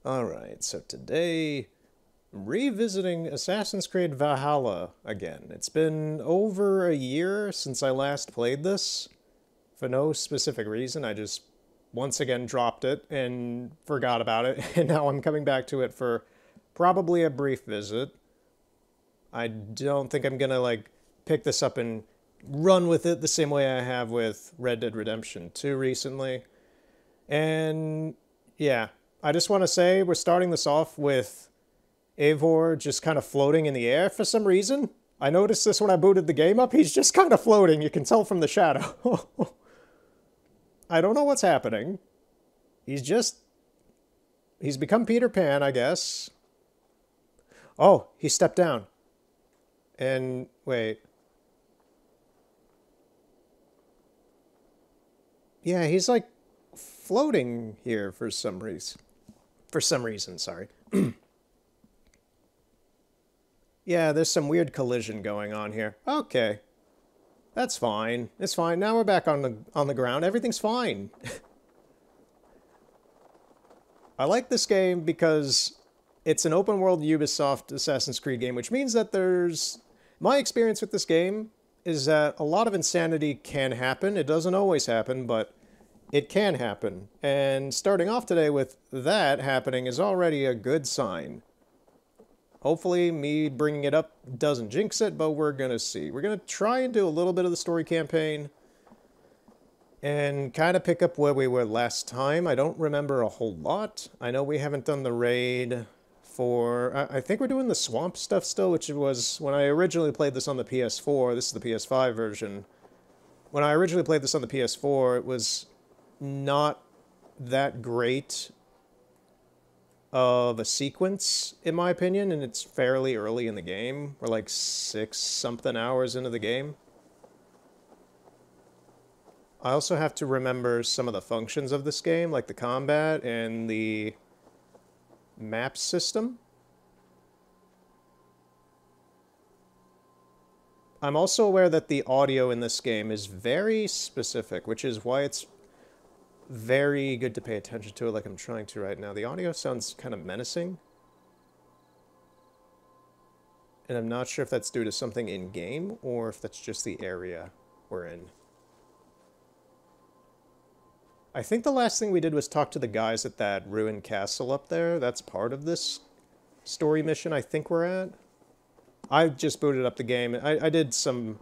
Alright, so today, revisiting Assassin's Creed Valhalla again. It's been over a year since I last played this. For no specific reason, I just once again dropped it and forgot about it, and now I'm coming back to it for probably a brief visit. I don't think I'm gonna, pick this up and run with it the same way I have with Red Dead Redemption 2 recently. And yeah, I just want to say we're starting this off with Eivor just kind of floating in the air for some reason. I noticed this when I booted the game up. He's just kind of floating. You can tell from the shadow. I don't know what's happening. He's become Peter Pan, I guess. Oh, he stepped down. And wait. Yeah, he's like floating here for some reason. For some reason, sorry. Yeah, there's some weird collision going on here. Okay. That's fine. It's fine. Now we're back on the ground. Everything's fine. I like this game because it's an open world Ubisoft Assassin's Creed game, which means that there's my experience with this game is that a lot of insanity can happen. It doesn't always happen, but it can happen. And starting off today with that happening is already a good sign. Hopefully me bringing it up doesn't jinx it, but we're gonna see. We're gonna try and do a little bit of the story campaign and kind of pick up where we were last time. I don't remember a whole lot. I know we haven't done the raid for... I think we're doing the swamp stuff still, which was when I originally played this on the PS4. This is the PS5 version. When I originally played this on the PS4, it was not that great of a sequence, in my opinion, and it's fairly early in the game. We're like 6-something hours into the game. I also have to remember some of the functions of this game, like the combat and the map system. I'm also aware that the audio in this game is very specific, which is why it's very good to pay attention to it like I'm trying to right now. The audio sounds kind of menacing. And I'm not sure if that's due to something in-game or if that's just the area we're in. I think the last thing we did was talk to the guys at that ruined castle up there. That's part of this story mission I think we're at. I just booted up the game. I did some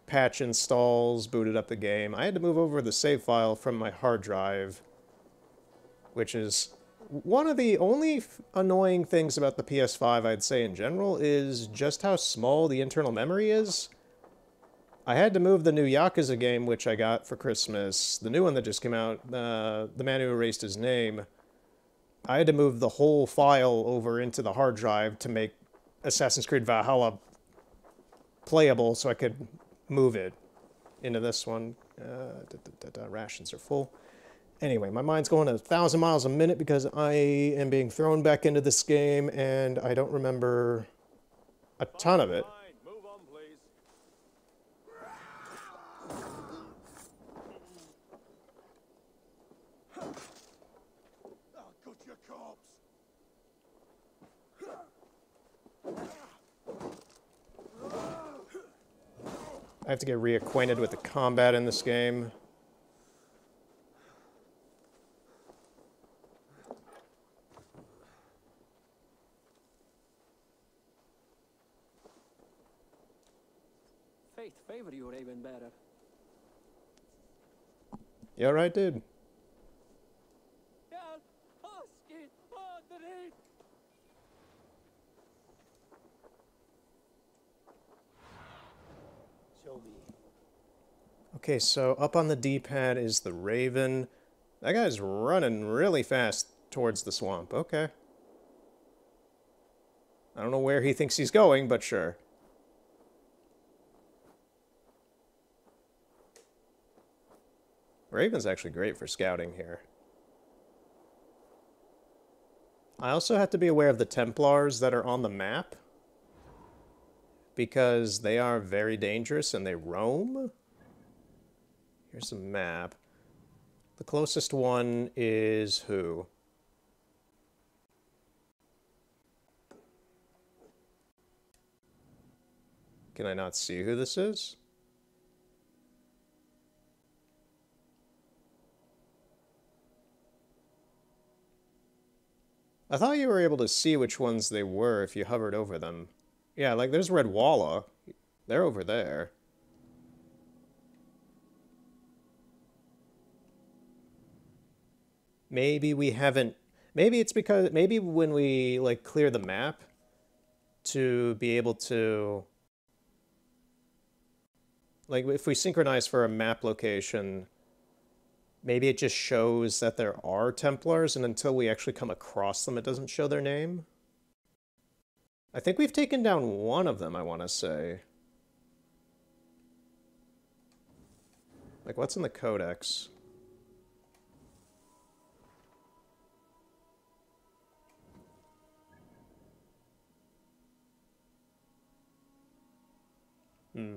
patch installs, booted up the game. I had to move over the save file from my hard drive, which is one of the only annoying things about the PS5, I'd say in general, is just how small the internal memory is. I had to move the new Yakuza game, which I got for Christmas, the new one that just came out, The Man Who Erased His Name. I had to move the whole file over into the hard drive to make Assassin's Creed Valhalla playable so I could move it into this one. Rations are full. Anyway, my mind's going at 1,000 miles a minute because I am being thrown back into this game and I don't remember a ton of it. Move on, please. I'll cut your corpse. I have to get reacquainted with the combat in this game. Fate favor you, Raven Bearer. You alright, dude? Okay, so up on the D-pad is the Raven. That guy's running really fast towards the swamp. Okay. I don't know where he thinks he's going, but sure. Raven's actually great for scouting here. I also have to be aware of the Templars that are on the map, because they are very dangerous and they roam. Here's a map. The closest one is who? Can I not see who this is? I thought you were able to see which ones they were if you hovered over them. Yeah, like there's Red Walla. They're over there. Maybe we haven't... Maybe it's because... Maybe when we, like, clear the map to be able to... Like, if we synchronize for a map location, maybe it just shows that there are Templars, and until we actually come across them, it doesn't show their name. I think we've taken down one of them, I want to say. Like, what's in the Codex? Hmm.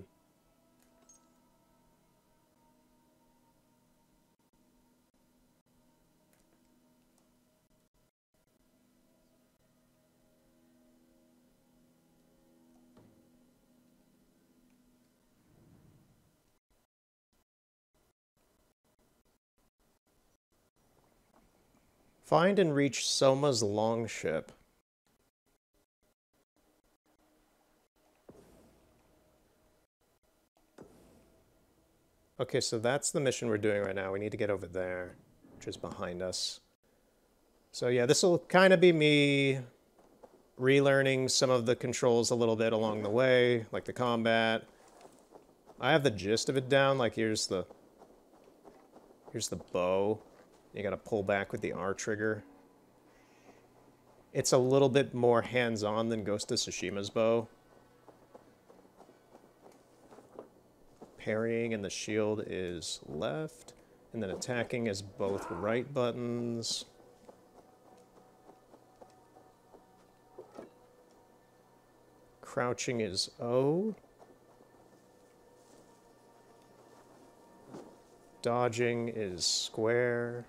Find and reach Soma's longship. Okay, so that's the mission we're doing right now. We need to get over there, which is behind us. So yeah, this will kind of be me relearning some of the controls a little bit along the way, like the combat. I have the gist of it down, like here's the bow. You gotta pull back with the R trigger. It's a little bit more hands-on than Ghost of Tsushima's bow. Parrying and the shield is left, and then attacking is both right buttons. Crouching is O. Dodging is square.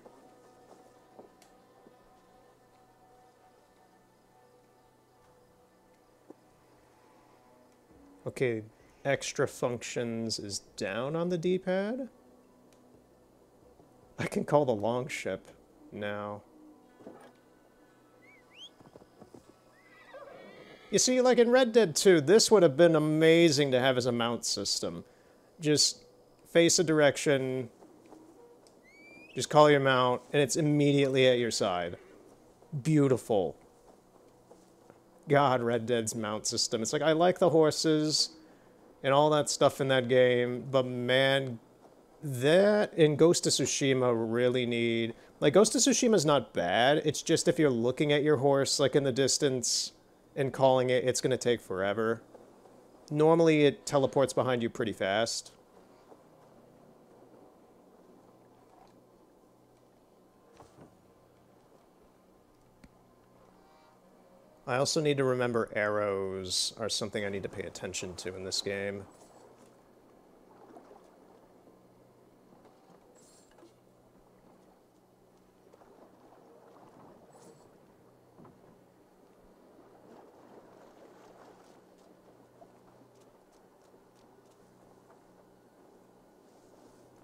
Okay, extra functions is down on the D-pad. I can call the longship now. You see, like in Red Dead 2, this would have been amazing to have as a mount system. Just face a direction, just call your mount, and it's immediately at your side. Beautiful. God, Red Dead's mount system. It's like, I like the horses and all that stuff in that game, but man, that and Ghost of Tsushima really need... Like, Ghost of Tsushima's not bad, it's just if you're looking at your horse, like, in the distance and calling it, it's gonna take forever. Normally, it teleports behind you pretty fast. I also need to remember arrows are something I need to pay attention to in this game.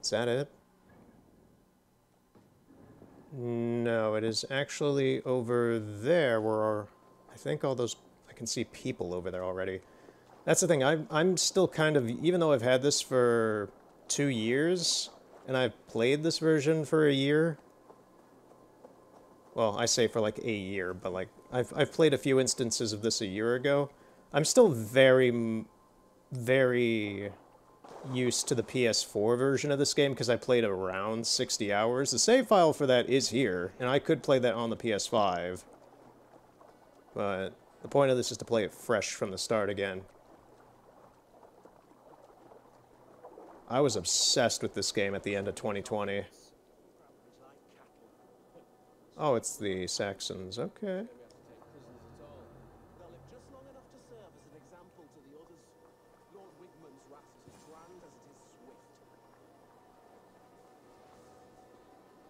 Is that it? No, it is actually over there where I think all those... I can see people over there already. That's the thing, I'm still kind of... Even though I've had this for 2 years, and I've played this version for a year... Well, I say for like a year, but like... I've played a few instances of this a year ago. I'm still very used to the PS4 version of this game because I played around 60 hours. The save file for that is here, and I could play that on the PS5. But the point of this is to play it fresh from the start again. I was obsessed with this game at the end of 2020. Oh, it's the Saxons. Okay.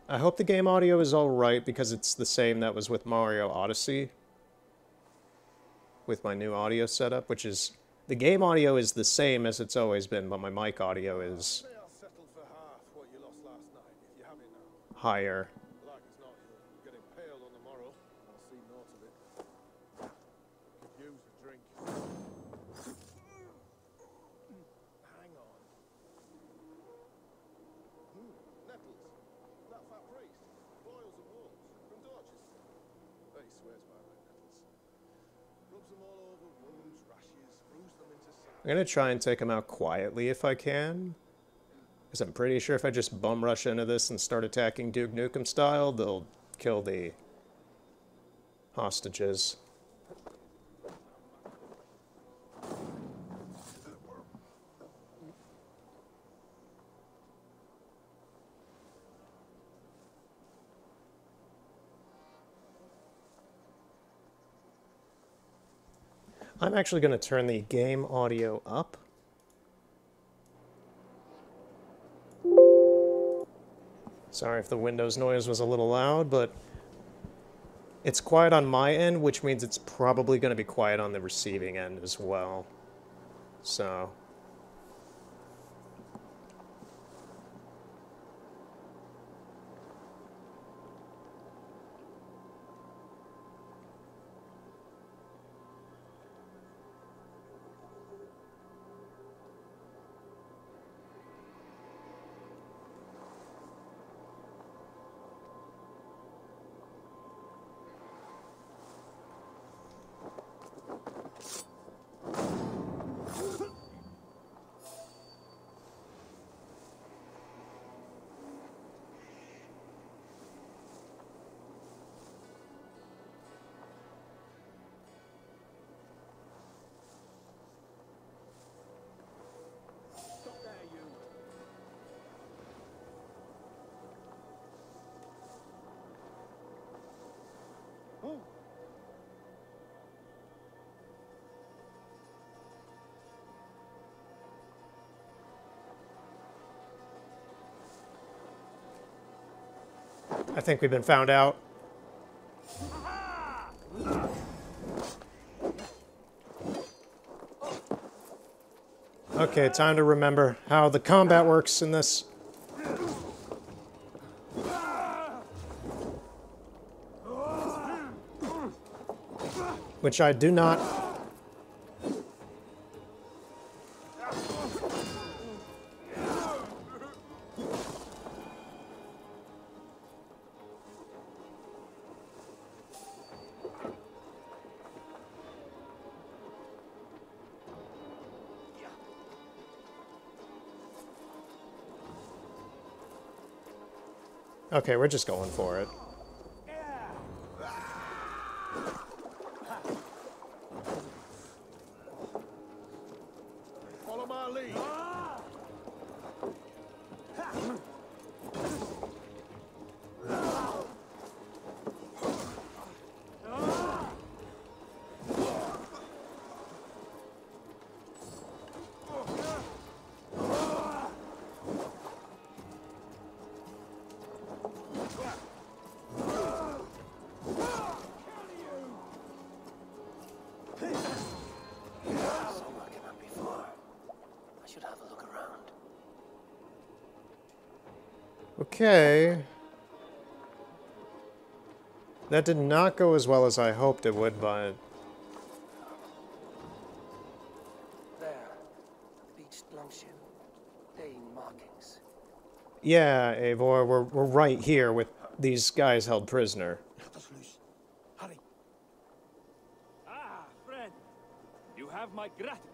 I hope the game audio is alright because it's the same that was with Mario Odyssey. With my new audio setup, which is... The game audio is the same as it's always been, but my mic audio is Say I'll settle for half what you lost last night, if you have it now. higher. Like as not, you'll get impaled on the morrow. I'll see naught of it. Could use a drink. Hang on. Nettles. That fat priest. Boils and wolves. From Dorchester. But he swears by them nettles. Rubs them all over wounds, rashes, brews them into sand. I'm gonna try and take him out quietly if I can. Because I'm pretty sure if I just bum rush into this and start attacking Duke Nukem style, they'll kill the hostages. I'm actually going to turn the game audio up. Sorry if the Windows noise was a little loud, but it's quiet on my end, which means it's probably going to be quiet on the receiving end as well. So Stop there, you. Oh. I think we've been found out. Okay, time to remember how the combat works in this. Which I do not. Okay, we're just going for it. Follow my lead. Okay. That did not go as well as I hoped it would, but... There, the beached longship. Dane markings. Yeah, Eivor, we're right here with these guys held prisoner. Cut us loose. Hurry. Ah, friend, you have my gratitude.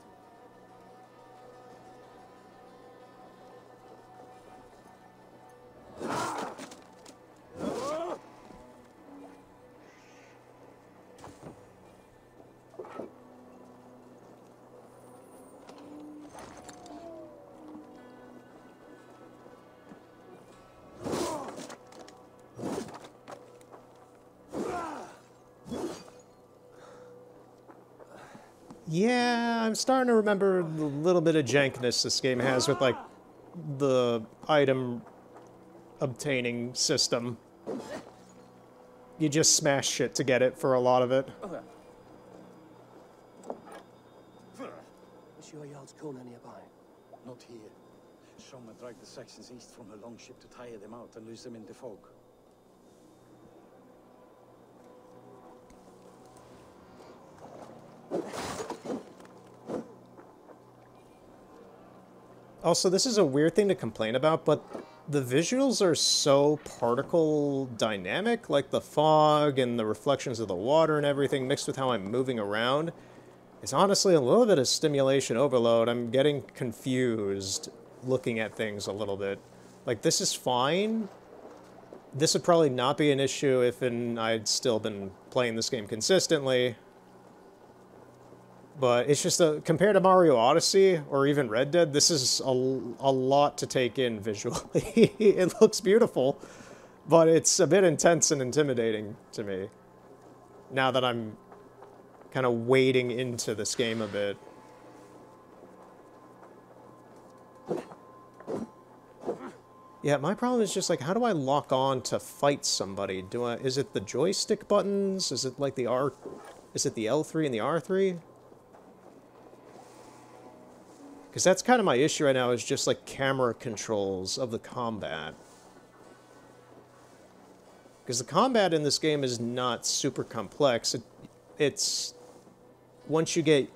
Yeah, I'm starting to remember the little bit of jankness this game has with, like, the item obtaining system. You just smash shit to get it for a lot of it. How's Kona nearby? Not here. Soma dragged the Saxons east from her longship to tire them out and lose them in the fog. Also, this is a weird thing to complain about, but the visuals are so particle dynamic, like the fog and the reflections of the water and everything mixed with how I'm moving around. It's honestly a little bit of stimulation overload. I'm getting confused looking at things a little bit. Like, this is fine. This would probably not be an issue if I'd still been playing this game consistently. But it's just, compared to Mario Odyssey or even Red Dead, this is a lot to take in visually. It looks beautiful, but it's a bit intense and intimidating to me. Now that I'm kind of wading into this game a bit. Yeah, my problem is just like, how do I lock on to fight somebody? Is it the joystick buttons? Is it like the is it the L3 and the R3? Because that's kind of my issue right now, is just like camera controls of the combat. Because the combat in this game is not super complex. It's once you get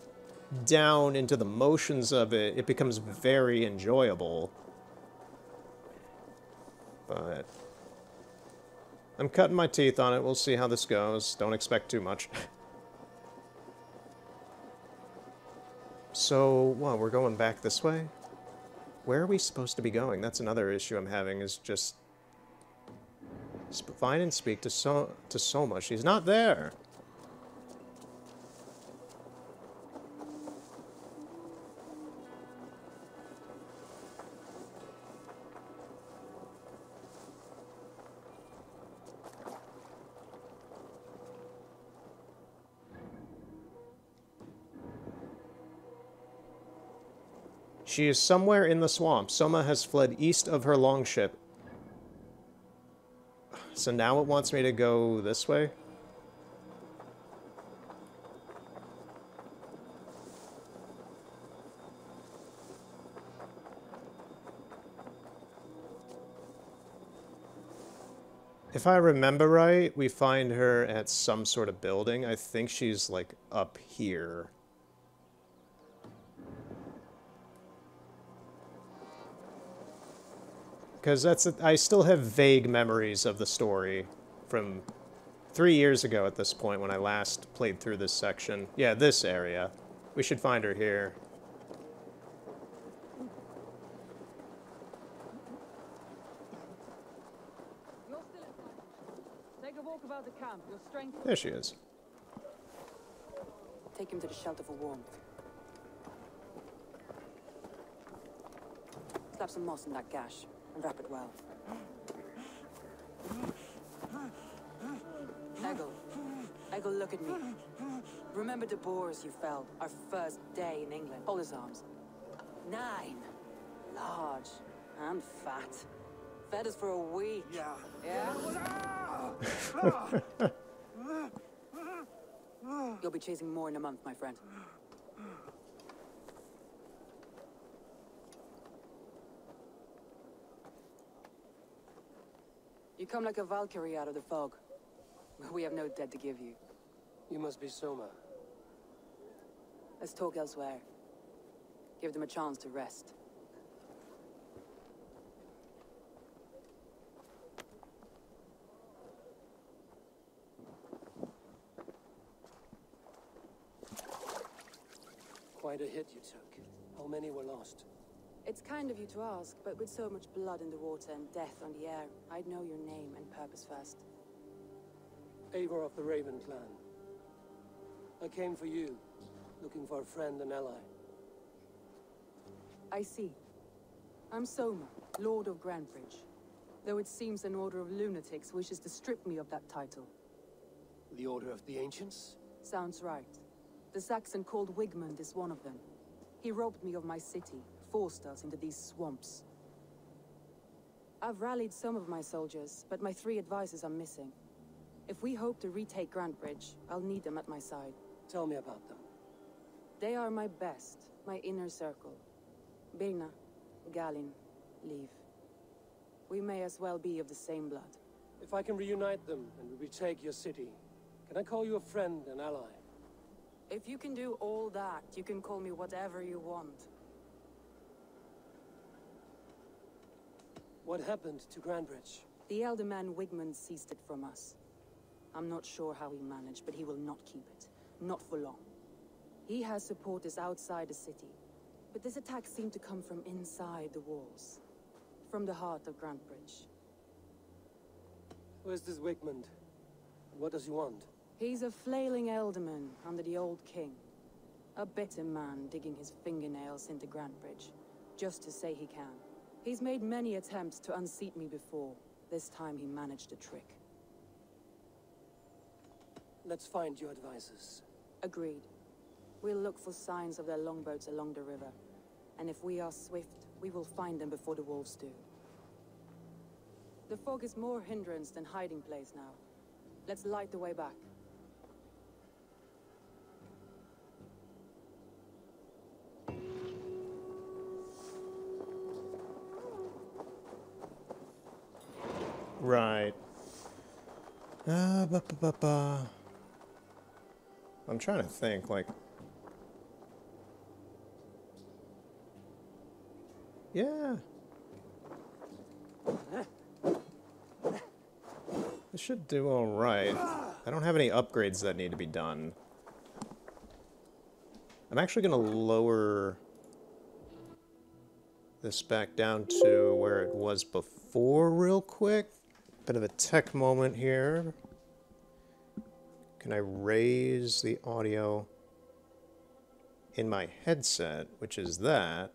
down into the motions of it, it becomes very enjoyable. But I'm cutting my teeth on it. We'll see how this goes. Don't expect too much. So, well, we're going back this way? Where are we supposed to be going? That's another issue I'm having, is just find and speak to Soma. She's not there. She is somewhere in the swamp. Soma has fled east of her longship. So now it wants me to go this way? If I remember right, we find her at some sort of building. I think she's, like, up here. Because I still have vague memories of the story from 3 years ago at this point when I last played through this section. Yeah, this area. We should find her here. You're still in time. Take a walk about the camp. Your strength. There she is. Take him to the shelter for warmth. Slap some moss in that gash and wrap it well. Eggle, look at me. Remember the boars you felled our first day in England? Hold his arms. 9. Large and fat. Fed us for a week. Yeah? You'll be chasing more in a month, my friend. You come like a Valkyrie out of the fog. We have no dead to give you. You must be Soma. Let's talk elsewhere. Give them a chance to rest. Quite a hit you took. How many were lost? It's kind of you to ask, but with so much blood in the water and death on the air, I'd know your name and purpose first. Eivor of the Raven clan. I came for you, looking for a friend and ally. I see. I'm Soma, Lord of Grantebridge. Though it seems an order of lunatics wishes to strip me of that title. The Order of the Ancients? Sounds right. The Saxon called Wigmund is one of them. He robbed me of my city, forced us into these swamps. I've rallied some of my soldiers, but my 3 advisors are missing. If we hope to retake Grantebridge, I'll need them at my side. Tell me about them. They are my best, My inner circle. Birna, Galin, leave. We may as well be of the same blood. If I can reunite them and we retake your city, can I call you a friend and ally? If you can do all that, you can call me whatever you want. What happened to Grandbridge? The elder man Wigmund seized it from us. I'm not sure how he managed, but he will not keep it. Not for long. He has supporters outside the city, but this attack seemed to come from inside the walls. From the heart of Grandbridge. Where's this Wigmund? What does he want? He's a flailing elderman under the old king. A bitter man digging his fingernails into Grandbridge, just to say he can. He's made many attempts to unseat me before. This time he managed a trick. Let's find your advisors. Agreed. We'll look for signs of their longboats along the river. And if we are swift, we will find them before the wolves do. The fog is more hindrance than hiding place now. Let's light the way back. Right. I'm trying to think, like... Yeah. This should do alright. I don't have any upgrades that need to be done. I'm actually going to lower this back down to where it was before real quick. Bit of a tech moment here. Can I raise the audio in my headset, which is that?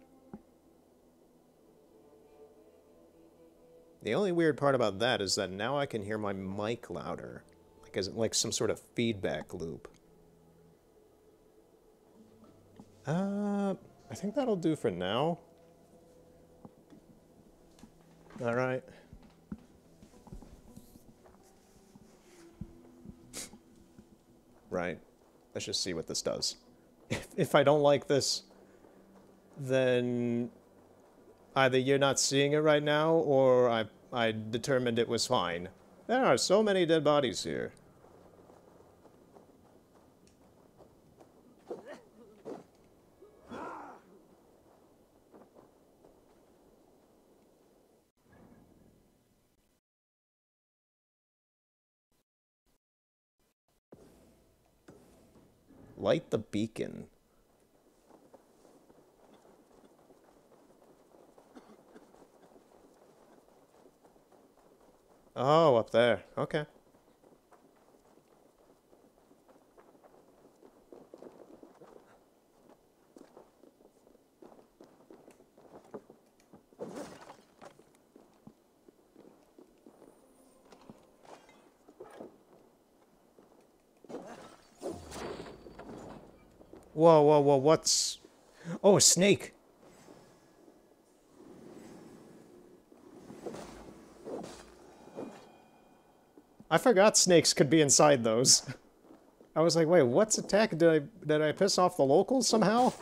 The only weird part about that is that now I can hear my mic louder, like some sort of feedback loop. I think that'll do for now. All right. Right. Let's just see what this does. If I don't like this, then either you're not seeing it right now, or I determined it was fine. There are so many dead bodies here. Light the beacon. Oh, up there. Okay. Whoa, whoa, whoa, what's... Oh, a snake! I forgot snakes could be inside those. I was like, wait, what's attack? Did I piss off the locals somehow?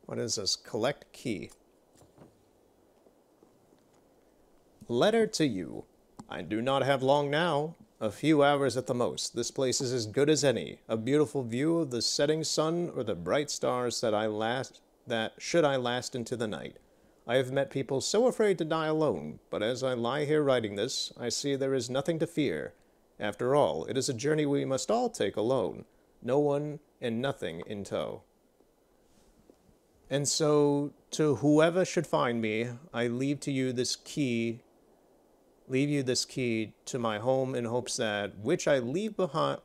What is this? Collect key. Letter to you. I do not have long now. A few hours at the most. This place is as good as any. A beautiful view of the setting sun or the bright stars that should I last into the night. I have met people so afraid to die alone, but as I lie here writing this, I see there is nothing to fear. After all, it is a journey we must all take alone. No one and nothing in tow. And so, to whoever should find me, I leave you this key to my home in hopes that which I leave behind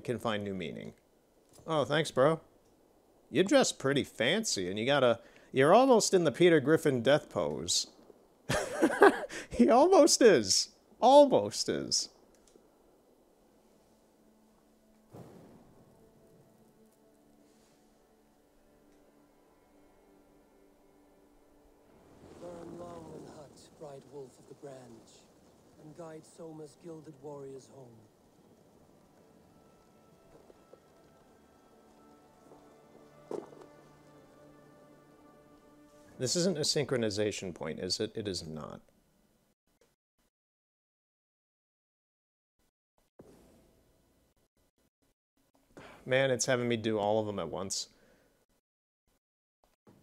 can find new meaning. Oh, thanks, bro. You dress pretty fancy, and you're almost in the Peter Griffin death pose. He almost is. Almost is. White Wolf of the Branch and guide Soma's gilded warriors home. This isn't a synchronization point, is it? It is not. Man, it's having me do all of them at once.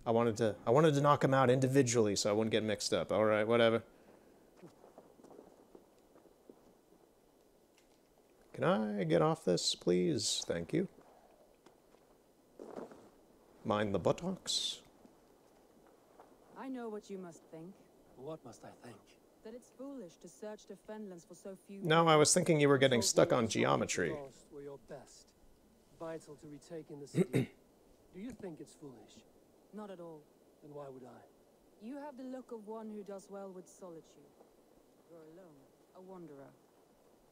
I wanted to knock them out individually so I wouldn't get mixed up. All right, whatever. Can I get off this, please? Thank you. Mind the buttocks. I know what you must think. What must I think? That it's foolish to search the Fenlands for so few... No, I was thinking you were getting Those stuck on warriors geometry. lost were your best. Vital to retaking the city. Do you think it's foolish? Not at all. Then why would I? You have the look of one who does well with solitude. You're alone, a wanderer.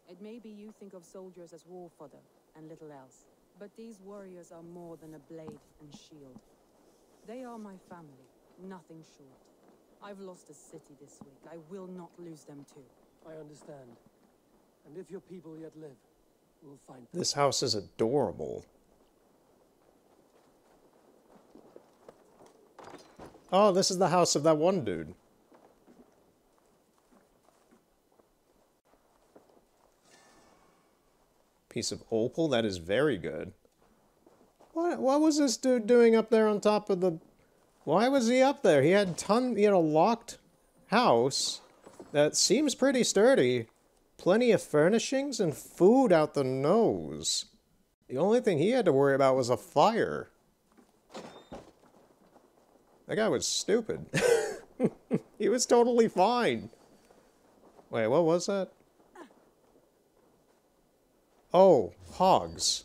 It may be you think of soldiers as war fodder and little else, but these warriors are more than a blade and shield. They are my family, nothing short. I've lost a city this week. I will not lose them too. I understand. And if your people yet live, we'll find them. This house is adorable. Oh, this is the house of that one dude. Piece of opal, that is very good. What was this dude doing up there on top of the... Why was he up there? He had a locked house that seems pretty sturdy. Plenty of furnishings and food out the nose. The only thing he had to worry about was a fire. That guy was stupid. He was totally fine. Wait, what was that? Oh, hogs.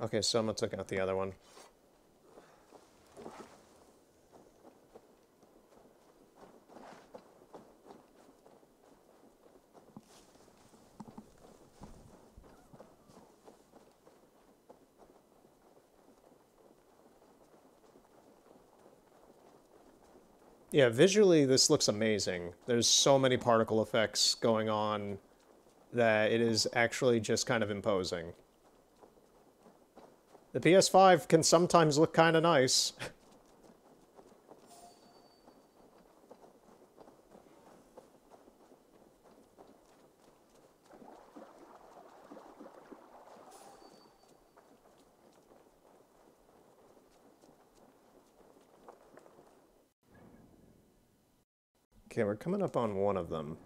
Okay, someone took out the other one. Yeah, visually this looks amazing. There's so many particle effects going on that it is actually just kind of imposing. The PS5 can sometimes look kind of nice. Okay, we're coming up on one of them.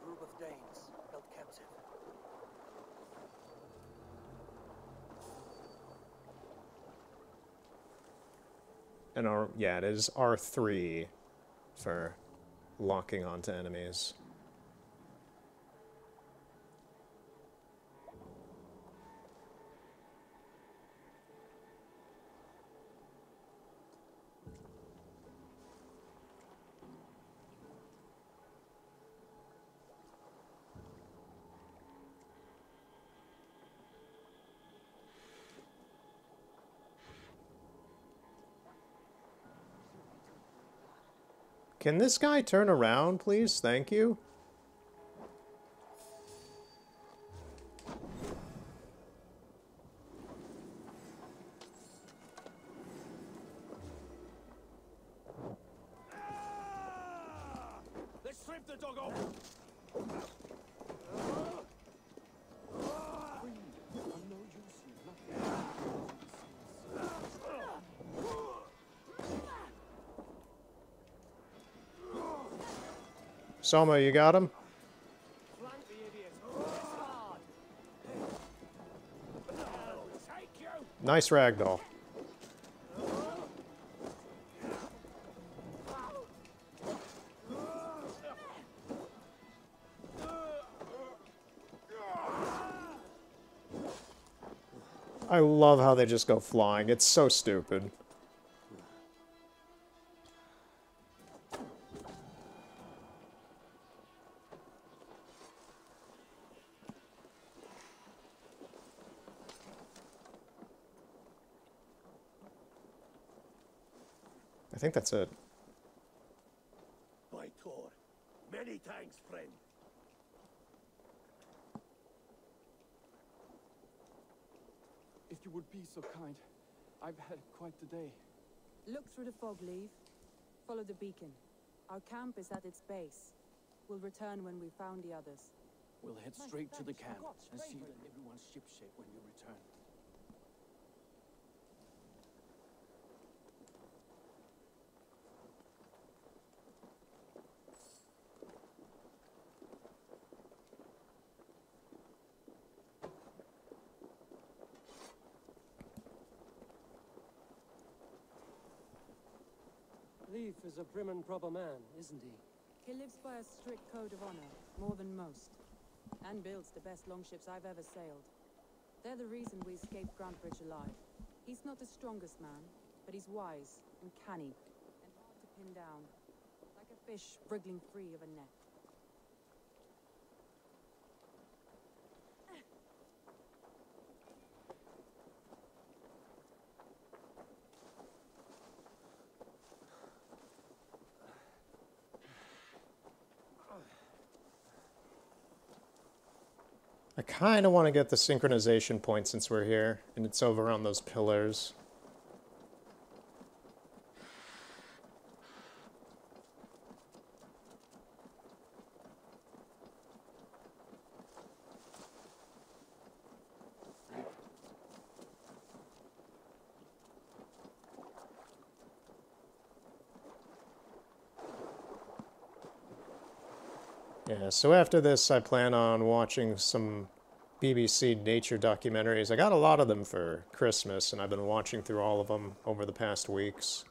A group of Danes held captive. And yeah, it is R3 for locking onto enemies. Can this guy turn around, please? Thank you. Let's strip the dog off! Soma, you got him? Flank the idiot! Press hard! Take you! Nice ragdoll. I love how they just go flying. It's so stupid. I think that's it. By Tor. Many thanks, friend. If you would be so kind, I've had quite the day. Look through the fog, Leave. Follow the beacon. Our camp is at its base. We'll return when we've found the others. We'll head straight to the camp and see that everyone's shipshape when you return. Leif is a prim and proper man, isn't he? He lives by a strict code of honor, more than most. And builds the best longships I've ever sailed. They're the reason we escaped Grantbridge alive. He's not the strongest man, but he's wise and canny, and hard to pin down. Like a fish wriggling free of a net. I kind of want to get the synchronization point since we're here, and it's over on those pillars. Yeah, so after this, I plan on watching some BBC nature documentaries. I got a lot of them for Christmas, and I've been watching through all of them over the past weeks.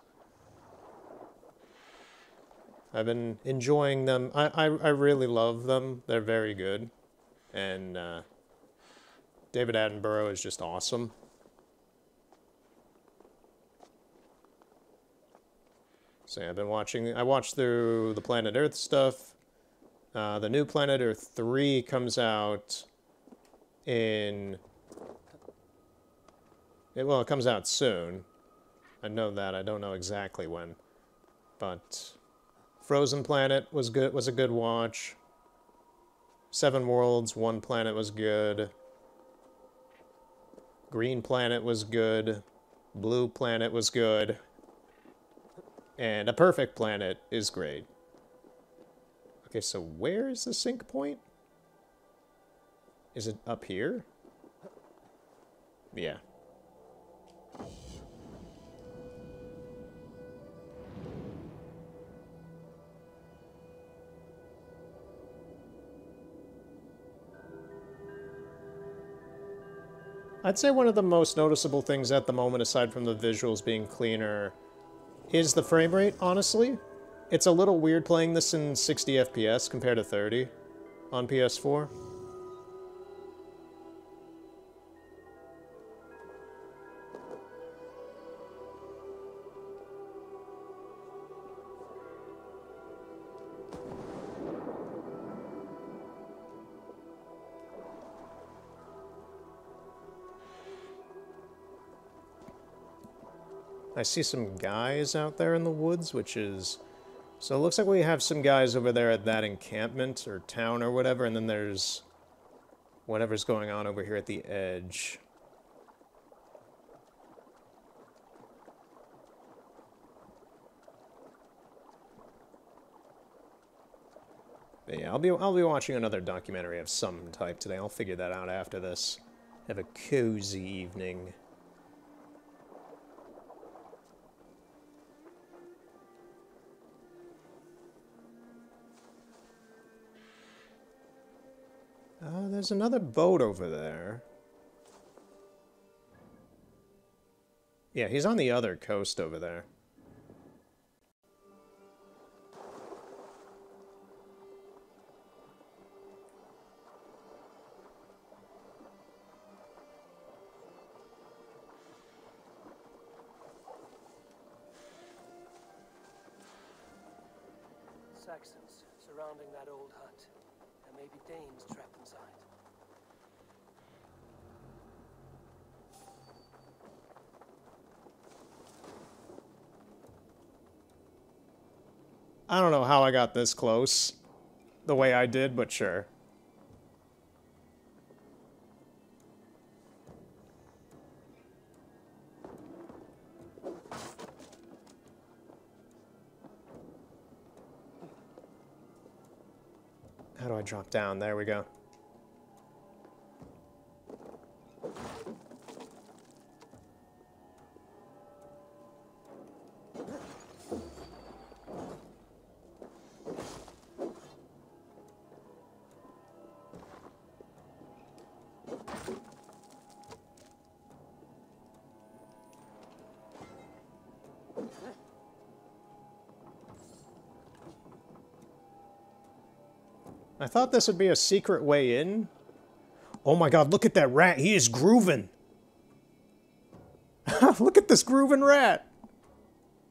I've been enjoying them. I really love them. They're very good. And David Attenborough is just awesome. So yeah, I watched through the Planet Earth stuff. The new Planet Earth 3 comes out it comes out soon. I know that. I don't know exactly when. But Frozen Planet was a good watch. Seven Worlds, One Planet was good. Green Planet was good. Blue Planet was good. And A Perfect Planet is great. Okay, so where is the sync point? Is it up here? Yeah. I'd say one of the most noticeable things at the moment, aside from the visuals being cleaner, is the frame rate, honestly. It's a little weird playing this in 60 FPS compared to 30 on PS4. I see some guys out there in the woods, which is... So it looks like we have some guys over there at that encampment, or town, or whatever, and then there's whatever's going on over here at the edge. But yeah, I'll be watching another documentary of some type today. I'll figure that out after this. Have a cozy evening. There's another boat over there. Yeah, he's on the other coast over there. Saxons surrounding that old hut. There may be Danes trapped inside. I don't know how I got this close the way I did, but sure. How do I drop down? There we go. I thought this would be a secret way in. Oh my god, look at that rat. He is grooving. Look at this grooving rat.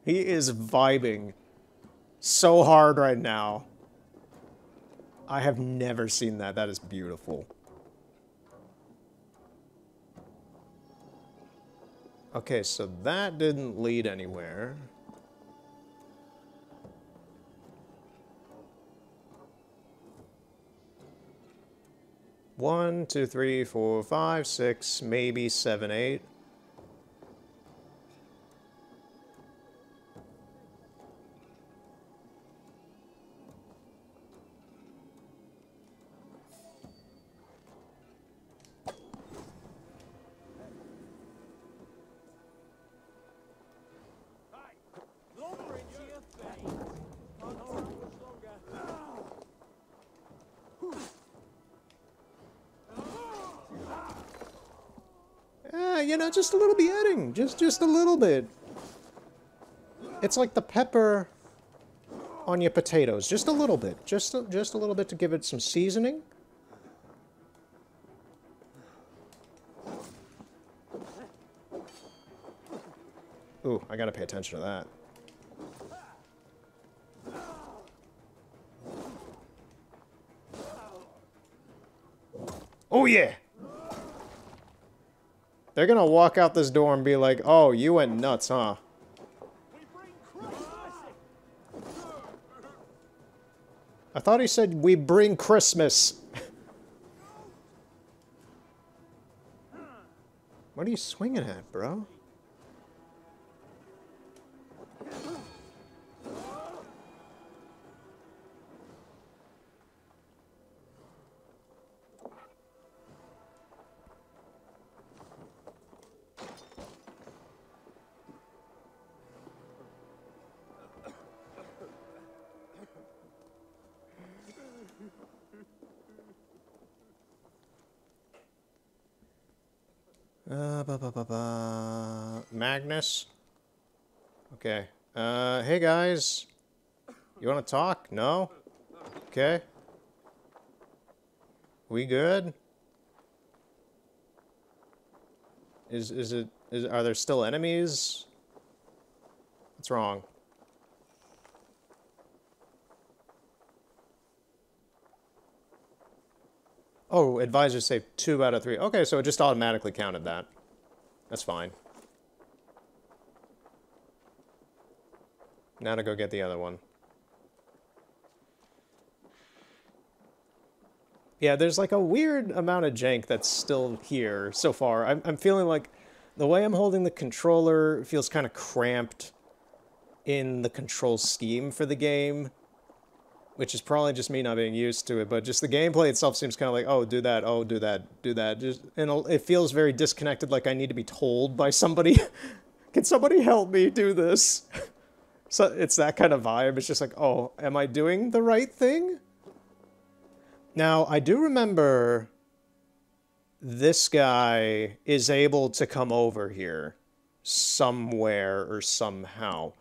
He is vibing so hard right now. I have never seen that. That is beautiful. Okay, so that didn't lead anywhere. One, two, three, four, five, six, maybe 7, 8. You know, just a little beheading. Just a little bit. It's like the pepper on your potatoes. Just a little bit. Just a little bit to give it some seasoning. Ooh, I gotta pay attention to that. Oh yeah! They're gonna walk out this door and be like, oh, you went nuts, huh? I thought he said, we bring Christmas. What are you swinging at, bro? Magnus? Okay. Hey guys. You wanna talk? No? Okay. We good? Are there still enemies? What's wrong? Oh, advisors say 2 out of 3. Okay, so it just automatically counted that. That's fine. Now to go get the other one. Yeah, there's like a weird amount of jank that's still here so far. I'm feeling like the way I'm holding the controller feels kind of cramped in the control scheme for the game. Which is probably just me not being used to it, but just the gameplay itself seems kind of like, oh, do that, oh, do that, do that. Just, and it feels very disconnected, like I need to be told by somebody, can somebody help me do this? So it's that kind of vibe. It's just like, oh, am I doing the right thing? Now, I do remember this guy is able to come over here somewhere or somehow.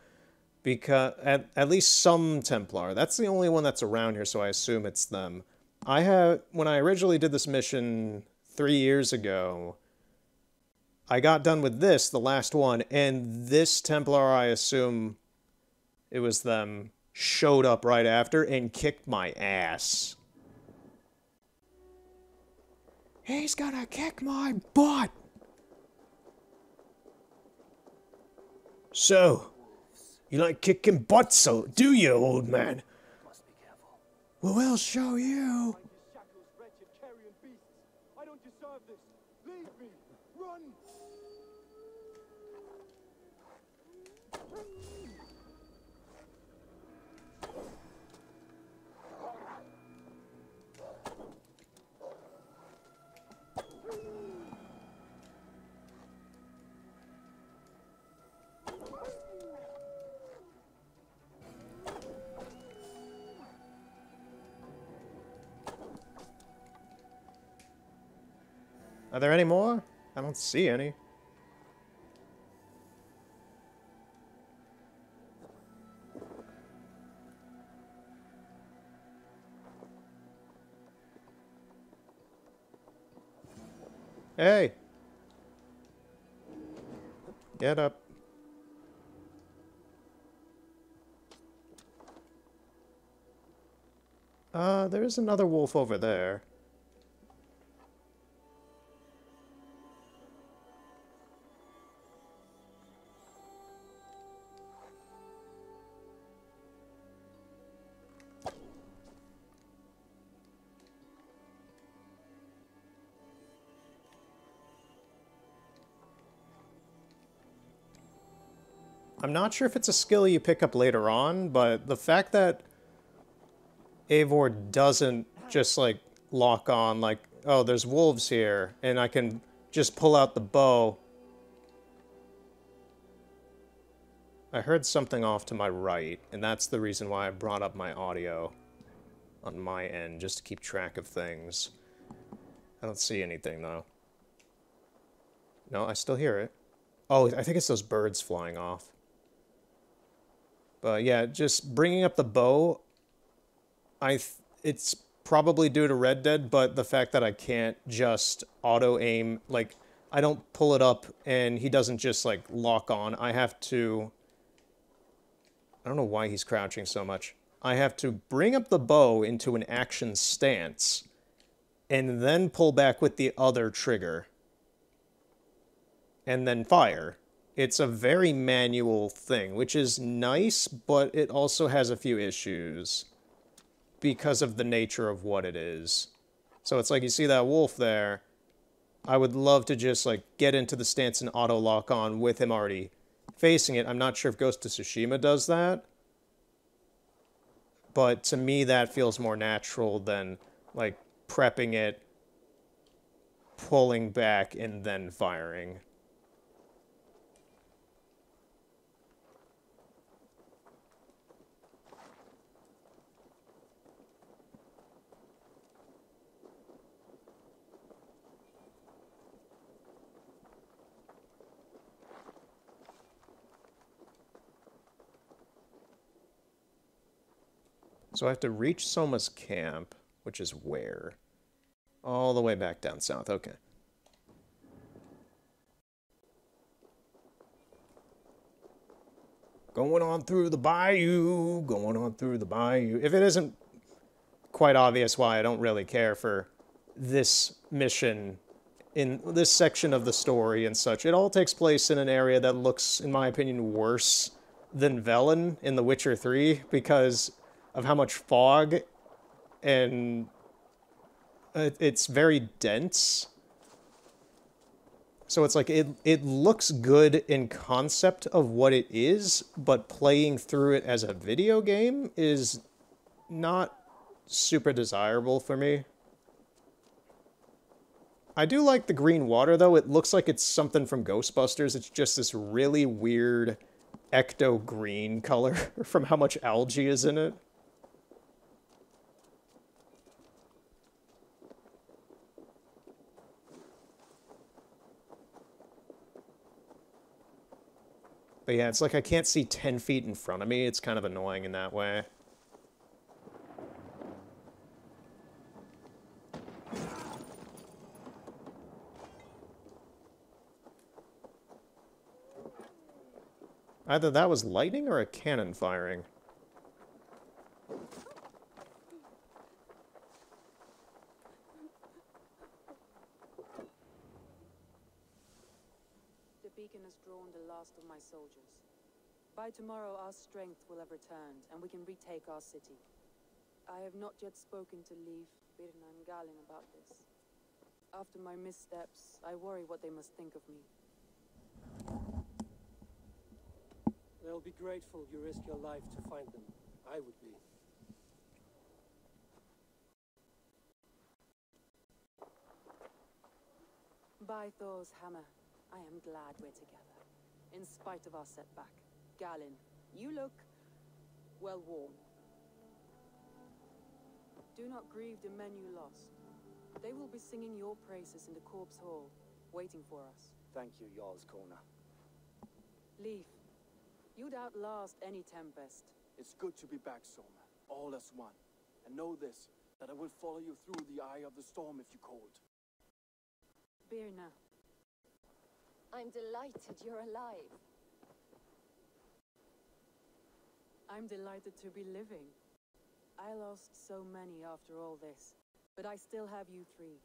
Because, at least some Templar. That's the only one that's around here, so I assume it's them. When I originally did this mission 3 years ago, I got done with this, the last one, and this Templar, I assume it was them, showed up right after and kicked my ass. He's gonna kick my butt! So, You like kicking butt, so do you, old man? Must be careful. Well, we'll show you. Find his shackles, wretched carrion beasts. I don't deserve this. Leave me. Run. Are there any more? I don't see any. Hey! Get up. There's another wolf over there. I'm not sure if it's a skill you pick up later on, but the fact that Eivor doesn't just, like, lock on, like, oh, there's wolves here, and I can just pull out the bow. I heard something off to my right, and that's the reason why I brought up my audio on my end, just to keep track of things. I don't see anything, though. No, I still hear it. Oh, I think it's those birds flying off. But yeah, just bringing up the bow, it's probably due to Red Dead, but the fact that I can't just auto-aim, like, I don't pull it up and he doesn't just, like, lock on. I have to... I don't know why he's crouching so much. I have to bring up the bow into an action stance and then pull back with the other trigger and then fire. It's a very manual thing, which is nice, but it also has a few issues because of the nature of what it is. So it's like you see that wolf there. I would love to just like get into the stance and auto lock on with him already facing it. I'm not sure if Ghost of Tsushima does that, but to me that feels more natural than like prepping it, pulling back, and then firing. So I have to reach Soma's camp, which is where? All the way back down south, okay. Going on through the bayou, going on through the bayou. If it isn't quite obvious why I don't really care for this mission in this section of the story and such, it all takes place in an area that looks, in my opinion, worse than Velen in The Witcher 3 because of how much fog, and it's very dense. So it's like, it looks good in concept of what it is, but playing through it as a video game is not super desirable for me. I do like the green water, though. It looks like it's something from Ghostbusters. It's just this really weird ecto-green color from how much algae is in it. But yeah, it's like I can't see 10 feet in front of me. It's kind of annoying in that way. Either that was lightning or a cannon firing. The beacon has drawn the last of my soldiers. By tomorrow, our strength will have returned, and we can retake our city. I have not yet spoken to Leif, Birna, and Galin about this. After my missteps, I worry what they must think of me. They'll be grateful you risked your life to find them. I would be. By Thor's hammer, I am glad we're together. In spite of our setback. Galin, you look, well, warm. Do not grieve the men you lost. They will be singing your praises in the Corpse Hall, waiting for us. Thank you, Jarl's Kona. Leif, you'd outlast any tempest. It's good to be back, Soma. All as one. And know this, that I will follow you through the eye of the storm if you called. Birna. I'm delighted you're alive. I'm delighted to be living. I lost so many after all this, but I still have you three.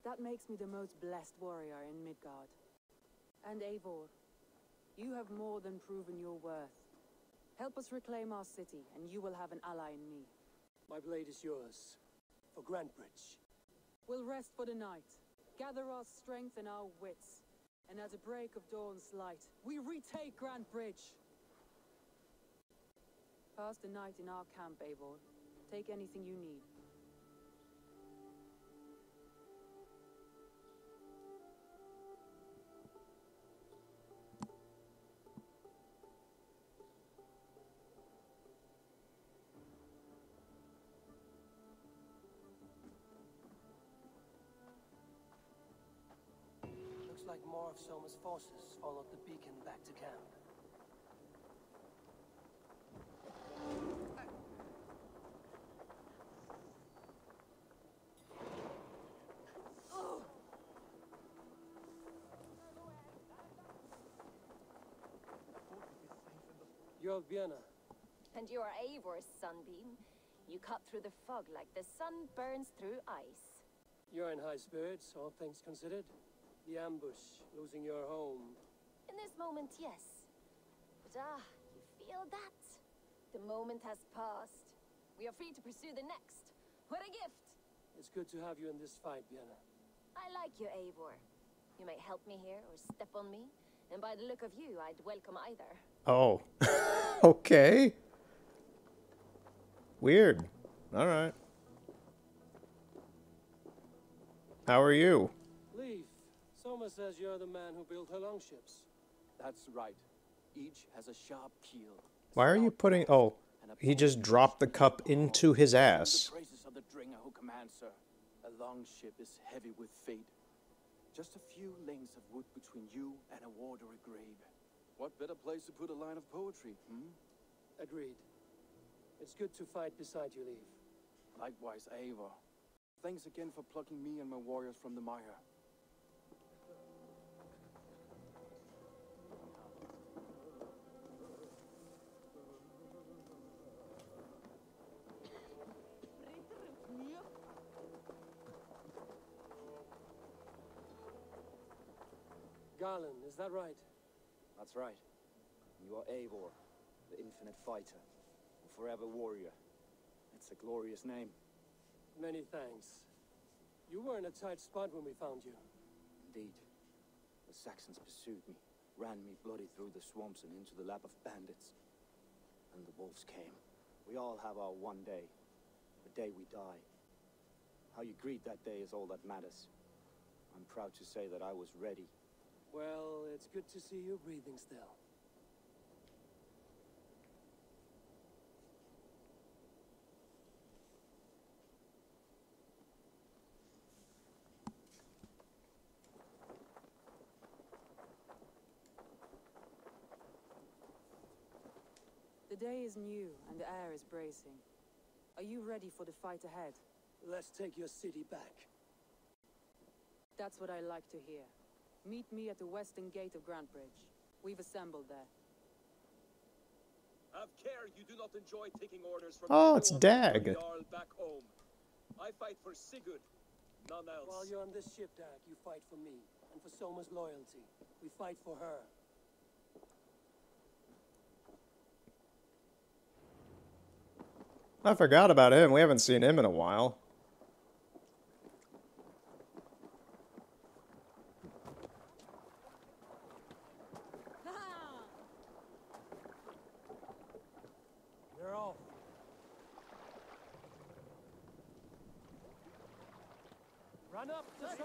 That makes me the most blessed warrior in Midgard. And Eivor, you have more than proven your worth. Help us reclaim our city, and you will have an ally in me. My blade is yours. For Grantbridge. We'll rest for the night, gather our strength and our wits, and at the break of dawn's light, we retake Grantbridge! Pass the night in our camp, Eivor. Take anything you need. Looks like more of Soma's forces followed the beacon back to camp. You're Birna. And you are Eivor's sunbeam. You cut through the fog like the sun burns through ice. You're in high spirits, all things considered. The ambush, losing your home. In this moment, yes. But you feel that? The moment has passed. We are free to pursue the next. What a gift! It's good to have you in this fight, Birna. I like you, Eivor. You may help me here or step on me. And by the look of you, I'd welcome either. Oh. Okay. Weird. All right. How are you? Leif, Soma says you're the man who built her longships. That's right. Each has a sharp keel. Why are you putting... Oh, he just dropped the cup into his ass. The praises of the Dringer who commands her. A longship is heavy with fate. Just a few lengths of wood between you and a watery grave. What better place to put a line of poetry, Agreed. It's good to fight beside you, Leif. Likewise, Eivor. Thanks again for plucking me and my warriors from the mire. Garland, is that right? That's right. You are Eivor, the infinite fighter, the forever warrior. It's a glorious name. Many thanks. You were in a tight spot when we found you. Indeed. The Saxons pursued me, ran me bloody through the swamps and into the lap of bandits. And the wolves came. We all have our one day, the day we die. How you greet that day is all that matters. I'm proud to say that I was ready. Well, it's good to see you breathing still. The day is new, and the air is bracing. Are you ready for the fight ahead? Let's take your city back. That's what I like to hear. Meet me at the western gate of Grantbridge. We've assembled there. Have care you do not enjoy taking orders from Oh, it's anyone Dag. but Jarl back home. I fight for Sigurd, none else. While you're on this ship, Dag, you fight for me, and for Soma's loyalty. We fight for her. I forgot about him. We haven't seen him in a while. You're off. Run up to sail.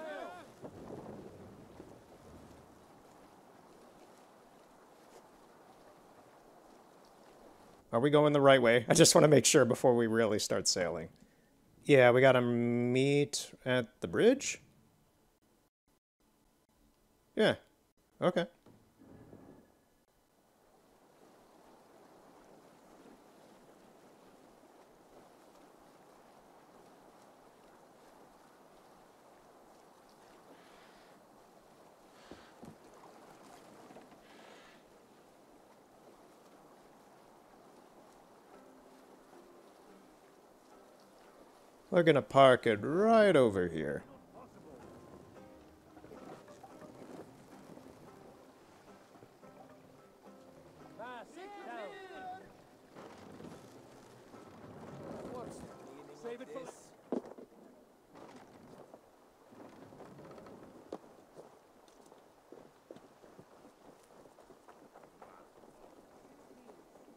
Are we going the right way? I just want to make sure before we really start sailing. Yeah, we gotta meet at the bridge? Yeah. Okay. We're gonna park it right over here. Sit down. What's save it for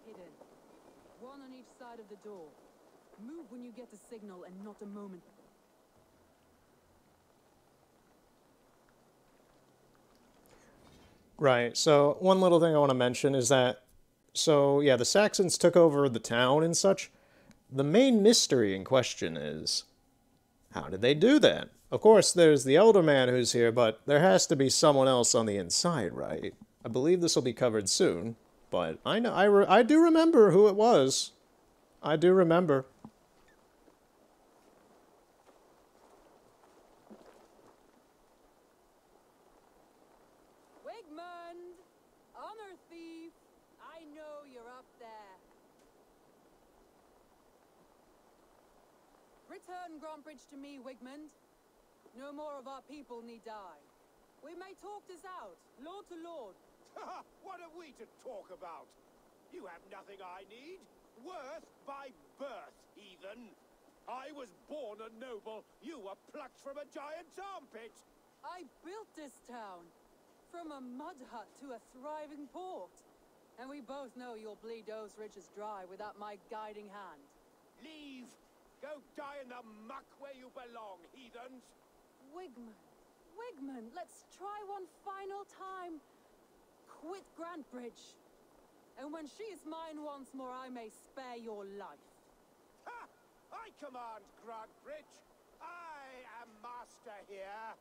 Hidden. One on each side of the door. Move when you get a signal and not a moment. Right, so one little thing I want to mention is that, so yeah, the Saxons took over the town and such. The main mystery in question is, how did they do that? Of course, there's the elder man who's here, but there has to be someone else on the inside, right? I believe this will be covered soon, but I know I do remember who it was. I do remember. Wigmund! Honor thief! I know you're up there. Return Grantbridge to me, Wigmund. No more of our people need die. We may talk this out, lord to lord. What are we to talk about? You have nothing I need. Worth by birth, heathen. I was born a noble. You were plucked from a giant's armpit. I built this town. From a mud hut to a thriving port. And we both know you'll bleed those riches dry without my guiding hand. Leave. Go die in the muck where you belong, heathens. Wigmund, Wigmund, let's try one final time. Quit Grantbridge. And when she is mine once more, I may spare your life. Ha! I command Grantbridge. I am master here.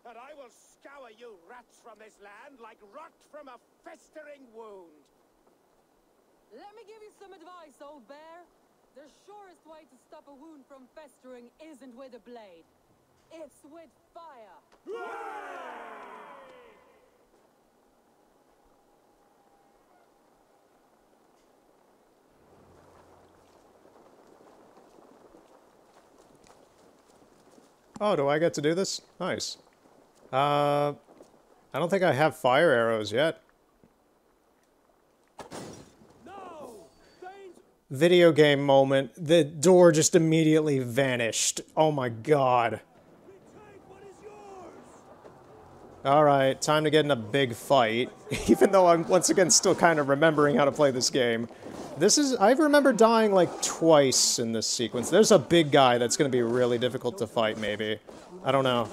And I will scour you rats from this land like rot from a festering wound. Let me give you some advice, old bear. The surest way to stop a wound from festering isn't with a blade. It's with fire. Oh, do I get to do this? Nice. I don't think I have fire arrows yet. Video game moment. The door just immediately vanished. Oh my god. Alright, time to get in a big fight. Even though I'm, once again, still kind of remembering how to play this game. This is... I remember dying like twice in this sequence. There's a big guy that's going to be really difficult to fight, maybe. I don't know.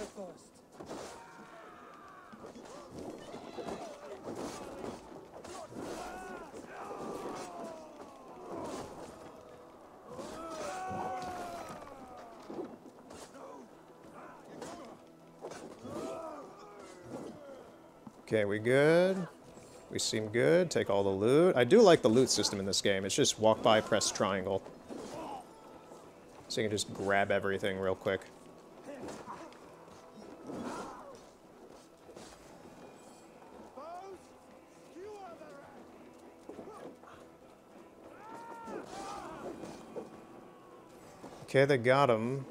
Okay, we good? We seem good. Take all the loot. I do like the loot system in this game. It's just walk by, press triangle. So you can just grab everything real quick. Okay, they got him.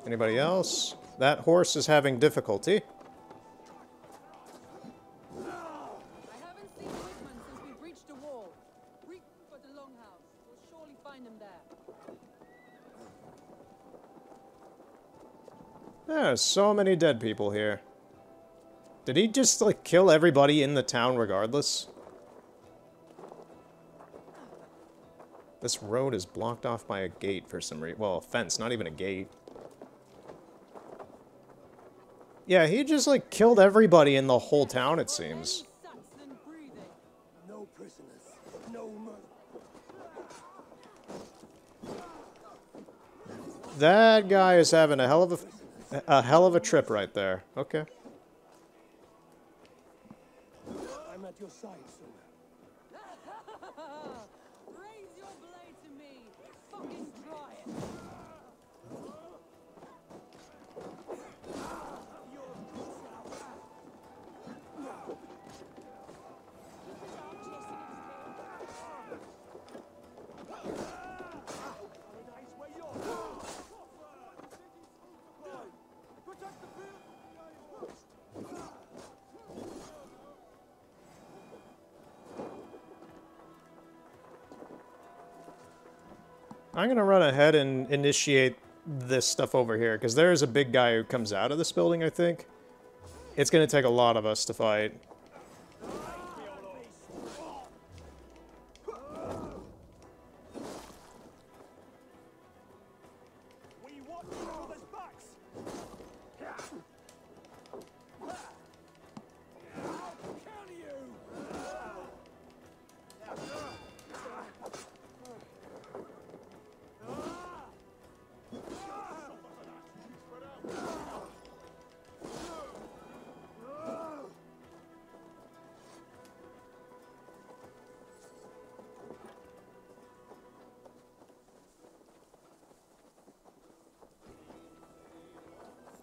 Anybody else? That horse is having difficulty. find him there. There's so many dead people here. Did he just, like, kill everybody in the town regardless? This road is blocked off by a gate for some reason. Well, a fence, not even a gate. Yeah, he just, like, killed everybody in the whole town, it seems. No prisoners, no murder. That guy is having a hell of a trip right there. Okay. I'm at your side, sir. Raise your blade to me. Fucking try it. I'm gonna run ahead and initiate this stuff over here, because there's a big guy who comes out of this building, I think. It's gonna take a lot of us to fight.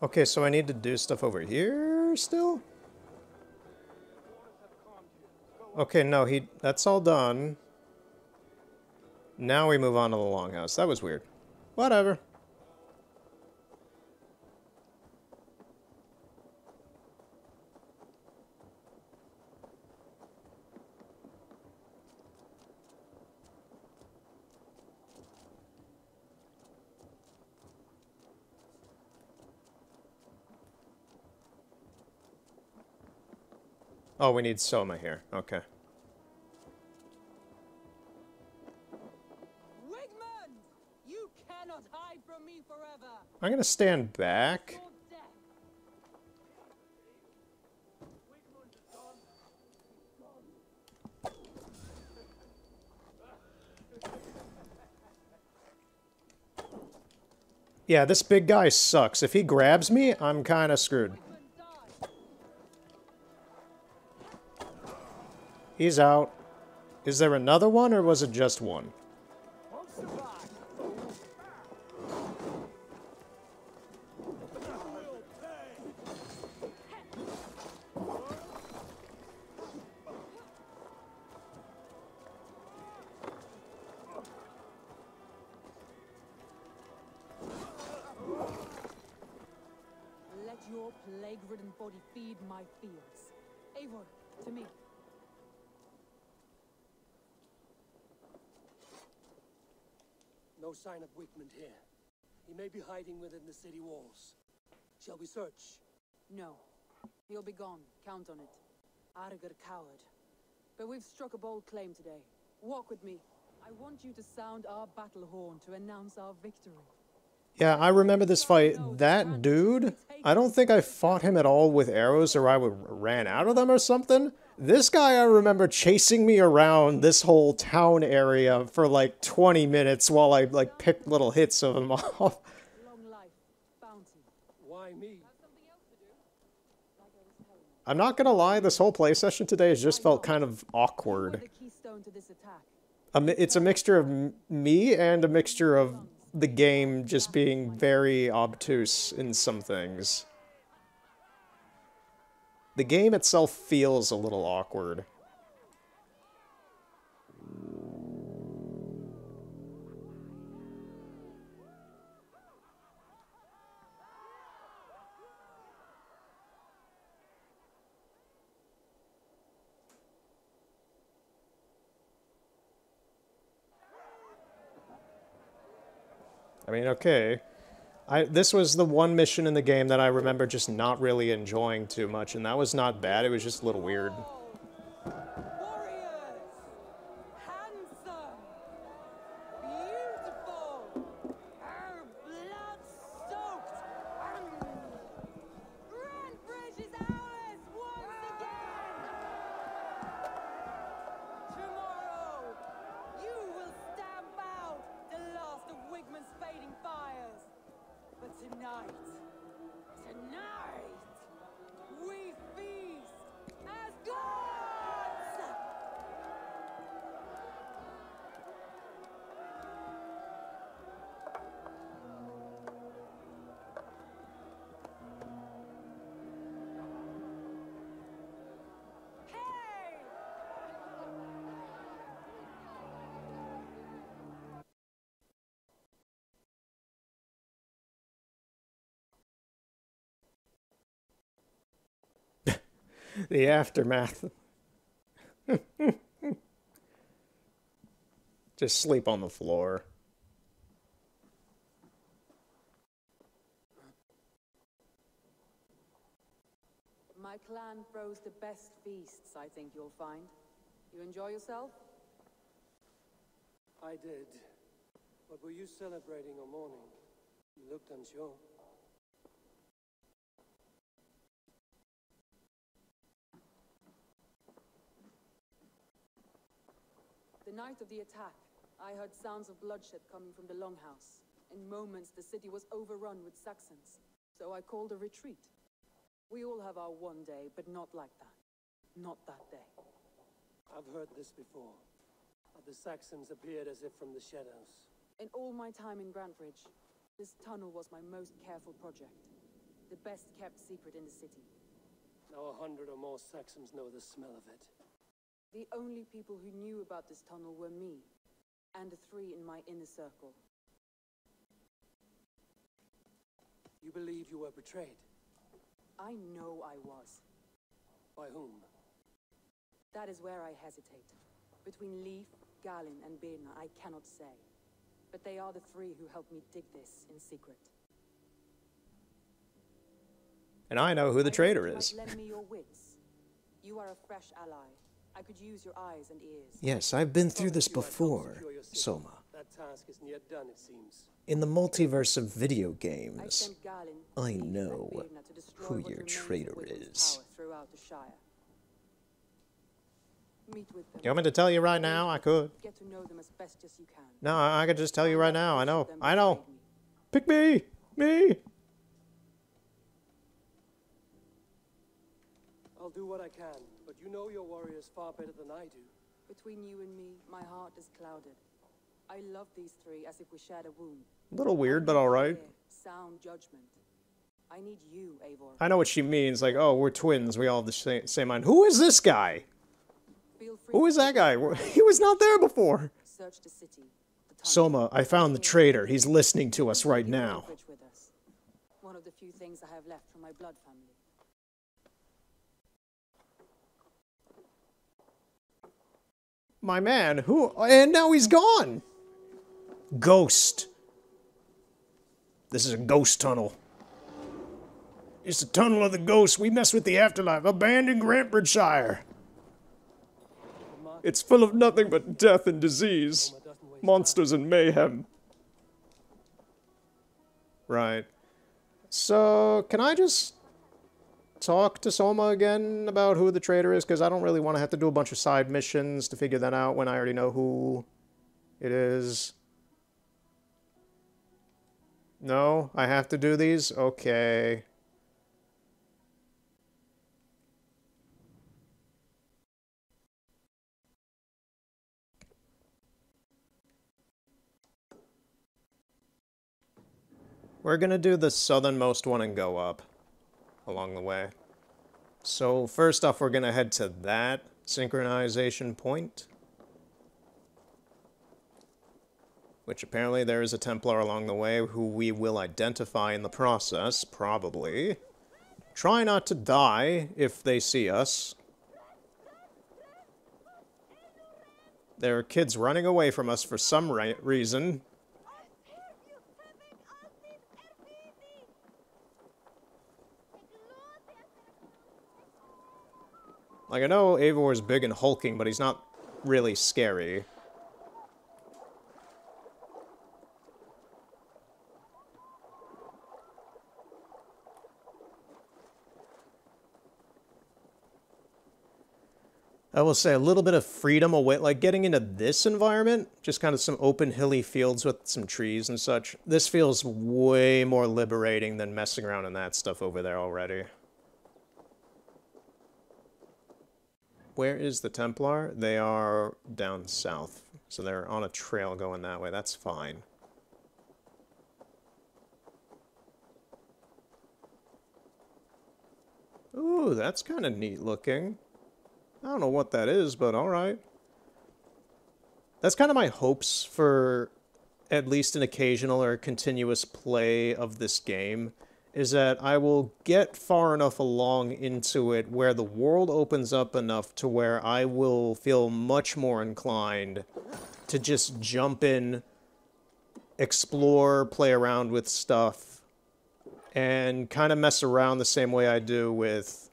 Okay, so I need to do stuff over here still? Okay, no, that's all done. Now we move on to the longhouse. That was weird. Whatever. Oh, we need Soma here. Okay. Wigmund! You cannot hide from me forever. I'm gonna stand back. Yeah, this big guy sucks. If he grabs me, I'm kind of screwed. He's out. Is there another one, or was it just one? Let your plague-ridden body feed my fields. Eivor, to me. No sign of Wigmund here. He may be hiding within the city walls. Shall we search? No. He'll be gone. Count on it. Arger coward. But we've struck a bold claim today. Walk with me. I want you to sound our battle horn to announce our victory. Yeah, I remember this fight. That dude, I don't think I fought him at all with arrows, or I ran out of them or something. This guy, I remember chasing me around this whole town area for like 20 minutes while I like picked little hits of him off. Long life, bounty. Why me? I'm not gonna lie, this whole play session today has just felt kind of awkward. The keystone to this attack. It's a mixture of me and a mixture of the game just being very obtuse in some things. The game itself feels a little awkward. I mean, okay. This was the one mission in the game that I remember just not really enjoying too much, and that was not bad, it was just a little weird. Warriors! Handsome! Beautiful! Blood-soaked! Grand Bridge is ours once again! Tomorrow, you will stamp out the last of Wigman's fading fires. But tonight, we feast as gods! Hey! The aftermath. Just sleep on the floor. My clan throws the best feasts, I think you'll find. You enjoy yourself? I did. But were you celebrating or mourning? You looked unsure. The night of the attack, I heard sounds of bloodshed coming from the Longhouse. In moments, the city was overrun with Saxons, so I called a retreat. We all have our one day, but not like that. Not that day. I've heard this before. The Saxons appeared as if from the shadows. In all my time in Grantbridge, this tunnel was my most careful project. The best kept secret in the city. Now 100 or more Saxons know the smell of it. The only people who knew about this tunnel were me, and the 3 in my inner circle. You believe you were betrayed? I know I was. By whom? That is where I hesitate. Between Leif, Galen, and Birna, I cannot say. But they are the 3 who helped me dig this in secret. And I know who the traitor is. Lend me your wits. You are a fresh ally. I could use your eyes and ears. Yes, I've been through this before, Soma. That task isn't yet done, it seems. In the multiverse of video games, sent Galen, I Leif, and know Birna to destroy who what your remains of traitor Wigman's is. power throughout the Shire. Meet with them. You want me to tell you right now? I could. Get to know them as best as you can. No, I could just tell you right now. I know. I know. Pick me! Me! I'll do what I can, but you know your warriors far better than I do. Between you and me, my heart is clouded. I love these 3 as if we shared a womb. A little weird, but alright. Sound judgment. I need you, Eivor. I know what she means. Like, oh, we're twins. We all have the same mind. Who is this guy? Who is that guy? He was not there before. Search the city. Soma, I found the traitor. He's listening to us right now. One of the few things I have left from my blood family. My man, who? And now he's gone. Ghost. This is a ghost tunnel. It's the tunnel of the ghosts. We mess with the afterlife. Abandoned Grantbridgeshire. It's full of nothing but death and disease. Monsters and mayhem. Right. So, can I just talk to Soma again about who the traitor is? Because I don't really want to have to do a bunch of side missions to figure that out when I already know who it is. No? I have to do these? Okay. We're gonna do the southernmost one and go up along the way. So first off, we're gonna head to that synchronization point, which apparently there is a Templar along the way who we will identify in the process, probably. Try not to die if they see us. There are kids running away from us for some reason. Like, I know Eivor is big and hulking, but he's not really scary. I will say a little bit of freedom away, like getting into this environment, just kind of some open hilly fields with some trees and such. This feels way more liberating than messing around in that stuff over there already. Where is the Templar? They are down south, so they're on a trail going that way. That's fine. Ooh, that's kind of neat looking. I don't know what that is, but alright. That's kind of my hopes for at least an occasional or continuous play of this game, is that I will get far enough along into it where the world opens up enough to where I will feel much more inclined to just jump in, explore, play around with stuff, and kind of mess around the same way I do with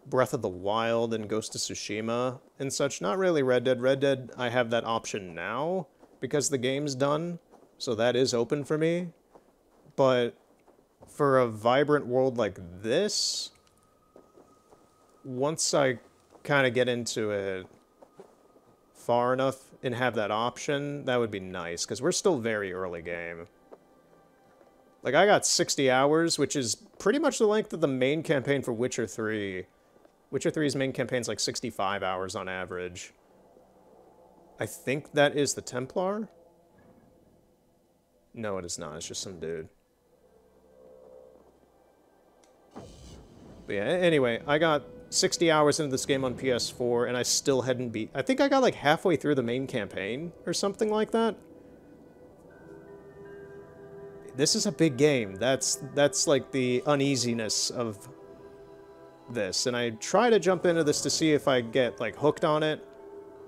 Breath of the Wild and Ghost of Tsushima and such. Not really Red Dead. Red Dead, I have that option now because the game's done, so that is open for me. But for a vibrant world like this, once I kind of get into it far enough and have that option, that would be nice, because we're still very early game. Like, I got 60 hours, which is pretty much the length of the main campaign for Witcher 3. Witcher 3's main campaign's like 65 hours on average. I think that is the Templar? No, it is not. It's just some dude. But yeah, anyway, I got 60 hours into this game on PS4, and I still hadn't beat... I think I got like halfway through the main campaign, or something like that. This is a big game. That's like the uneasiness of this, and I try to jump into this to see if I get like hooked on it.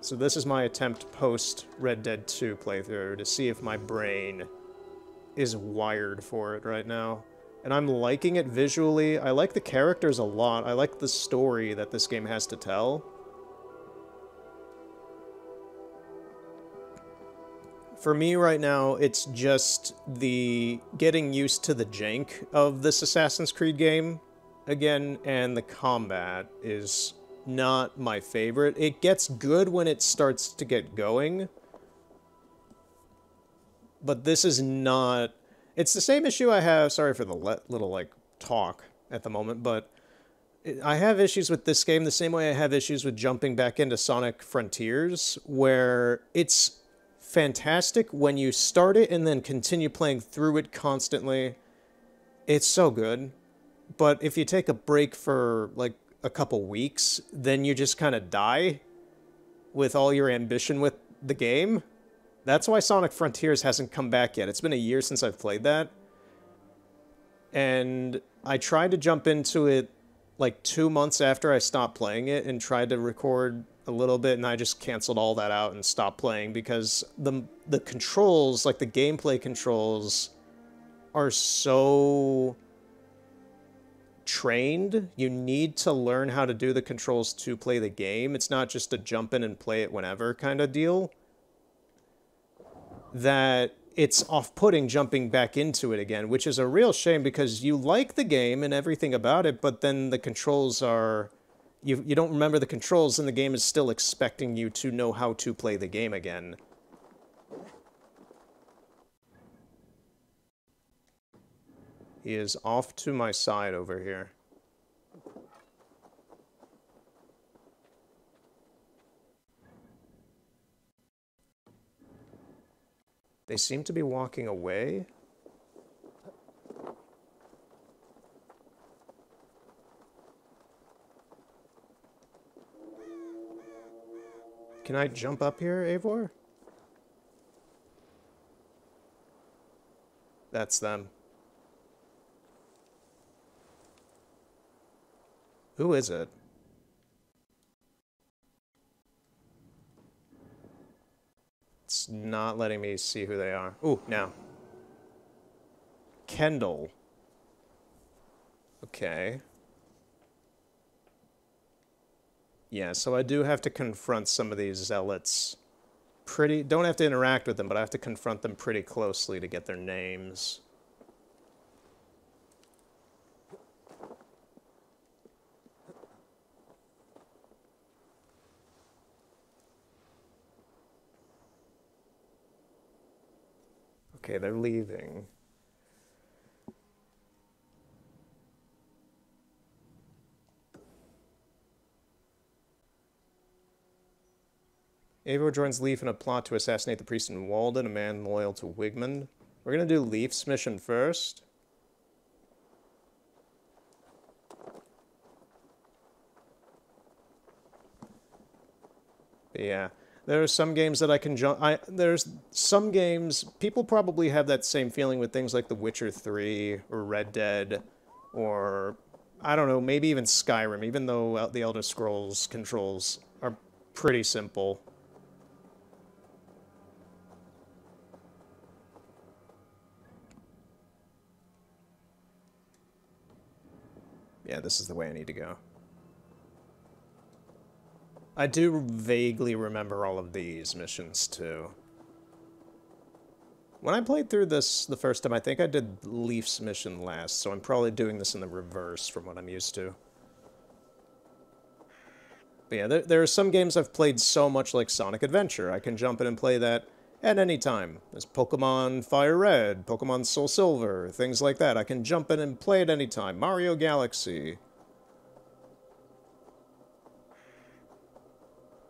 So this is my attempt post Red Dead 2 playthrough to see if my brain is wired for it right now. And I'm liking it visually. I like the characters a lot. I like the story that this game has to tell. For me right now, it's just the getting used to the jank of this Assassin's Creed game again, and the combat is not my favorite. It gets good when it starts to get going, but this is not... It's the same issue I have... Sorry for the little, like, talk at the moment, but I have issues with this game the same way I have issues with jumping back into Sonic Frontiers, where it's fantastic when you start it and then continue playing through it constantly. It's so good. But if you take a break for, like, a couple weeks, then you just kind of die with all your ambition with the game. That's why Sonic Frontiers hasn't come back yet. It's been a year since I've played that. And I tried to jump into it, like, 2 months after I stopped playing it and tried to record a little bit, and I just canceled all that out and stopped playing because the controls, like, the gameplay controls, are so... trained. You need to learn how to do the controls to play the game. It's not just a jump in and play it whenever kind of deal. That it's off-putting jumping back into it again, which is a real shame because you like the game and everything about it, but then the controls are... You don't remember the controls and the game is still expecting you to know how to play the game again. He is off to my side over here. They seem to be walking away. Can I jump up here, Eivor? That's them. Who is it? It's not letting me see who they are. Ooh, now. Kendall. Okay. Yeah, so I do have to confront some of these zealots. Don't have to interact with them, but I have to confront them pretty closely to get their names. Okay, they're leaving. Eivor joins Leaf in a plot to assassinate the priest in Walden, a man loyal to Wigmund. We're gonna do Leaf's mission first. But yeah, there are some games that I can jump. There's some games people probably have that same feeling with things like The Witcher 3 or Red Dead, or I don't know, maybe even Skyrim. Even though the Elder Scrolls controls are pretty simple. Yeah, this is the way I need to go. I do vaguely remember all of these missions, too. When I played through this the first time, I think I did Leaf's mission last, so I'm probably doing this in the reverse from what I'm used to. But yeah, there are some games I've played so much like Sonic Adventure. I can jump in and play that at any time. There's Pokemon Fire Red, Pokemon Soul Silver, things like that. I can jump in and play at any time. Mario Galaxy.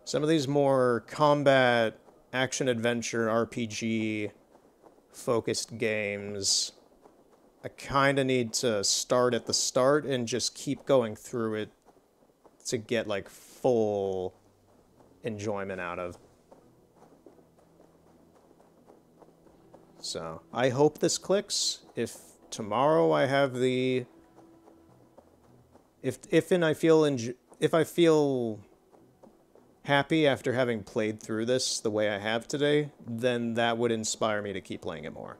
Some of these more combat, action-adventure, RPG-focused games, I kind of need to start at the start and just keep going through it to get, like, full enjoyment out of. So, I hope this clicks. If tomorrow I have the... If I feel happy after having played through this the way I have today, then that would inspire me to keep playing it more.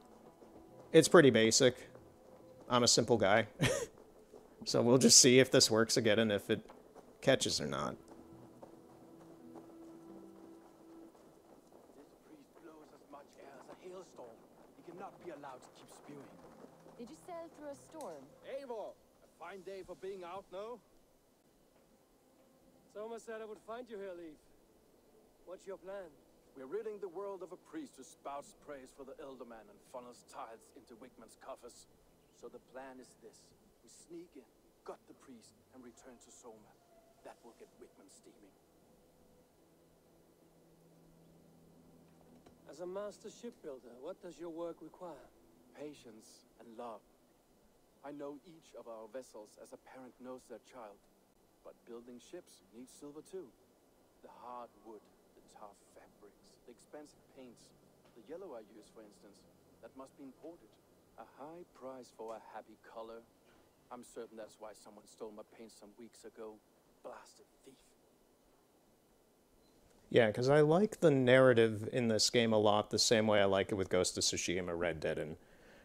It's pretty basic. I'm a simple guy. So we'll just see if this works again and if it catches or not. This priest blows as much air as a hailstorm. He cannot be allowed to keep spewing. Did you sail through a storm? Eivor, a fine day for being out, no? Soma said I would find you here, Leaf. What's your plan? We're ridding the world of a priest who spouts praise for the Elderman and funnels tithes into Wigmund's coffers. So the plan is this. We sneak in, gut the priest, and return to Soma. That will get Wigmund steaming. As a master shipbuilder, what does your work require? Patience and love. I know each of our vessels as a parent knows their child. But building ships needs silver too. The hard wood, the tough fabrics, the expensive paints. The yellow I use, for instance, that must be imported. A high price for a happy color. I'm certain that's why someone stole my paint some weeks ago. Blasted thief. Yeah, because I like the narrative in this game a lot, the same way I like it with Ghost of Tsushima, Red Dead, and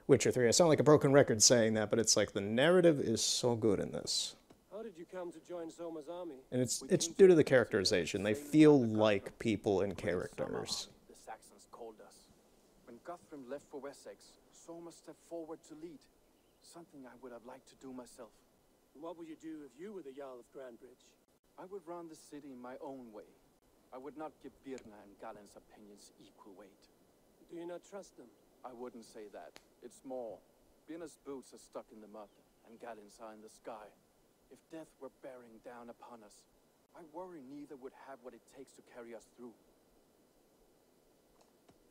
Witcher 3. I sound like a broken record saying that, but it's like the narrative is so good in this. How did you come to join Soma's army? And it's due to the characterization. They feel like people and characters. The Saxons called us. When Guthrum left for Wessex, Soma stepped forward to lead. Something I would have liked to do myself. What would you do if you were the Jarl of Grandbridge? I would run the city my own way. I would not give Birna and Galen's opinions equal weight. Do you not trust them? I wouldn't say that. It's more. Birna's boots are stuck in the mud, and Galen's are in the sky. If death were bearing down upon us, I worry neither would have what it takes to carry us through.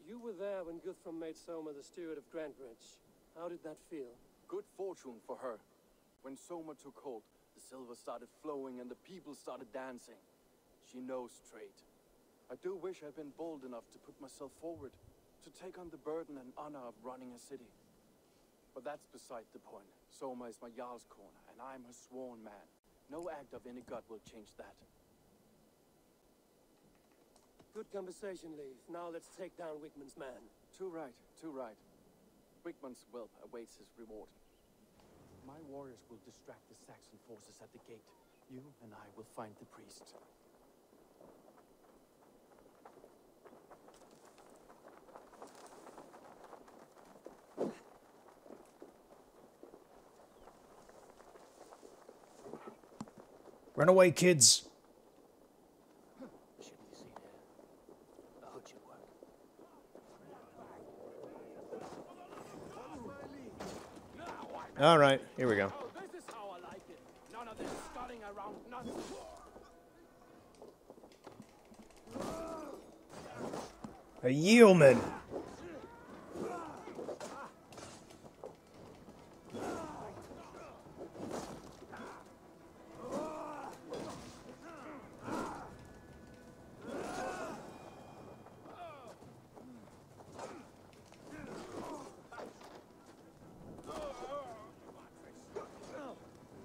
You were there when Guthrum made Soma the steward of Grandbridge. How did that feel? Good fortune for her. When Soma took hold, the silver started flowing and the people started dancing. She knows trade. I do wish I'd been bold enough to put myself forward, to take on the burden and honor of running a city. But that's beside the point. Soma is my Jarl's corner, and I'm her sworn man. No act of any god will change that. Good conversation, Leaf. Now let's take down Wigmund's man. Too right, too right. Wigmund's whelp awaits his reward. My warriors will distract the Saxon forces at the gate. You and I will find the priest. Run away, kids! Shouldn't be seen here. A hood should work. Alright, here we go. Oh, this is how I like it. None of this scudding around nonsense. A yeoman!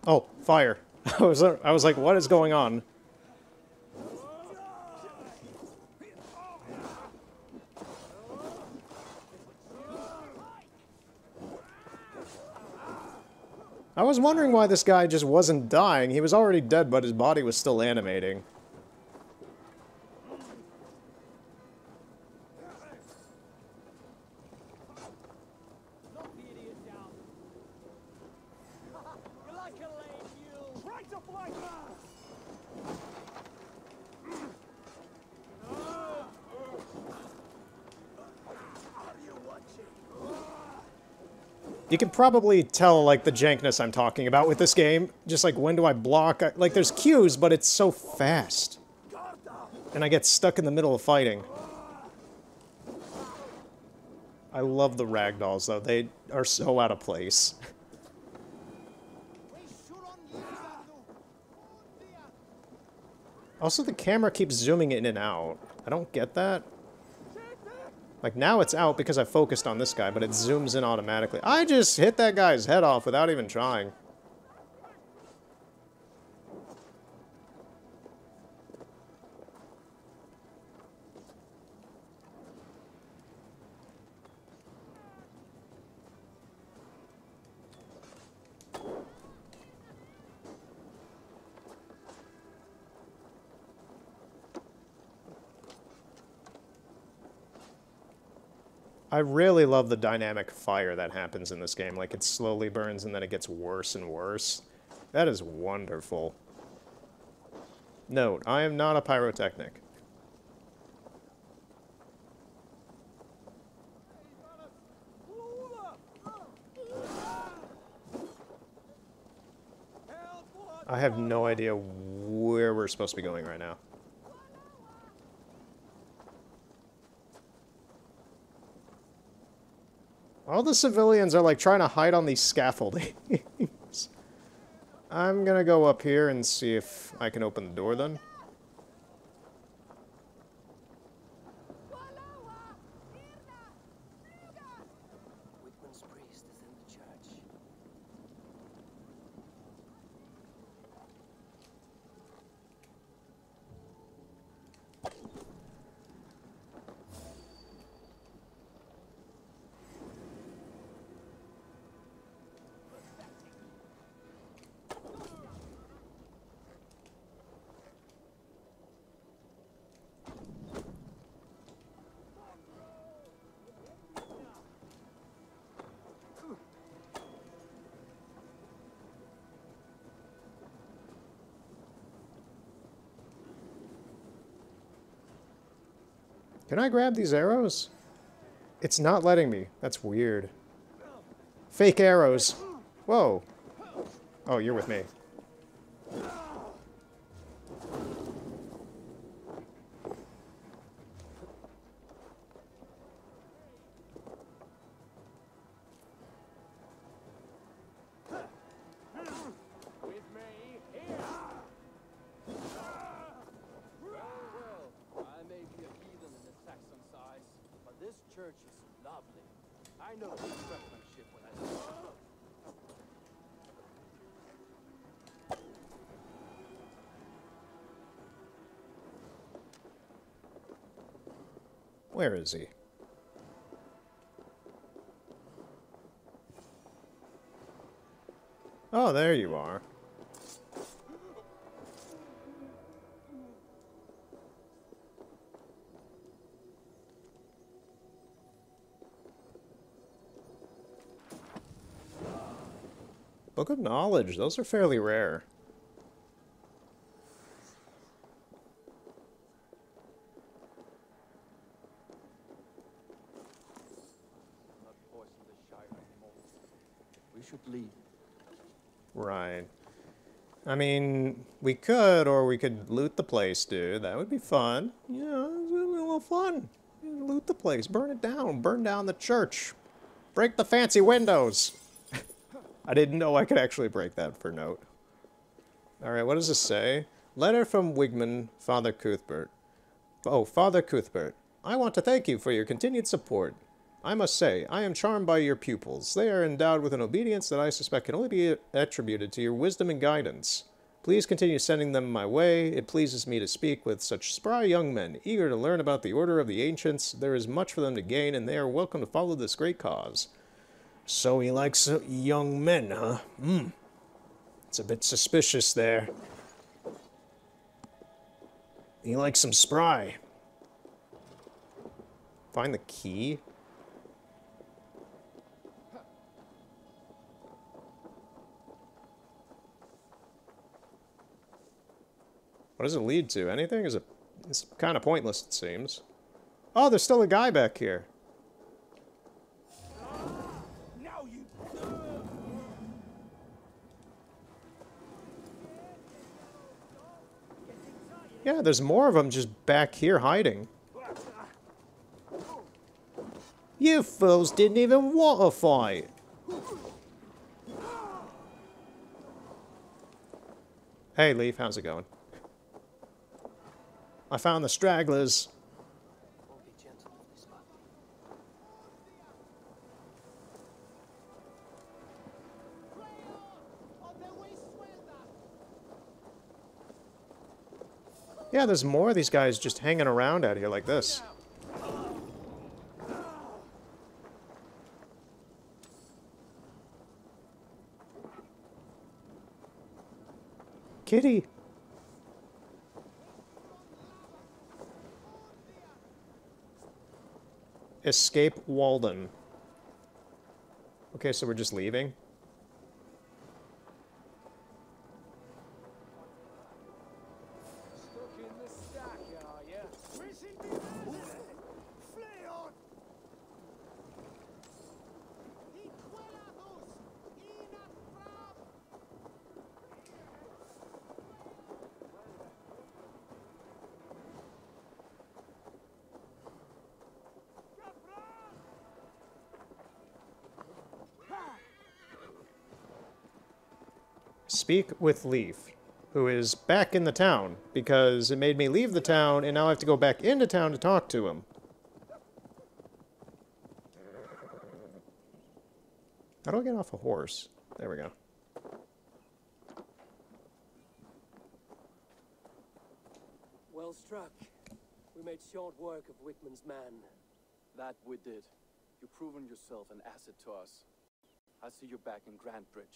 Oh, fire. I was like, what is going on? I was wondering why this guy just wasn't dying. He was already dead, but his body was still animating. You can probably tell, like, the jankness I'm talking about with this game. Just, like, when do I block? Like, there's cues, but it's so fast. And I get stuck in the middle of fighting. I love the ragdolls, though. They are so out of place. Also, the camera keeps zooming in and out. I don't get that. Like, now it's out because I focused on this guy, but it zooms in automatically. I just hit that guy's head off without even trying. I really love the dynamic fire that happens in this game. Like, it slowly burns and then it gets worse and worse. That is wonderful. Note, I am not a pyrotechnic. I have no idea where we're supposed to be going right now. All the civilians are, like, trying to hide on these scaffoldings. I'm gonna go up here and see if I can open the door then. Whitman's priest is in the church. Can I grab these arrows? It's not letting me. That's weird. Fake arrows. Whoa. Oh, you're with me. Church is lovely. I know true craftsmanship when I see it. Where is he? Oh, there you are. Book of Knowledge, those are fairly rare. should leave. Right. I mean, we could, or we could loot the place, dude. That would be fun. You know, it would be a little fun. Loot the place, burn it down, burn down the church. Break the fancy windows. I didn't know I could actually break that for note. Alright, what does this say? Letter from Wigman, Father Cuthbert. Oh, Father Cuthbert. I want to thank you for your continued support. I must say, I am charmed by your pupils. They are endowed with an obedience that I suspect can only be attributed to your wisdom and guidance. Please continue sending them my way. It pleases me to speak with such spry young men, eager to learn about the order of the ancients. There is much for them to gain, and they are welcome to follow this great cause. So he likes young men, huh? It's a bit suspicious there. He likes them spry. Find the key? What does it lead to? Anything? It's kind of pointless, it seems. Oh, there's still a guy back here. Now you. Yeah, there's more of them just back here hiding. You fools didn't even want a fight. Hey, Leaf, how's it going? I found the stragglers. Won't be gentle with this one. Yeah, there's more of these guys just hanging around out here like this. Kitty! Escape Walden. Okay, so we're just leaving? Stuck in the stack, are ya? Wishing me flee on! Speak with Leaf, who is back in the town, because it made me leave the town, and now I have to go back into town to talk to him. How do I get off a horse? There we go. Well struck. We made short work of Wickman's man. That we did. You've proven yourself an asset to us. I'll see you back in Grand Bridge.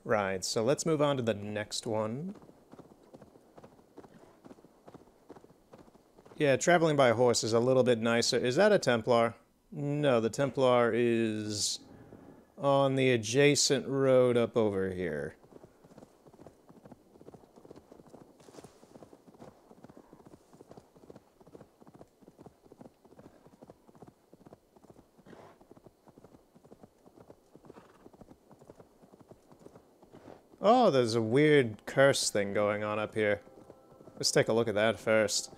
Right, so let's move on to the next one. Yeah, traveling by horse is a little bit nicer. Is that a Templar? No, the Templar is on the adjacent road up over here. Oh, there's a weird curse thing going on up here. Let's take a look at that first.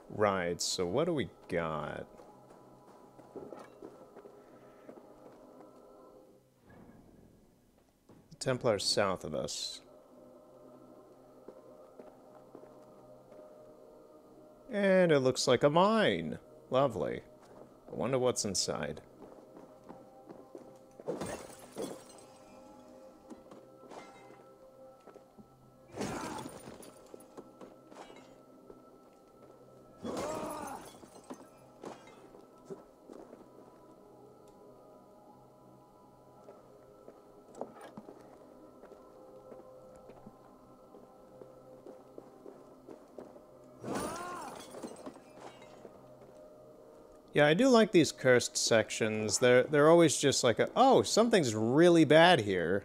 Right, so what do we got? The Templars south of us. And it looks like a mine. Lovely. I wonder what's inside. Yeah, I do like these cursed sections. They're always just like oh, something's really bad here.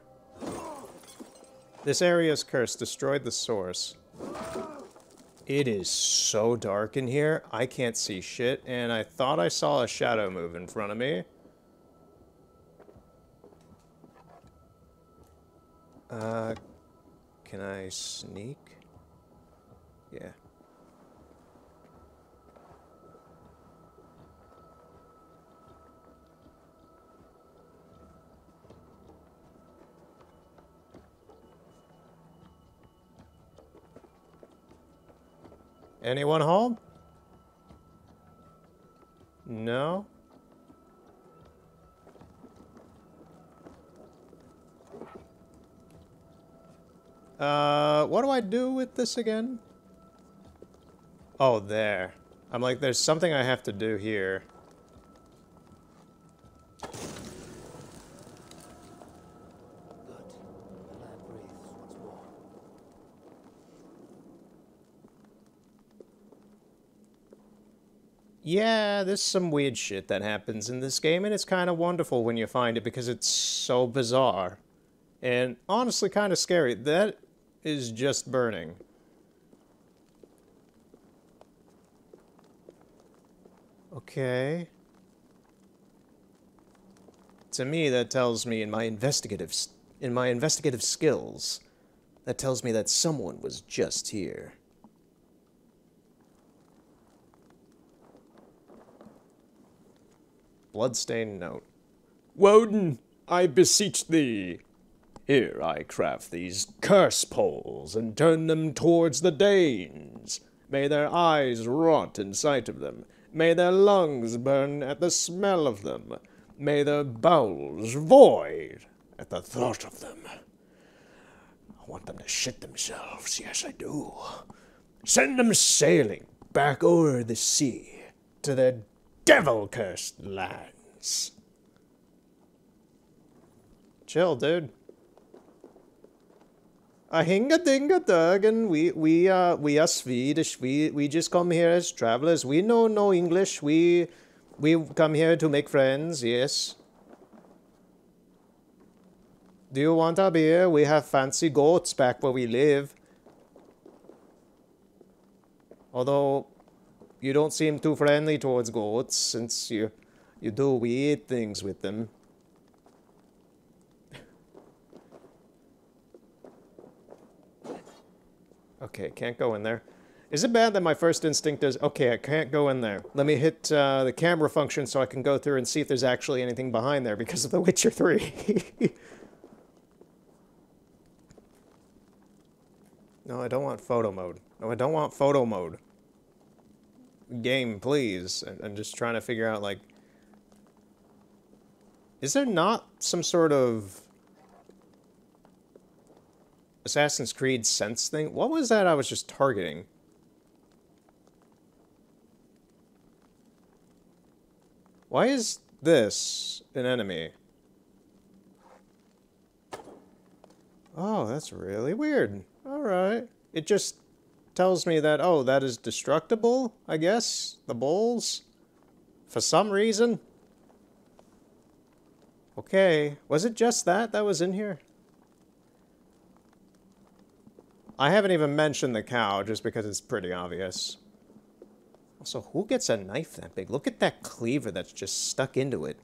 This area is cursed. Destroyed the source. It is so dark in here. I can't see shit, and I thought I saw a shadow move in front of me. Can I sneak? Yeah. Anyone home? No? What do I do with this again? Oh, there. I'm like, there's something I have to do here. Good. The lad breathes once more. Yeah, there's some weird shit that happens in this game, and it's kind of wonderful when you find it because it's so bizarre. And honestly kind of scary. That is just burning. Okay. To me, that tells me in my investigative skills, that tells me that someone was just here. Bloodstained note. Woden, I beseech thee. Here I craft these curse poles and turn them towards the Danes. May their eyes rot in sight of them. May their lungs burn at the smell of them. May their bowels void at the thought of them. I want them to shit themselves, yes I do. Send them sailing back o'er the sea to their devil-cursed lands. Chill, dude. A hinga-dinga-dug, and we are Swedish. We just come here as travelers. We know no English. We come here to make friends, yes. Do you want a beer? We have fancy goats back where we live. Although, you don't seem too friendly towards goats, since you do weird things with them. Okay, can't go in there. Is it bad that my first instinct is, okay, I can't go in there. Let me hit the camera function so I can go through and see if there's actually anything behind there because of The Witcher 3. No, I don't want photo mode. No, I don't want photo mode. Game, please. I'm just trying to figure out, like... Is there not some sort of... Assassin's Creed sense thing? What was that I was just targeting? Why is this an enemy? Oh, that's really weird. Alright. It just tells me that, oh, that is destructible, I guess? The bowls? For some reason? Okay. Was it just that was in here? I haven't even mentioned the cow, just because it's pretty obvious. Also, who gets a knife that big? Look at that cleaver that's just stuck into it.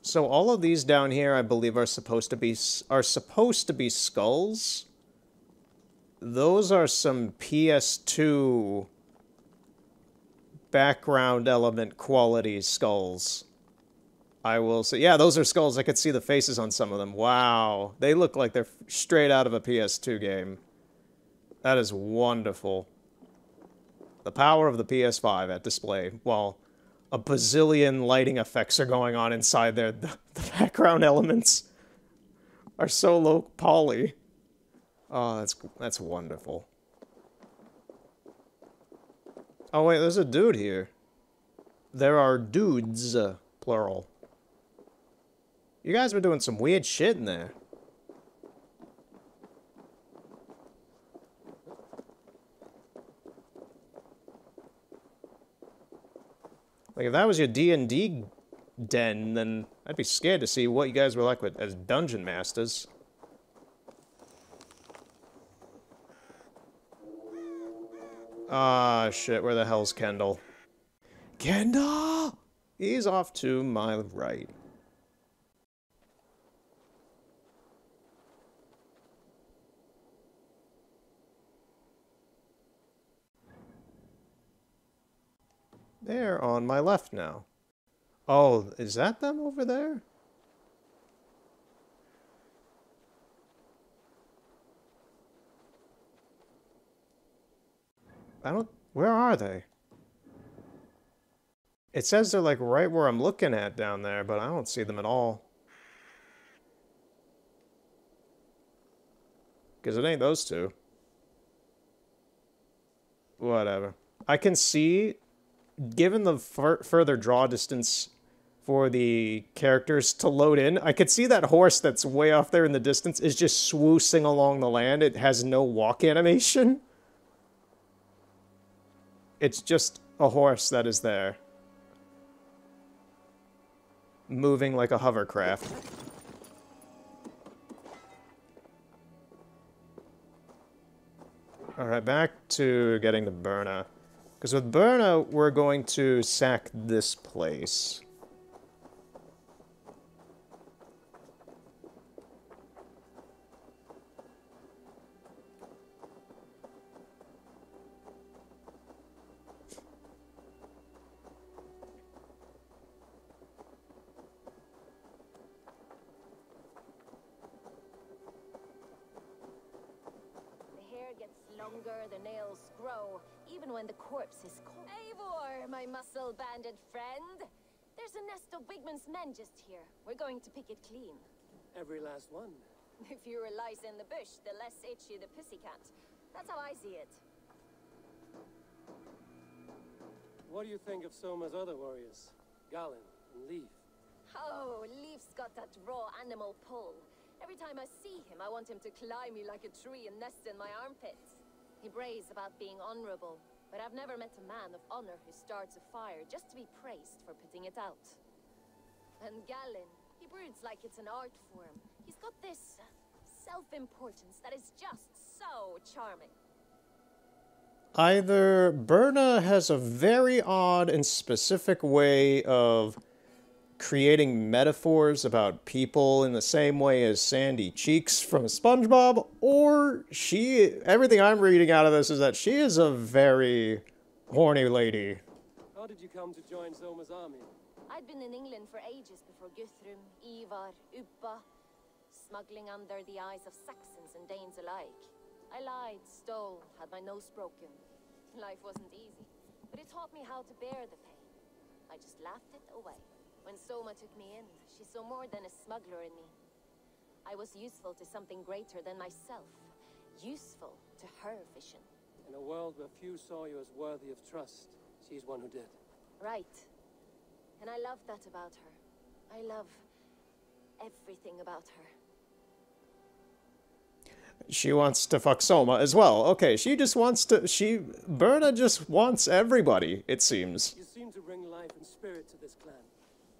So all of these down here, I believe, are supposed to be skulls. Those are some PS2 background element quality skulls. I will say, yeah, those are skulls. I could see the faces on some of them. Wow. They look like they're straight out of a PS2 game. That is wonderful. The power of the PS5 at display, while a bazillion lighting effects are going on inside there. The background elements are so low poly. Oh, that's wonderful. Oh wait, there's a dude here. There are dudes, plural. You guys were doing some weird shit in there. Like, if that was your D&D den, then I'd be scared to see what you guys were like as dungeon masters. Ah, shit, where the hell's Kendall? Kendall! He's off to my right. They're on my left now. Oh, is that them over there? I don't... Where are they? It says they're like right where I'm looking at down there, but I don't see them at all. Because it ain't those two. Whatever. I can see, given the further draw distance for the characters to load in, I could see that horse that's way off there in the distance is just swooshing along the land. It has no walk animation. It's just a horse that is there. Moving like a hovercraft. Alright, back to getting the Berna. Because with Berna, we're going to sack this place. Longer, the nails grow, even when the corpse is cold. Eivor, my muscle-banded friend! There's a nest of Wigman's men just here. We're going to pick it clean. Every last one. The fewer lice in the bush, the less itchy the pussycat. That's how I see it. What do you think of Soma's other warriors? Galen and Leaf? Oh, Leaf's got that raw animal pull. Every time I see him, I want him to climb me like a tree and nest in my armpits. He brays about being honorable, but I've never met a man of honor who starts a fire just to be praised for putting it out. And Galen, he broods like it's an art form. He's got this self-importance that is just so charming. Either Berna has a very odd and specific way of creating metaphors about people in the same way as Sandy Cheeks from SpongeBob, or everything I'm reading out of this is that she is a very horny lady. How did you come to join Soma's army? I'd been in England for ages before Guthrum, Ivar, Uppa, smuggling under the eyes of Saxons and Danes alike. I lied, stole, had my nose broken. Life wasn't easy, but it taught me how to bear the pain. I just laughed it away. When Soma took me in, she saw more than a smuggler in me. I was useful to something greater than myself. Useful to her vision. In a world where few saw you as worthy of trust, she's one who did. Right. And I love that about her. I love everything about her. She wants to fuck Soma as well. Okay, she just wants to... Berna just wants everybody, it seems. You seem to bring life and spirit to this clan.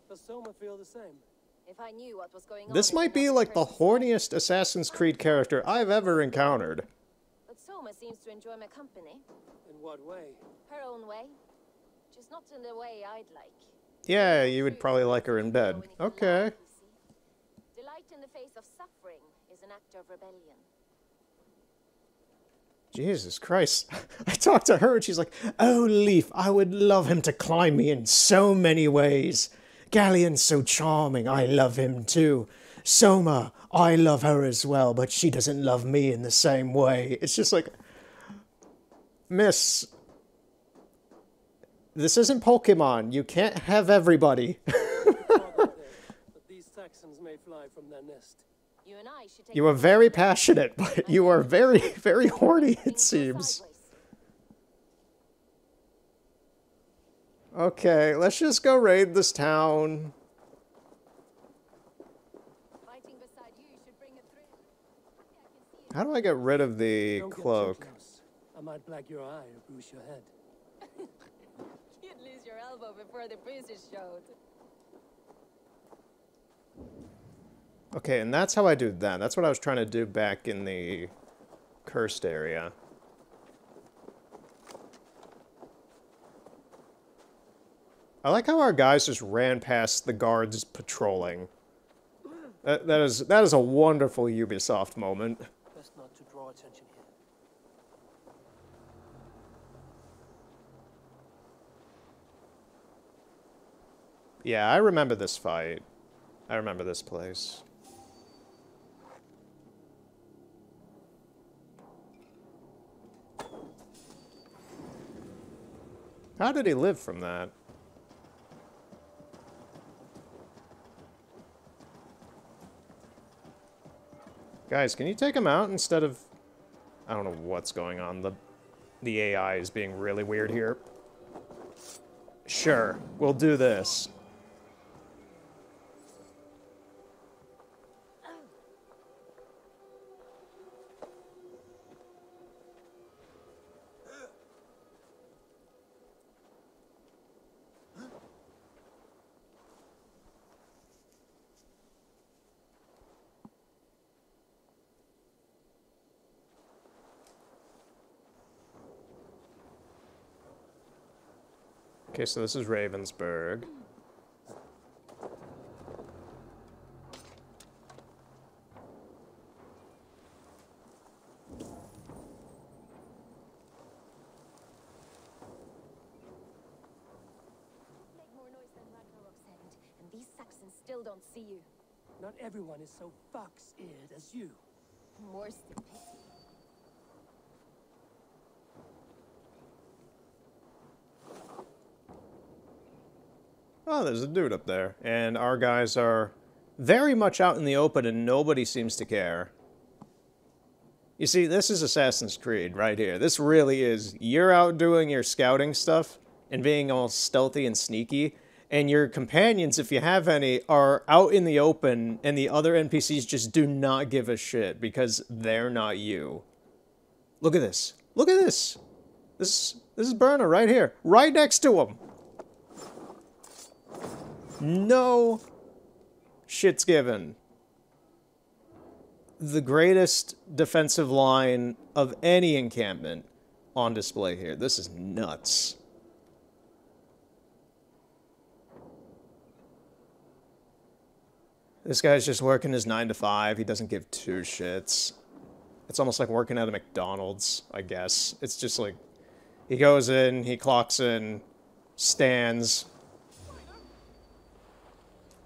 Does Soma feel the same? If I knew what was going on... This might be like the horniest Assassin's Creed character I've ever encountered. But Soma seems to enjoy my company. In what way? Her own way. Just not in the way I'd like. Yeah, you would probably like her in bed. Okay. Delight in the face of suffering is an act of rebellion. Jesus Christ. I talked to her and she's like, "Oh, Leaf, I would love him to climb me in so many ways. Galleon's so charming, I love him too. Soma, I love her as well, but she doesn't love me in the same way." It's just like, Miss, this isn't Pokemon. You can't have everybody. But these Saxons may fly from their nest. You and I should take... You are very passionate, but you are very, very horny, it seems. Okay, let's just go raid this town. Fighting beside you should bring a thrill. How do I get rid of the Don't get too cloak? close. I might black your eye or bruise your head. You'd lose your elbow before the bruises showed. Okay, and that's how I do that. That's what I was trying to do back in the cursed area. I like how our guys just ran past the guards patrolling. That is a wonderful Ubisoft moment. Best not to draw attention here. Yeah, I remember this fight. I remember this place. How did he live from that? Guys, can you take him out instead of... I don't know what's going on. The AI is being really weird here. Sure, we'll do this. Okay, so this is Ravensburg. Make more noise than Ragnarok send, and these Saxons still don't see you. Not everyone is so fox-eared as you. More's the pity. Oh, there's a dude up there. And our guys are very much out in the open and nobody seems to care. You see, this is Assassin's Creed right here. This really is. You're out doing your scouting stuff and being all stealthy and sneaky, and your companions, if you have any, are out in the open and the other NPCs just do not give a shit because they're not you. Look at this. Look at this. This is Berna right here. Right next to him. No shit's given. The greatest defensive line of any encampment on display here. This is nuts. This guy's just working his 9 to 5. He doesn't give two shits. It's almost like working at a McDonald's, I guess. It's just like, he goes in, he clocks in, stands.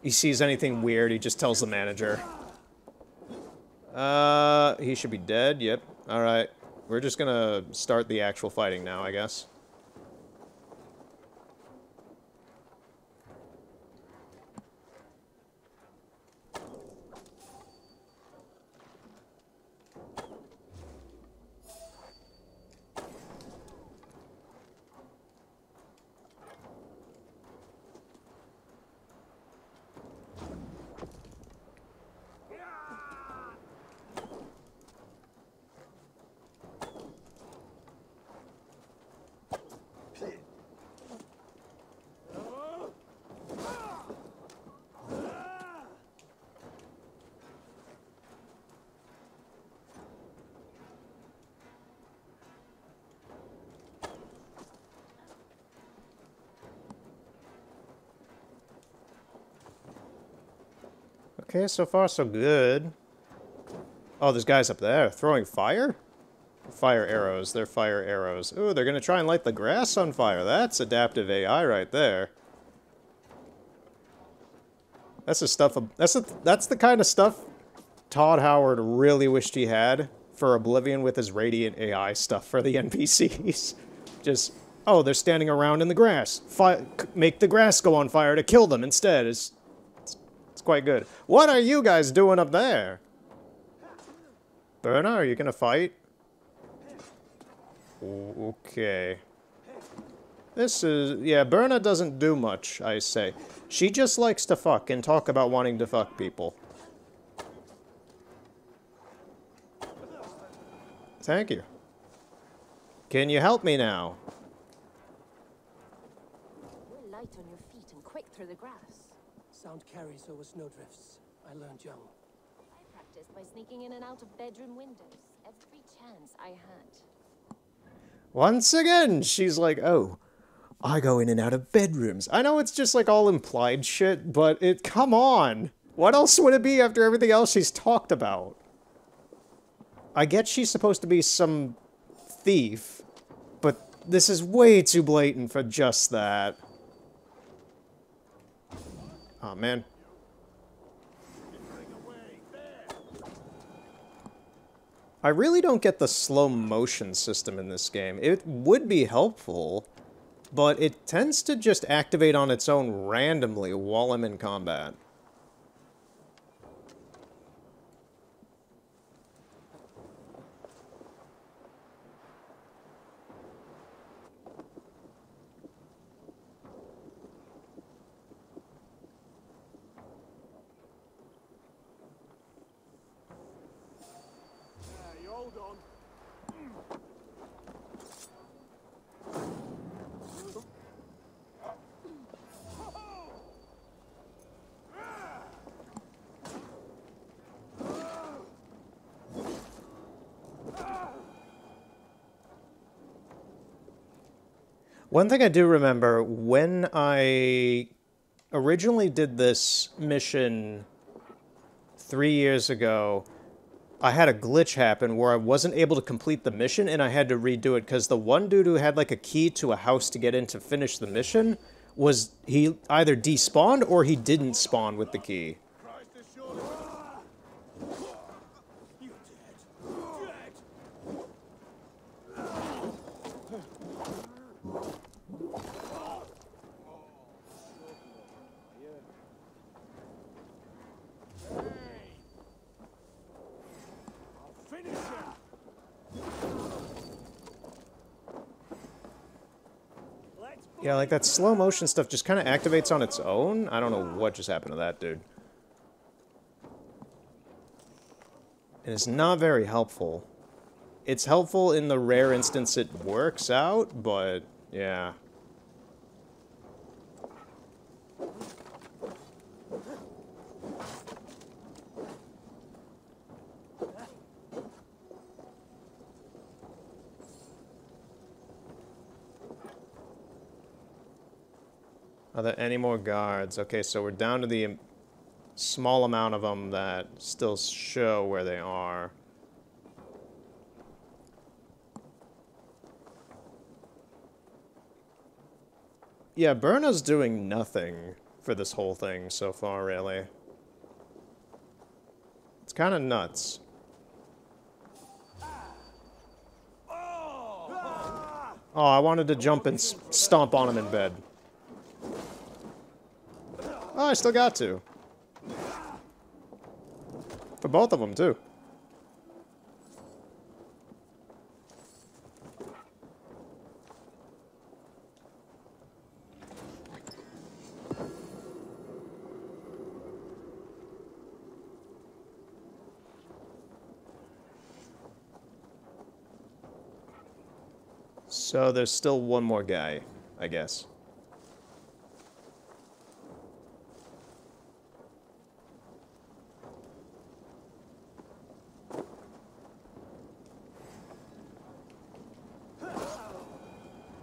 He sees anything weird, he just tells the manager. He should be dead, yep. Alright, we're just gonna start the actual fighting now, I guess. Okay, so far so good. Oh, there's guys up there throwing fire? Fire arrows. They're fire arrows. Ooh, they're gonna try and light the grass on fire. That's adaptive AI right there. That's the stuff. That's the kind of stuff Todd Howard really wished he had for Oblivion with his Radiant AI stuff for the NPCs. Just, oh, they're standing around in the grass. Make the grass go on fire to kill them instead. It's quite good. What are you guys doing up there? Berna, are you gonna fight? Okay. This is... yeah, Berna doesn't do much, I say. She just likes to fuck and talk about wanting to fuck people. Thank you. Can you help me now? We're light on your feet and quick through the grass. Sound carries over snowdrifts. I learned young. I practiced by sneaking in and out of bedroom windows every chance I had. Once again, she's like, oh, I go in and out of bedrooms. I know it's just like all implied shit, but come on. What else would it be after everything else she's talked about? I get she's supposed to be some thief, but this is way too blatant for just that. Oh, man. I really don't get the slow motion system in this game. It would be helpful, but it tends to just activate on its own randomly while I'm in combat. You hold on. One thing I do remember, when I originally did this mission 3 years ago, I had a glitch happen where I wasn't able to complete the mission and I had to redo it because the one dude who had like a key to a house to get in to finish the mission he either despawned or he didn't spawn with the key. Yeah, like that slow motion stuff just kind of activates on its own. I don't know what just happened to that dude. And it's not very helpful. It's helpful in the rare instance it works out, but yeah. Are there any more guards? Okay, so we're down to the small amount of them that still show where they are. Yeah, Berna's doing nothing for this whole thing so far, really. It's kind of nuts. Oh, I wanted to jump and stomp on him in bed. Oh, I still got to. For both of them, too. So there's still one more guy, I guess.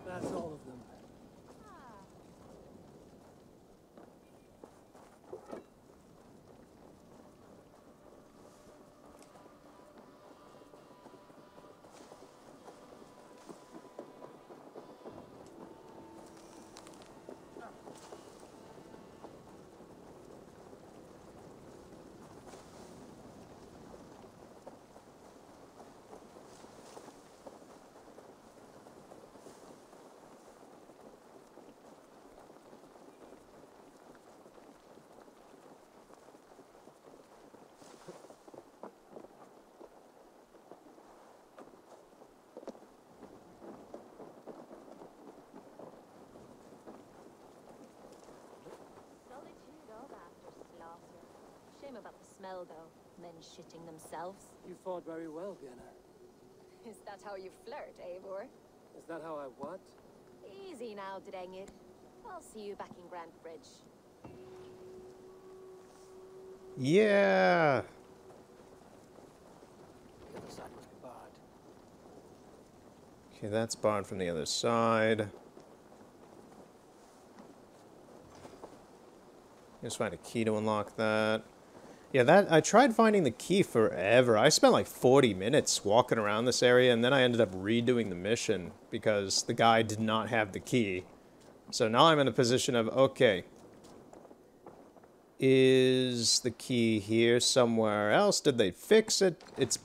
That's all of them. Shame about the smell, though. Men shitting themselves. You fought very well, Vienna. Is that how you flirt, Eivor? Is that how I what? Easy now, Drengir. I'll see you back in Grand Bridge. Yeah. The other side must be barred. Okay, that's barred from the other side. Just find a key to unlock that. Yeah, that I tried finding the key forever. I spent like 40 minutes walking around this area, and then I ended up redoing the mission because the guy did not have the key. So now I'm in a position of, okay, is the key here somewhere else? Did they fix it? It's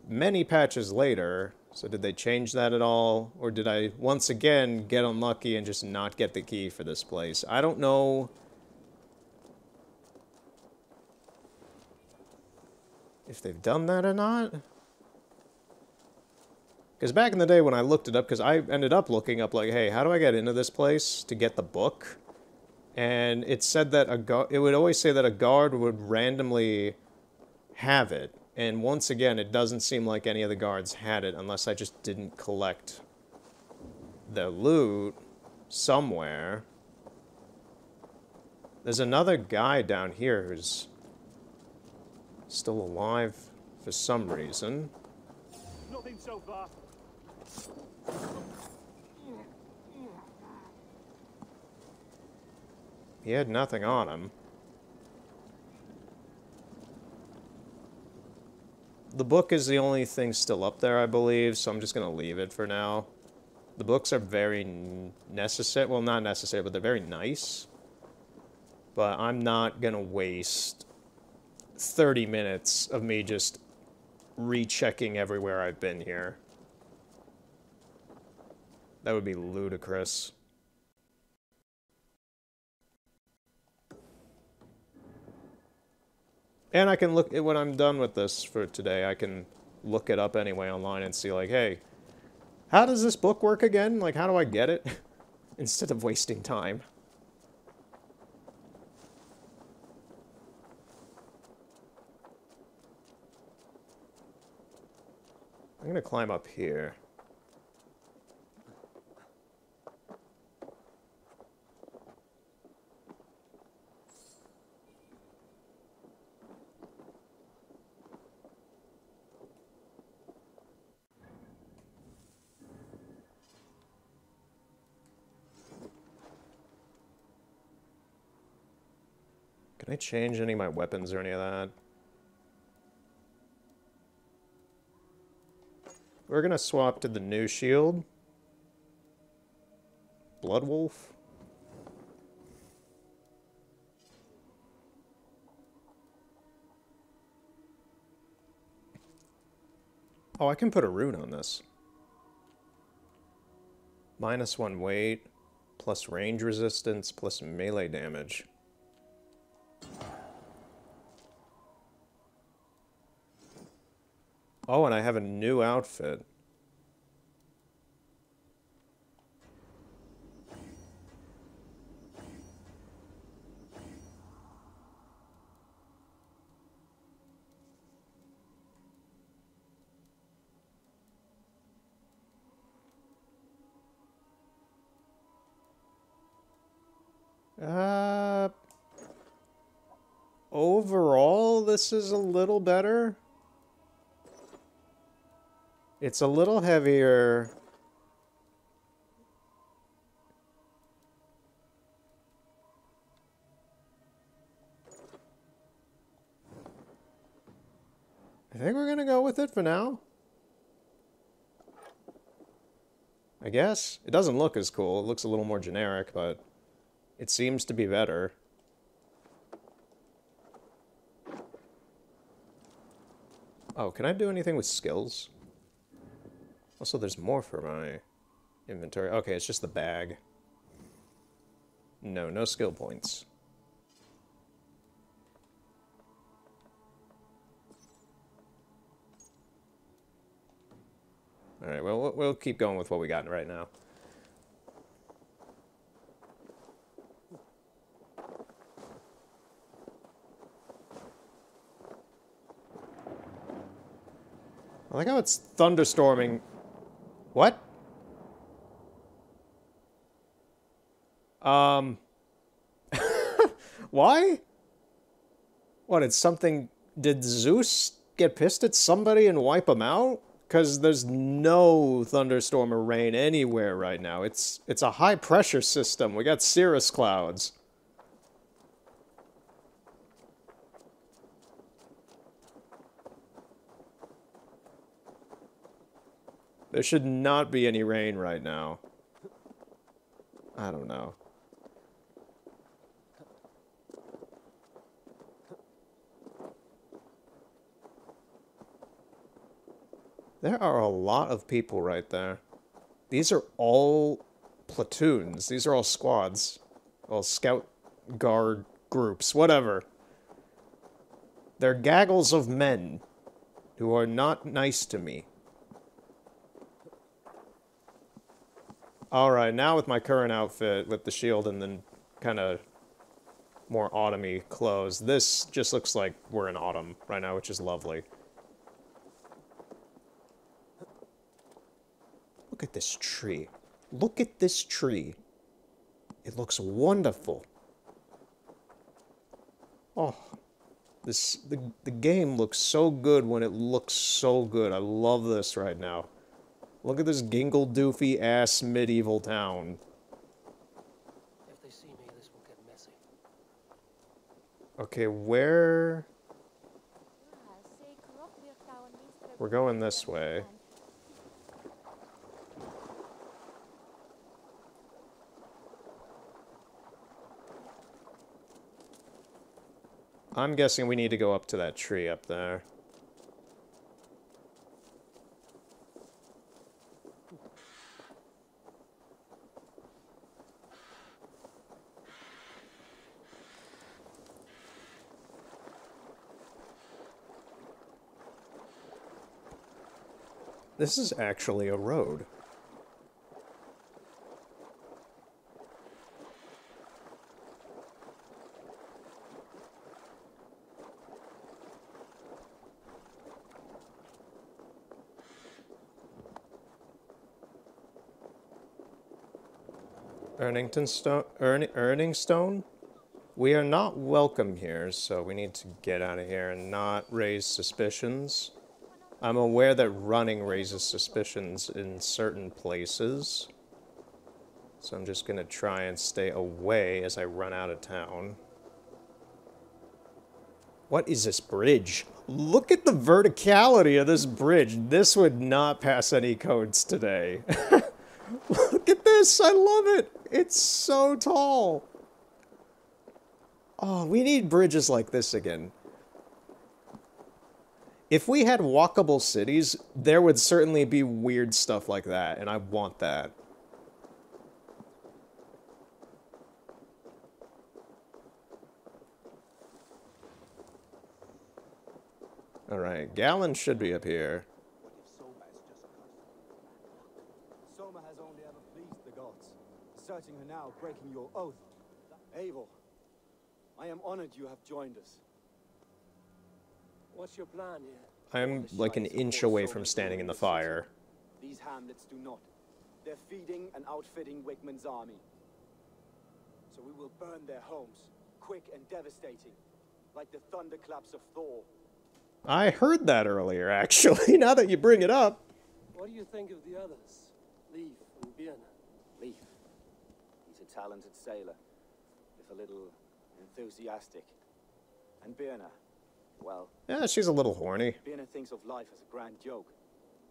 many patches later, so did they change that at all? Or did I once again get unlucky and just not get the key for this place? I don't know if they've done that or not. Because back in the day when I looked it up, because I ended up looking up, like, hey, how do I get into this place to get the book? And it said that it would always say that a guard would randomly have it. And once again, it doesn't seem like any of the guards had it, unless I just didn't collect the loot somewhere. There's another guy down here who's still alive for some reason. Nothing so far. He had nothing on him. The book is the only thing still up there, I believe, so I'm just going to leave it for now. The books are very necessary. Well, not necessary, but they're very nice. But I'm not going to waste 30 minutes of me just rechecking everywhere I've been here. That would be ludicrous. And I can look, when I'm done with this for today, I can look it up anyway online and see, like, hey, how does this book work again? Like, how do I get it? Instead of wasting time. I'm gonna climb up here. Can I change any of my weapons or any of that? We're gonna swap to the new shield. Blood Wolf. Oh, I can put a rune on this. -1 weight, plus range resistance, plus melee damage. Oh, and I have a new outfit. Overall, this is a little better. It's a little heavier. I think we're gonna go with it for now. I guess. It doesn't look as cool. It looks a little more generic, but it seems to be better. Oh, can I do anything with skills? Also, there's more for my inventory. Okay, it's just the bag. No, no skill points. Alright, well, we'll keep going with what we got right now. I like how it's thunderstorming. What? Um, why? What, it's something... Did Zeus get pissed at somebody and wipe them out? Because there's no thunderstorm or rain anywhere right now. It's a high-pressure system. We got cirrus clouds. There should not be any rain right now. I don't know. There are a lot of people right there. These are all platoons. These are all squads. Well, scout guard groups, whatever. They're gaggles of men who are not nice to me. Alright, now with my current outfit, with the shield and then kind of more autumny clothes, this just looks like we're in autumn right now, which is lovely. Look at this tree. Look at this tree. It looks wonderful. Oh, the game looks so good when it looks so good. I love this right now. Look at this gingle-doofy ass medieval town. If they see me, this will get messy. Okay, where... We're going this way. I'm guessing we need to go up to that tree up there. This is actually a road. Earning stone? We are not welcome here, so we need to get out of here and not raise suspicions. I'm aware that running raises suspicions in certain places. So I'm just gonna try and stay away as I run out of town. What is this bridge? Look at the verticality of this bridge. This would not pass any codes today. Look at this, I love it. It's so tall. Oh, we need bridges like this again. If we had walkable cities, there would certainly be weird stuff like that, and I want that. Alright, Gallon should be up here. Soma has only ever pleased the gods. Asserting her now, breaking your oath. Eivor, I am honored you have joined us. What's your plan here? I'm like an inch away from standing in the fire. These hamlets do not. They're feeding and outfitting Wigmund's army. So we will burn their homes, quick and devastating, like the thunderclaps of Thor. I heard that earlier, actually, now that you bring it up. What do you think of the others? Leif and Birna? Leif. He's a talented sailor, if a little enthusiastic. And Birna, well... Yeah, she's a little horny. Birna thinks of life as a grand joke.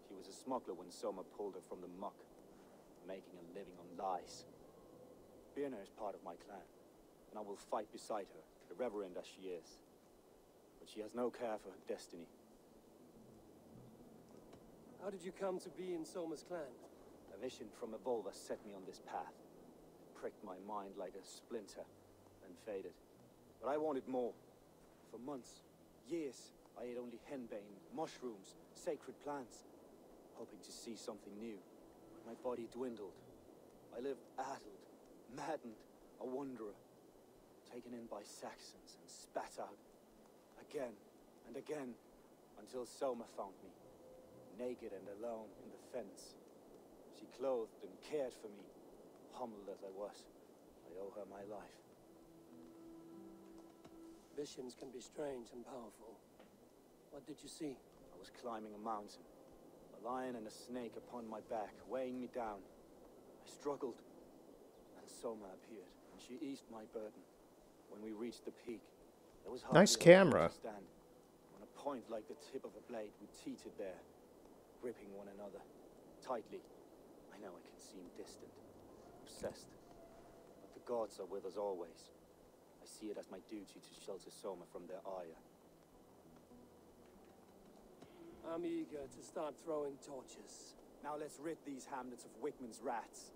She was a smuggler when Soma pulled her from the muck, making a living on lies. Birna is part of my clan, and I will fight beside her, irreverent as she is. But she has no care for her destiny. How did you come to be in Soma's clan? A vision from Evolva set me on this path. It pricked my mind like a splinter, then faded. But I wanted more. For months, years, I ate only henbane, mushrooms, sacred plants, hoping to see something new. My body dwindled. I lived addled, maddened, a wanderer, taken in by Saxons and spat out. Again and again, until Soma found me, naked and alone in the fence. She clothed and cared for me, humbled as I was. I owe her my life. Visions can be strange and powerful. What did you see? I was climbing a mountain. A lion and a snake upon my back, weighing me down. I struggled, and Soma appeared, and she eased my burden. When we reached the peak, there was hardly Nice a place camera. to stand. On a point like the tip of a blade, we teetered there, gripping one another tightly. I know it can seem distant, obsessed, but the gods are with us always. I see it as my duty to shelter Soma from their ire. I'm eager to start throwing torches. Now let's rid these hamlets of Wickman's rats.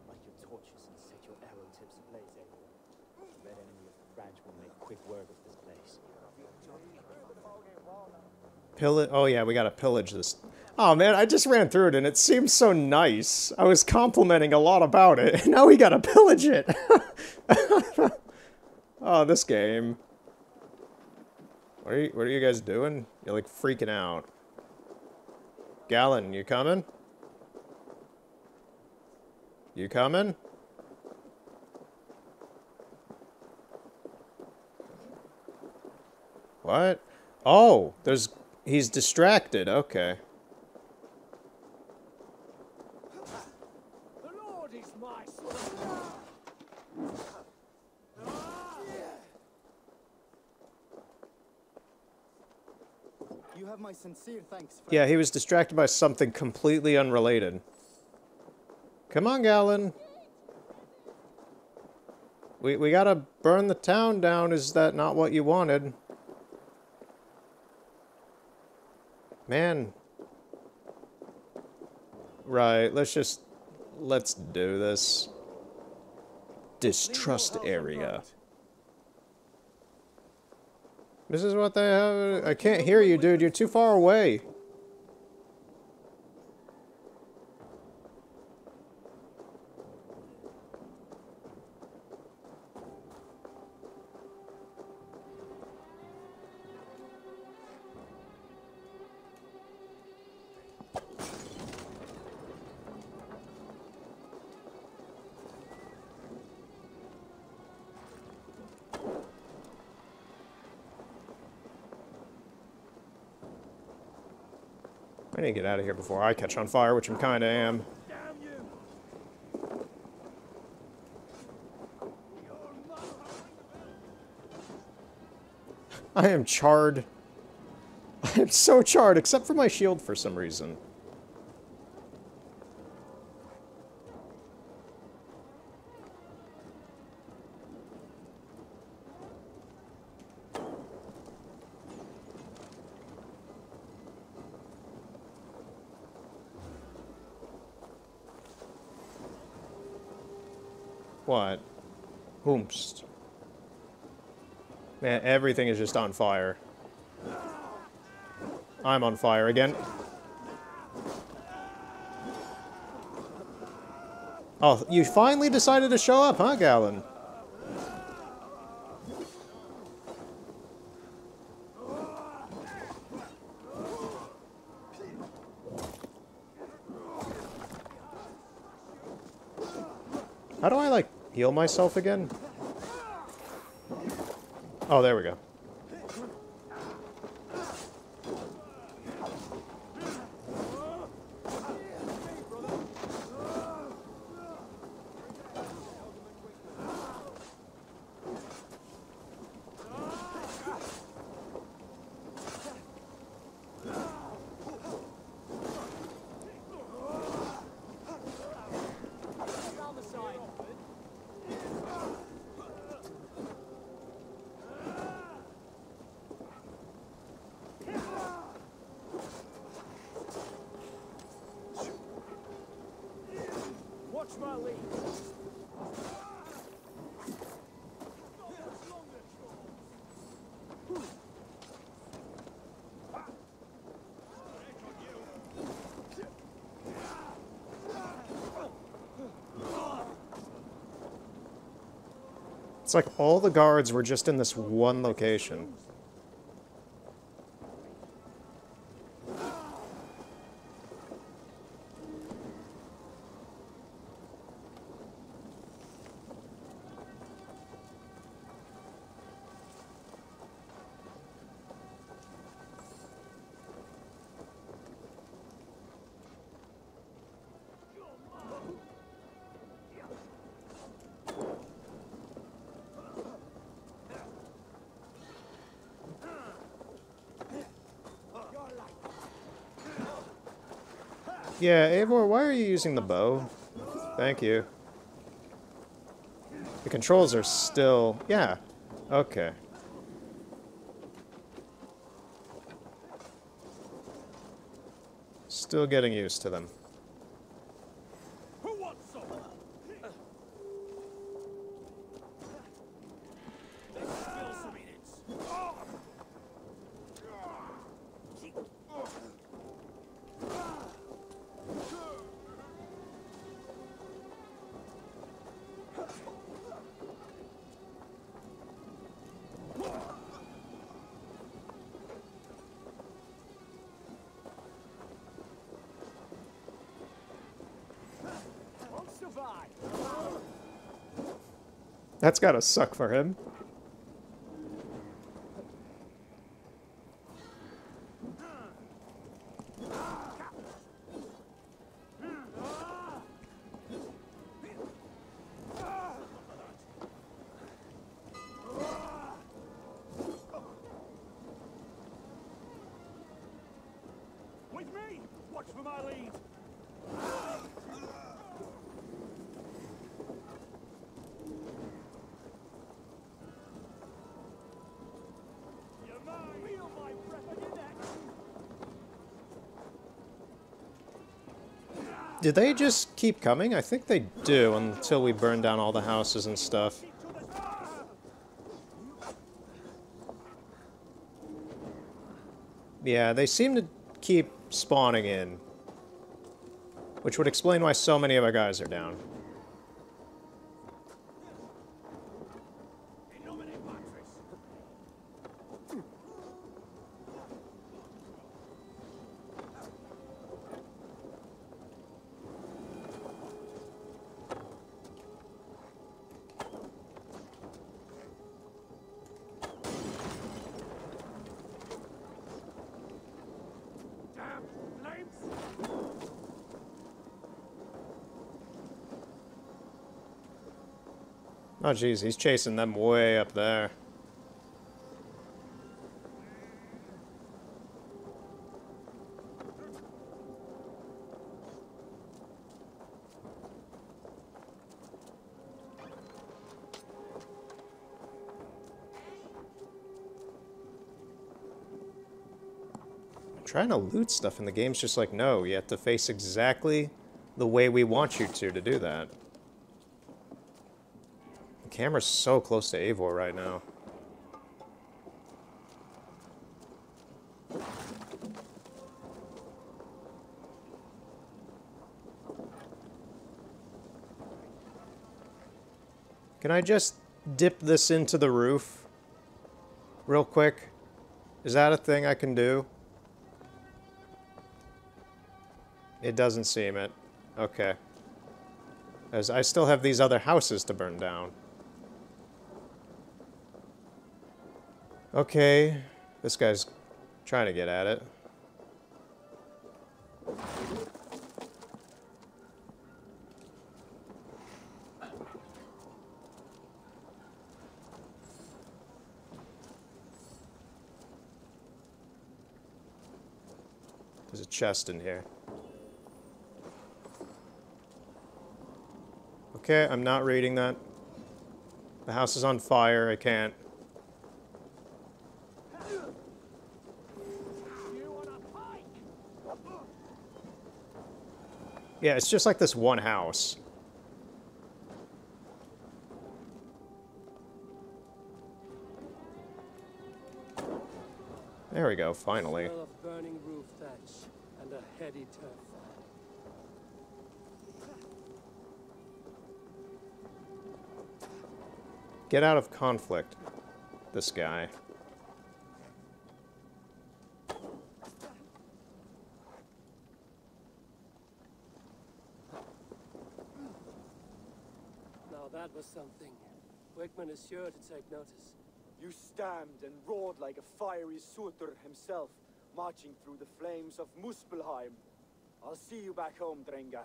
Light your torches and set your arrow tips ablaze everywhere. The red enemy of the branch will make quick work of this place. Oh yeah, we gotta pillage this. Oh man, I just ran through it and it seemed so nice. I was complimenting a lot about it, and now we gotta pillage it. Oh, this game. What are you guys doing? You're like freaking out. Gallon, you coming? You coming? What? Oh, he's distracted. Okay. The Lord is my sword. You have my sincere thanks. Yeah, he was distracted by something completely unrelated. Come on, Gallon. We gotta burn the town down. Is that not what you wanted? Man. Right, let's do this. Distrust area. This is what they have. I can't hear you, dude. You're too far away. I need to get out of here before I catch on fire, which I'm kind of am. I am charred. I am so charred, except for my shield for some reason. What? Whoomst. Man, everything is just on fire. I'm on fire again. Oh, you finally decided to show up, huh, Gallon? How do I, like, heal myself again? Oh, there we go. Watch my lead. It's like all the guards were just in this one location. Yeah, Eivor, why are you using the bow? Thank you. The controls are still... Yeah. Okay. Still getting used to them. Who wants some? Let's spill some in it. Won't survive. That's gotta suck for him. With me! Watch for my lead! You're mine! Feel my breath on your neck! Did they just keep coming? I think they do until we burn down all the houses and stuff. Yeah, they seem to keep spawning in. Which would explain why so many of our guys are down. Oh jeez, he's chasing them way up there. I'm trying to loot stuff and the game's just like, no, you have to face exactly the way we want you to do that. The camera's so close to Eivor right now. Can I just dip this into the roof? Real quick? Is that a thing I can do? It doesn't seem it. Okay. As I still have these other houses to burn down. Okay. This guy's trying to get at it. There's a chest in here. Okay, I'm not reading that. The house is on fire, I can't. Yeah, it's just like this one house. There we go, finally. Smell of burning roof thatch and a heady turf. Get out of conflict, this guy. Now that was something. Wickman is sure to take notice. You stamped and roared like a fiery Surtur himself, marching through the flames of Muspelheim. I'll see you back home, Drenga.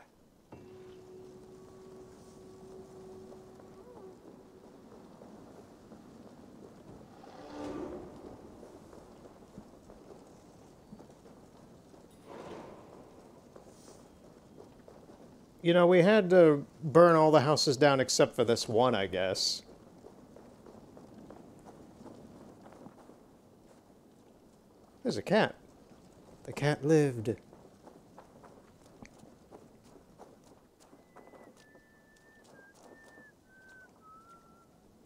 You know, we had to burn all the houses down except for this one, I guess. There's a cat. The cat lived.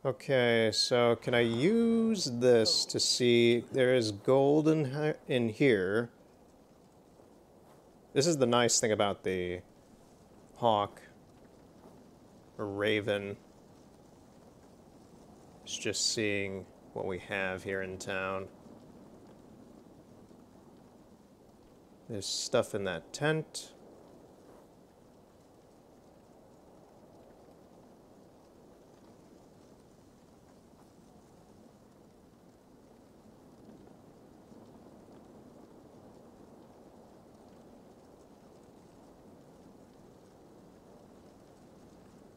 Okay, so can I use this to see there is gold in here? This is the nice thing about the hawk or raven. It's just seeing what we have here in town. There's stuff in that tent.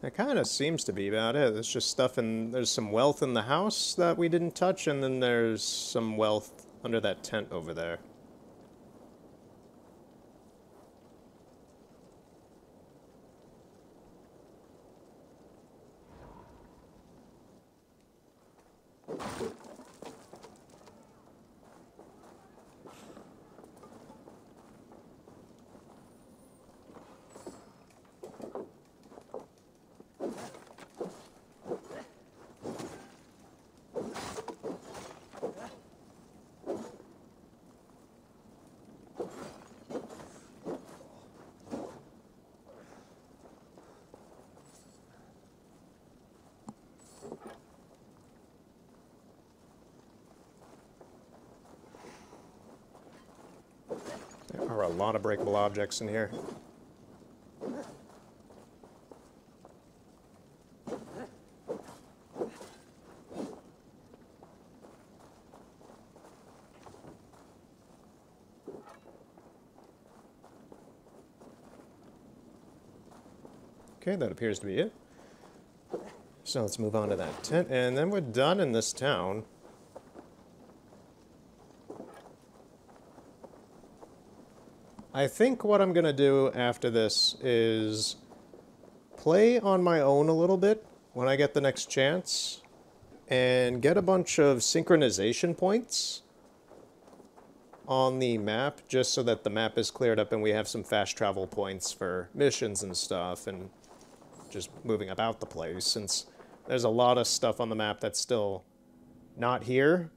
That kind of seems to be about it. There's just stuff there's some wealth in the house that we didn't touch, and then there's some wealth under that tent over there. There are a lot of breakable objects in here. Okay, that appears to be it. So let's move on to that tent, and then we're done in this town. I think what I'm gonna do after this is play on my own a little bit when I get the next chance and get a bunch of synchronization points on the map just so that the map is cleared up and we have some fast travel points for missions and stuff and just moving about the place, since there's a lot of stuff on the map that's still not here.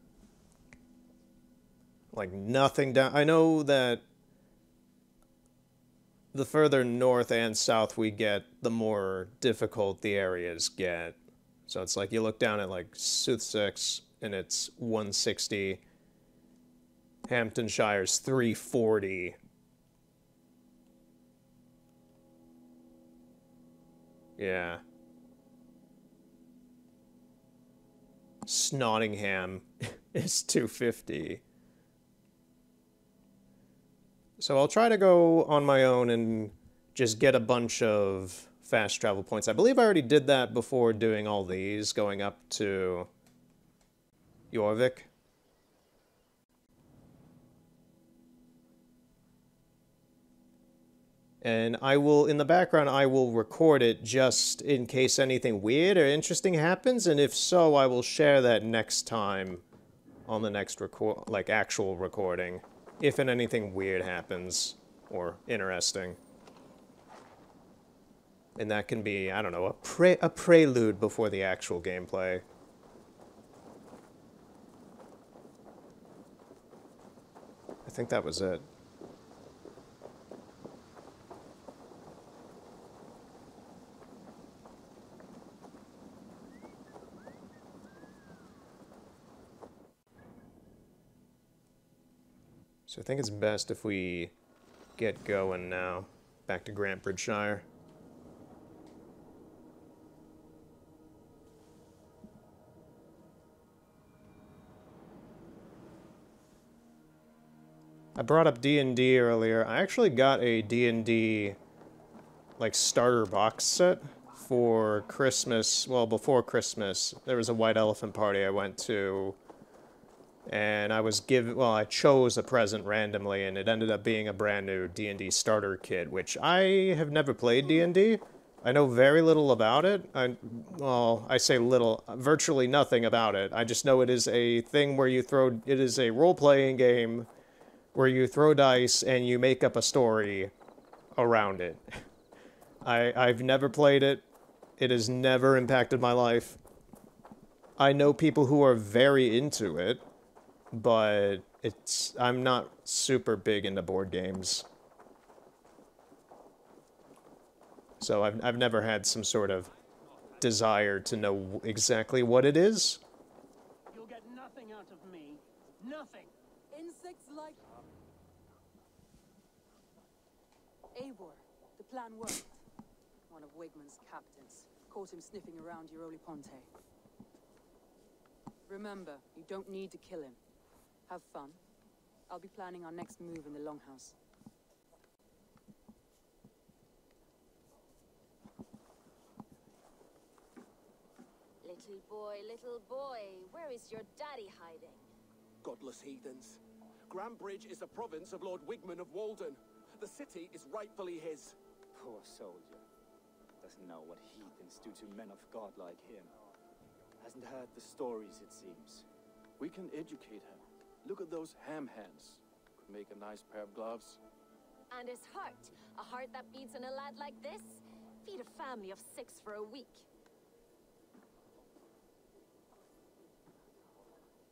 Like nothing down. I know that the further north and south we get, the more difficult the areas get. So it's like you look down at like Sussex and it's 160. Hamptonshire's 340. Yeah. Snottingham is 250. So I'll try to go on my own and just get a bunch of fast travel points. I believe I already did that before doing all these, going up to Jorvik. And I will, in the background, I will record it just in case anything weird or interesting happens, and if so, I will share that next time on the next actual recording. If anything weird happens, or interesting. And that can be, I don't know, a prelude before the actual gameplay. I think that was it. So I think it's best if we get going now. Back to Grantbridgeshire. I brought up D&D earlier. I actually got a D&D like starter box set for Christmas. Well, before Christmas, there was a White Elephant party I went to And I was given, well, I chose a present randomly, and it ended up being a brand new D&D starter kit, which I have never played D&D. I know very little about it. Well, I say little, virtually nothing about it. I just know it is a thing where you throw, it is a role-playing game where you throw dice and you make up a story around it. I've never played it. It has never impacted my life. I know people who are very into it, but I'm not super big into board games. So I've never had some sort of desire to know exactly what it is. You'll get nothing out of me. Nothing. Insects like... Eivor, the plan worked. One of Wigmund's captains. Caught him sniffing around Euroli Ponte. Remember, you don't need to kill him. Have fun. I'll be planning our next move in the Longhouse. Little boy, where is your daddy hiding? Godless heathens. Grambridge is a province of Lord Wigmund of Walden. The city is rightfully his. Poor soldier. Doesn't know what heathens do to men of God like him. Hasn't heard the stories, it seems. We can educate him. Look at those ham hands. Could make a nice pair of gloves. And his heart. A heart that beats in a lad like this? Feed a family of 6 for a week.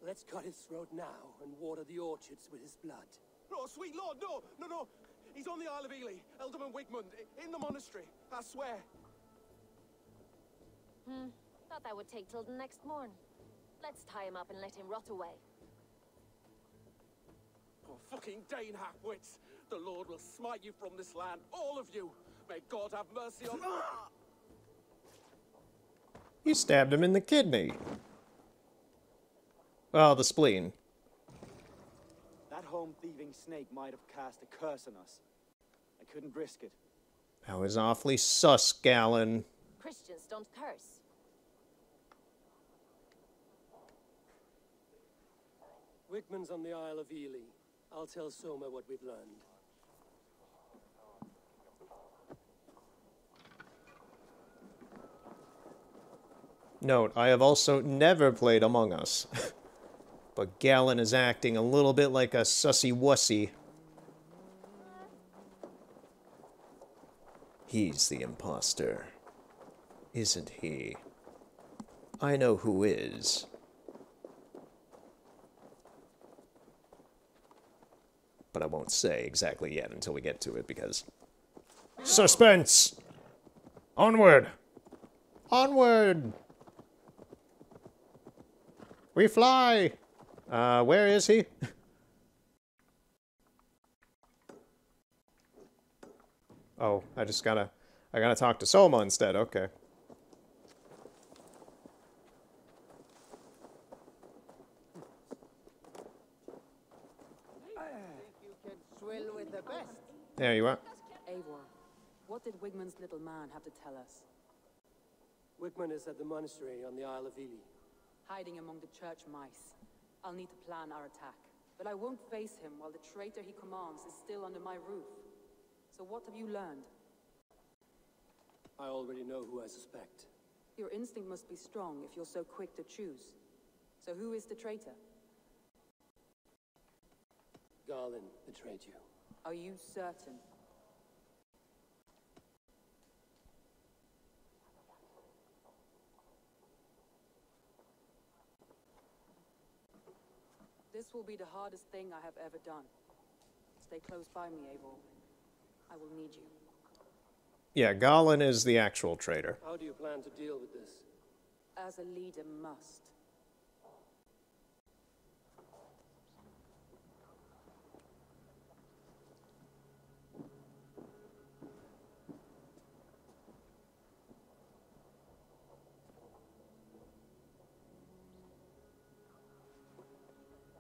Let's cut his throat now and water the orchards with his blood. Oh, sweet lord, no, no, no. He's on the Isle of Ely, Ealdorman Wigmund, in the monastery, I swear. Thought that would take till the next morn. Let's tie him up and let him rot away. Oh, fucking Dane half-wits. The Lord will smite you from this land, all of you. May God have mercy on... You stabbed him in the kidney. Well, the spleen. That home-thieving snake might have cast a curse on us. I couldn't risk it. That was awfully sus, Galen. Christians don't curse. Wigmund's on the Isle of Ely. I'll tell Soma what we've learned. Note, I have also never played Among Us. But Galen is acting a little bit like a sussy wussy. He's the imposter, isn't he? I know who is. But I won't say exactly yet until we get to it, because... Suspense! Onward! Onward! We fly! Where is he? Oh, I gotta talk to Soma instead, okay. There you are. Eivor, what did Wigmund's little man have to tell us? Wigmund is at the monastery on the Isle of Ely. Hiding among the church mice. I'll need to plan our attack. But I won't face him while the traitor he commands is still under my roof. So what have you learned? I already know who I suspect. Your instinct must be strong if you're so quick to choose. So who is the traitor? Garland betrayed you. Are you certain? This will be the hardest thing I have ever done. Stay close by me, Eivor. I will need you. Yeah, Galen is the actual traitor. How do you plan to deal with this? As a leader must.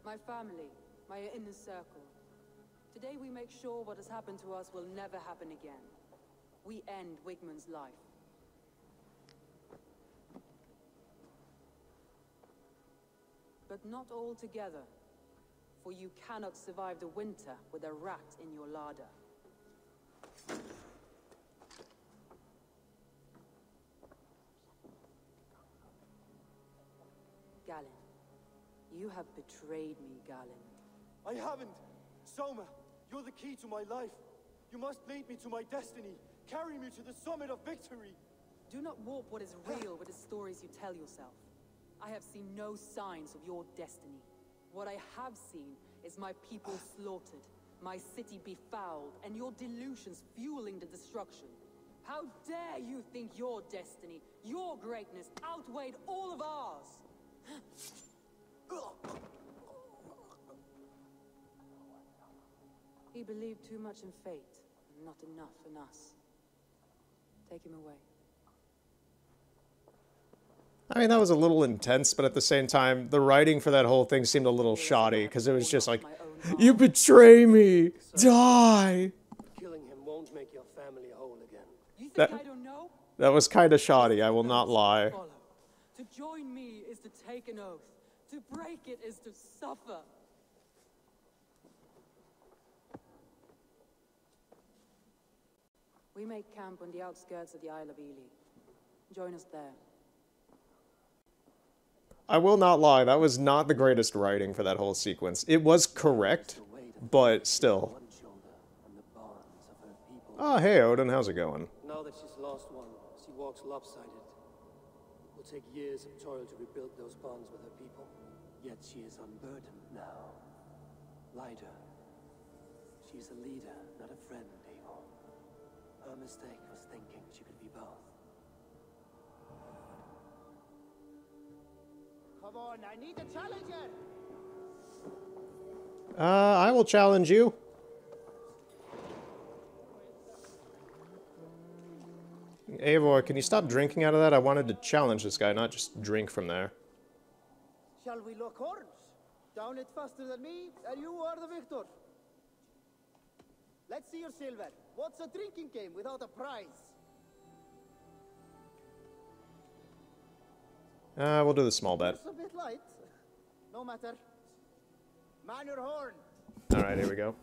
My family, my inner circle. Today we make sure what has happened to us will never happen again. We end Wigmund's life. But not all together. for you cannot survive the winter with a rat in your larder. Galen, you have betrayed me, Galen. I haven't! Soma, you're the key to my life. You must lead me to my destiny. Carry me to the summit of victory. Do not warp what is real with the stories you tell yourself. I have seen no signs of your destiny. What I have seen is my people slaughtered, my city befouled, and your delusions fueling the destruction. How dare you think your destiny, your greatness, outweighed all of ours? He believed too much in fate, and not enough in us. Take him away. I mean, that was a little intense, but at the same time, the writing for that whole thing seemed a little shoddy, because it was just like, you betray me! Die! Killing him won't make your family whole again. You think I don't know? That was kind of shoddy, I will not lie. To join me is to take an oath. To break it is to suffer. We make camp on the outskirts of the Isle of Ely. Join us there. I will not lie, that was not the greatest writing for that whole sequence. It was correct, but still. Oh, hey Odin, how's it going? Now that she's lost one, she walks lopsided. It will take years of toil to rebuild those bonds with her people. Yet she is unburdened now. Lighter. She's a leader, not a friend, Abel. Her mistake was thinking she could be both. Come on, I need a challenger! I will challenge you. Eivor, can you stop drinking out of that? I wanted to challenge this guy, not just drink from there. Shall we lock horns? Down it faster than me, and you are the victor. Let's see your silver. What's a drinking game without a prize? We'll do the small bet. It's a bit light. No matter. Man your horn. Alright, here we go.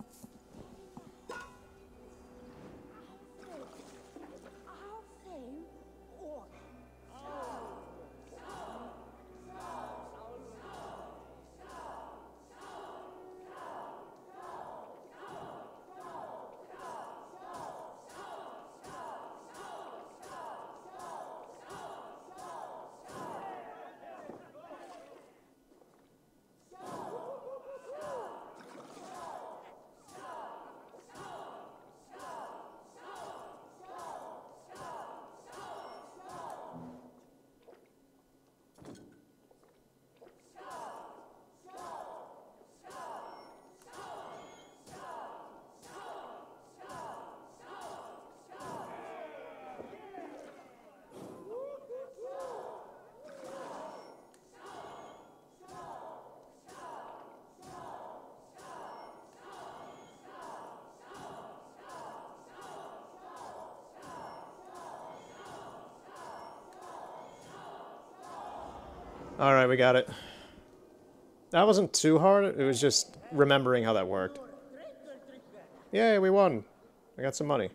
Alright, we got it. That wasn't too hard, it was just remembering how that worked. Yay, we won. I got some money.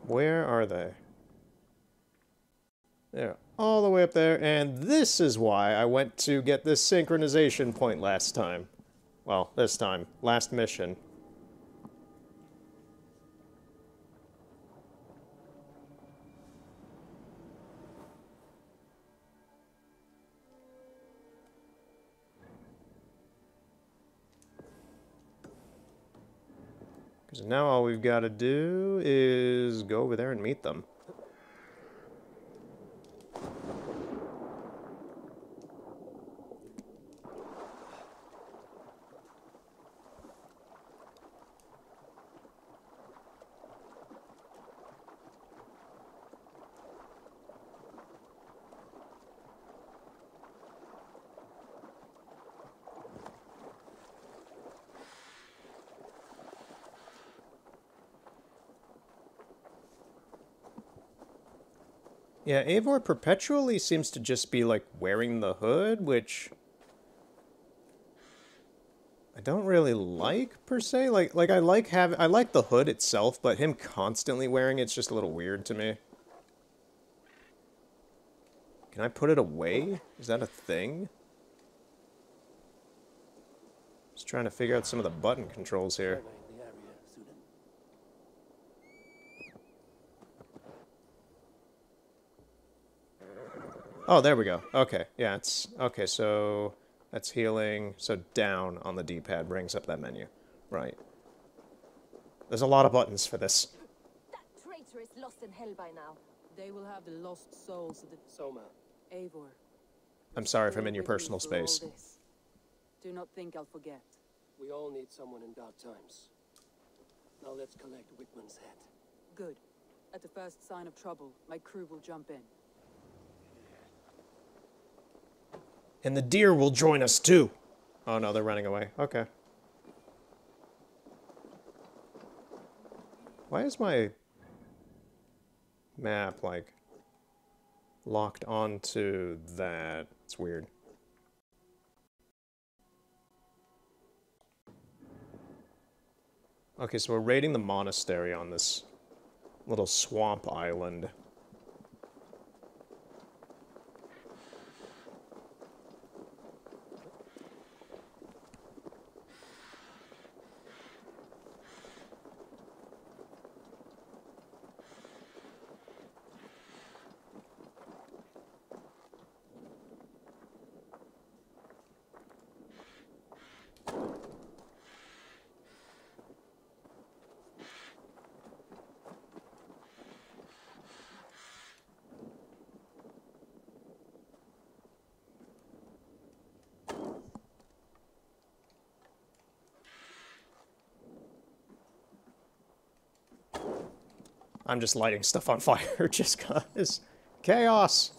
Where are they? They're all the way up there, and this is why I went to get this synchronization point last time. Well, this time. Last mission. Because now all we've got to do is go over there and meet them. Yeah, Eivor perpetually seems to just be, like, wearing the hood, which I don't really like, per se. I like the hood itself, but him constantly wearing it's just a little weird to me. Can I put it away? Is that a thing? Just trying to figure out some of the button controls here. Surveying the area, student. Oh, there we go. Okay, yeah, it's... Okay, so... That's healing. So down on the D-pad brings up that menu. Right. There's a lot of buttons for this. That traitor is lost in hell by now. They will have the lost souls of the Soma. Eivor. I'm sorry if I'm in your With me personal through all space. this. Do not think I'll forget. We all need someone in dark times. Now let's collect Whitman's head. Good. At the first sign of trouble, my crew will jump in. And the deer will join us too. Oh no, they're running away. Okay. Why is my map, like, locked onto that? It's weird. Okay, so we're raiding the monastery on this little swamp island. I'm just lighting stuff on fire just cause. Chaos!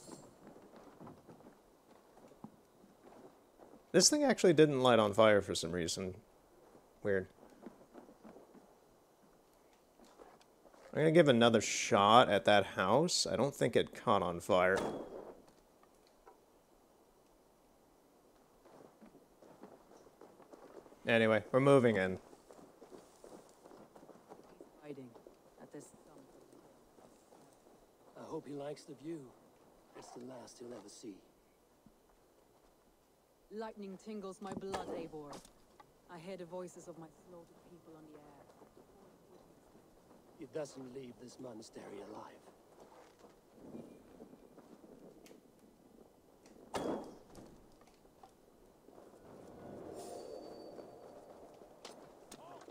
This thing actually didn't light on fire for some reason. Weird. I'm gonna give another shot at that house. I don't think it caught on fire. Anyway, we're moving in. Hiding at this I hope he likes the view. It's the last he'll ever see. lightning tingles my blood, Eivor. I hear the voices of my slaughtered people on the air. He doesn't leave this monastery alive.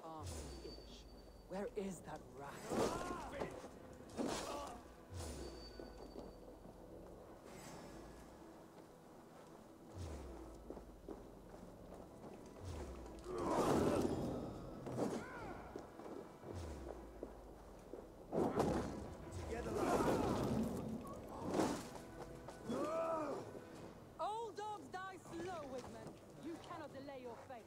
Ah, itch. Where is that rat? Old dogs die slow, Whitman. You cannot delay your fate.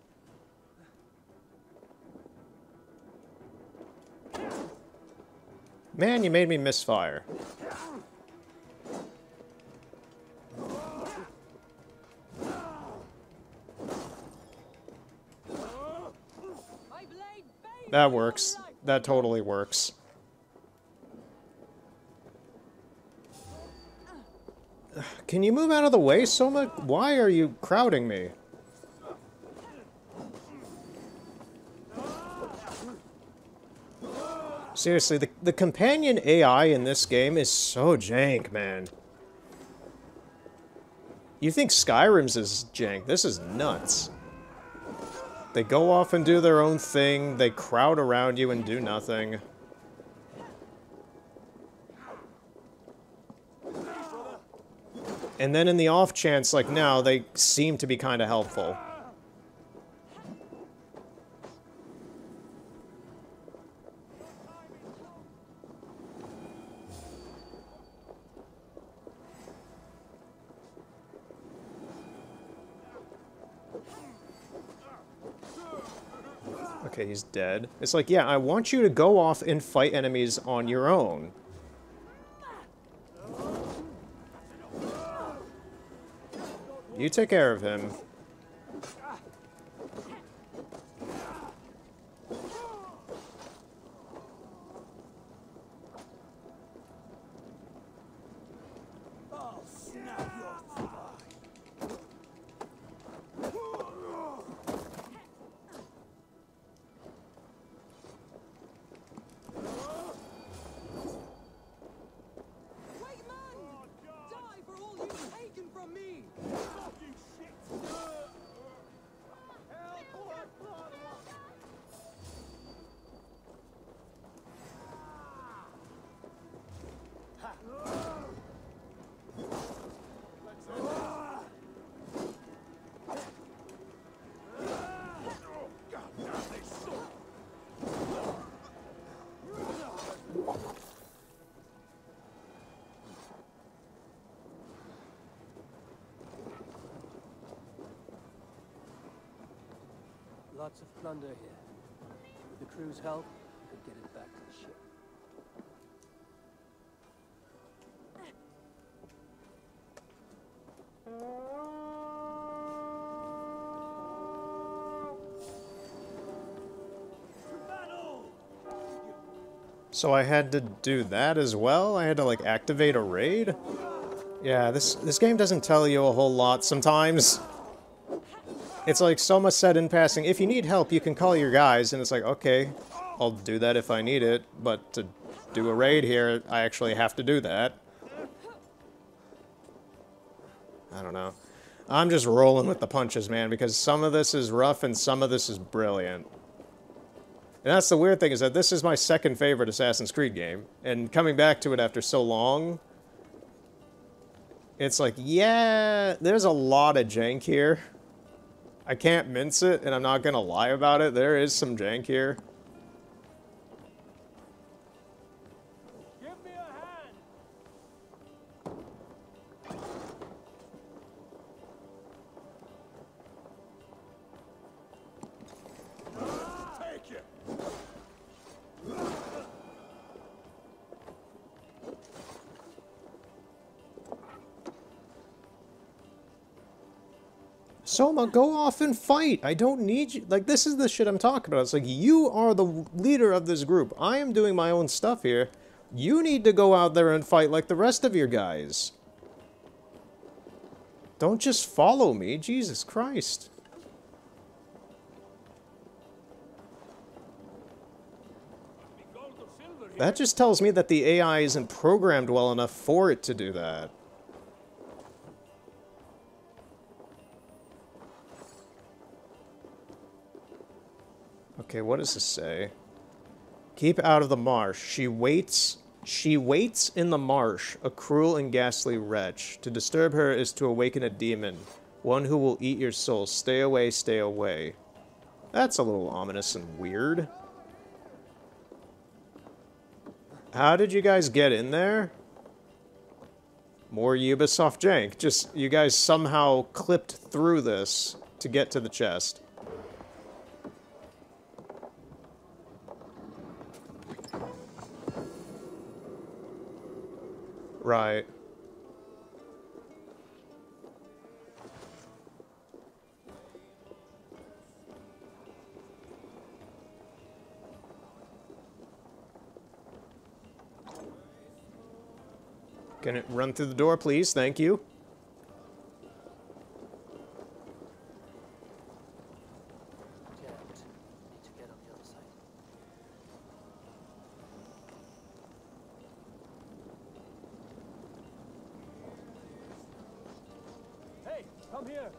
Man, you made me misfire. That works. That totally works. Can you move out of the way, Soma? Why are you crowding me? Seriously, the companion AI in this game is so jank, man. You think Skyrim's is jank. This is nuts. They go off and do their own thing, they crowd around you and do nothing. And then in the off chance, like now, they seem to be kind of helpful. Okay, he's dead. It's like, yeah, I want you to go off and fight enemies on your own. You take care of him. Lots of plunder here. With the crew's help, we could get it back to the ship. So I had to do that as well? I had to, like, activate a raid? Yeah, this game doesn't tell you a whole lot sometimes. It's like Soma said in passing, if you need help, you can call your guys, and it's like, okay, I'll do that if I need it, but to do a raid here, I actually have to do that. I don't know. I'm just rolling with the punches, man, because some of this is rough and some of this is brilliant. And that's the weird thing, is that this is my second favorite Assassin's Creed game, and coming back to it after so long, it's like, yeah, there's a lot of jank here. I can't mince it, and I'm not gonna lie about it. There is some jank here. Give me a hand! Take it! Soma, go off and fight. I don't need you. Like, this is the shit I'm talking about. It's like, you are the leader of this group. I am doing my own stuff here. You need to go out there and fight like the rest of your guys. Don't just follow me. Jesus Christ. That just tells me that the AI isn't programmed well enough for it to do that. Okay, what does this say? Keep out of the marsh. She waits in the marsh, a cruel and ghastly wretch. To disturb her is to awaken a demon, one who will eat your soul. Stay away, stay away. That's a little ominous and weird. How did you guys get in there? More Ubisoft jank. Just, you guys somehow clipped through this to get to the chest. Right. Can it run through the door, please? Thank you. Can't. Need to get on the other side. Hey, come here!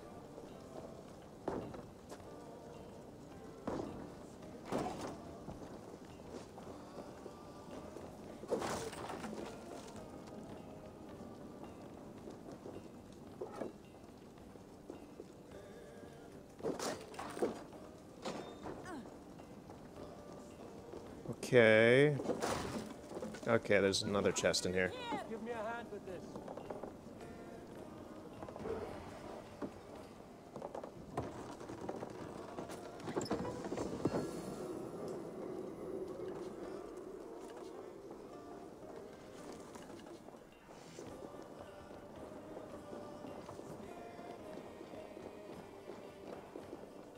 Okay. Okay, there's another chest in here. Give me a hand with this.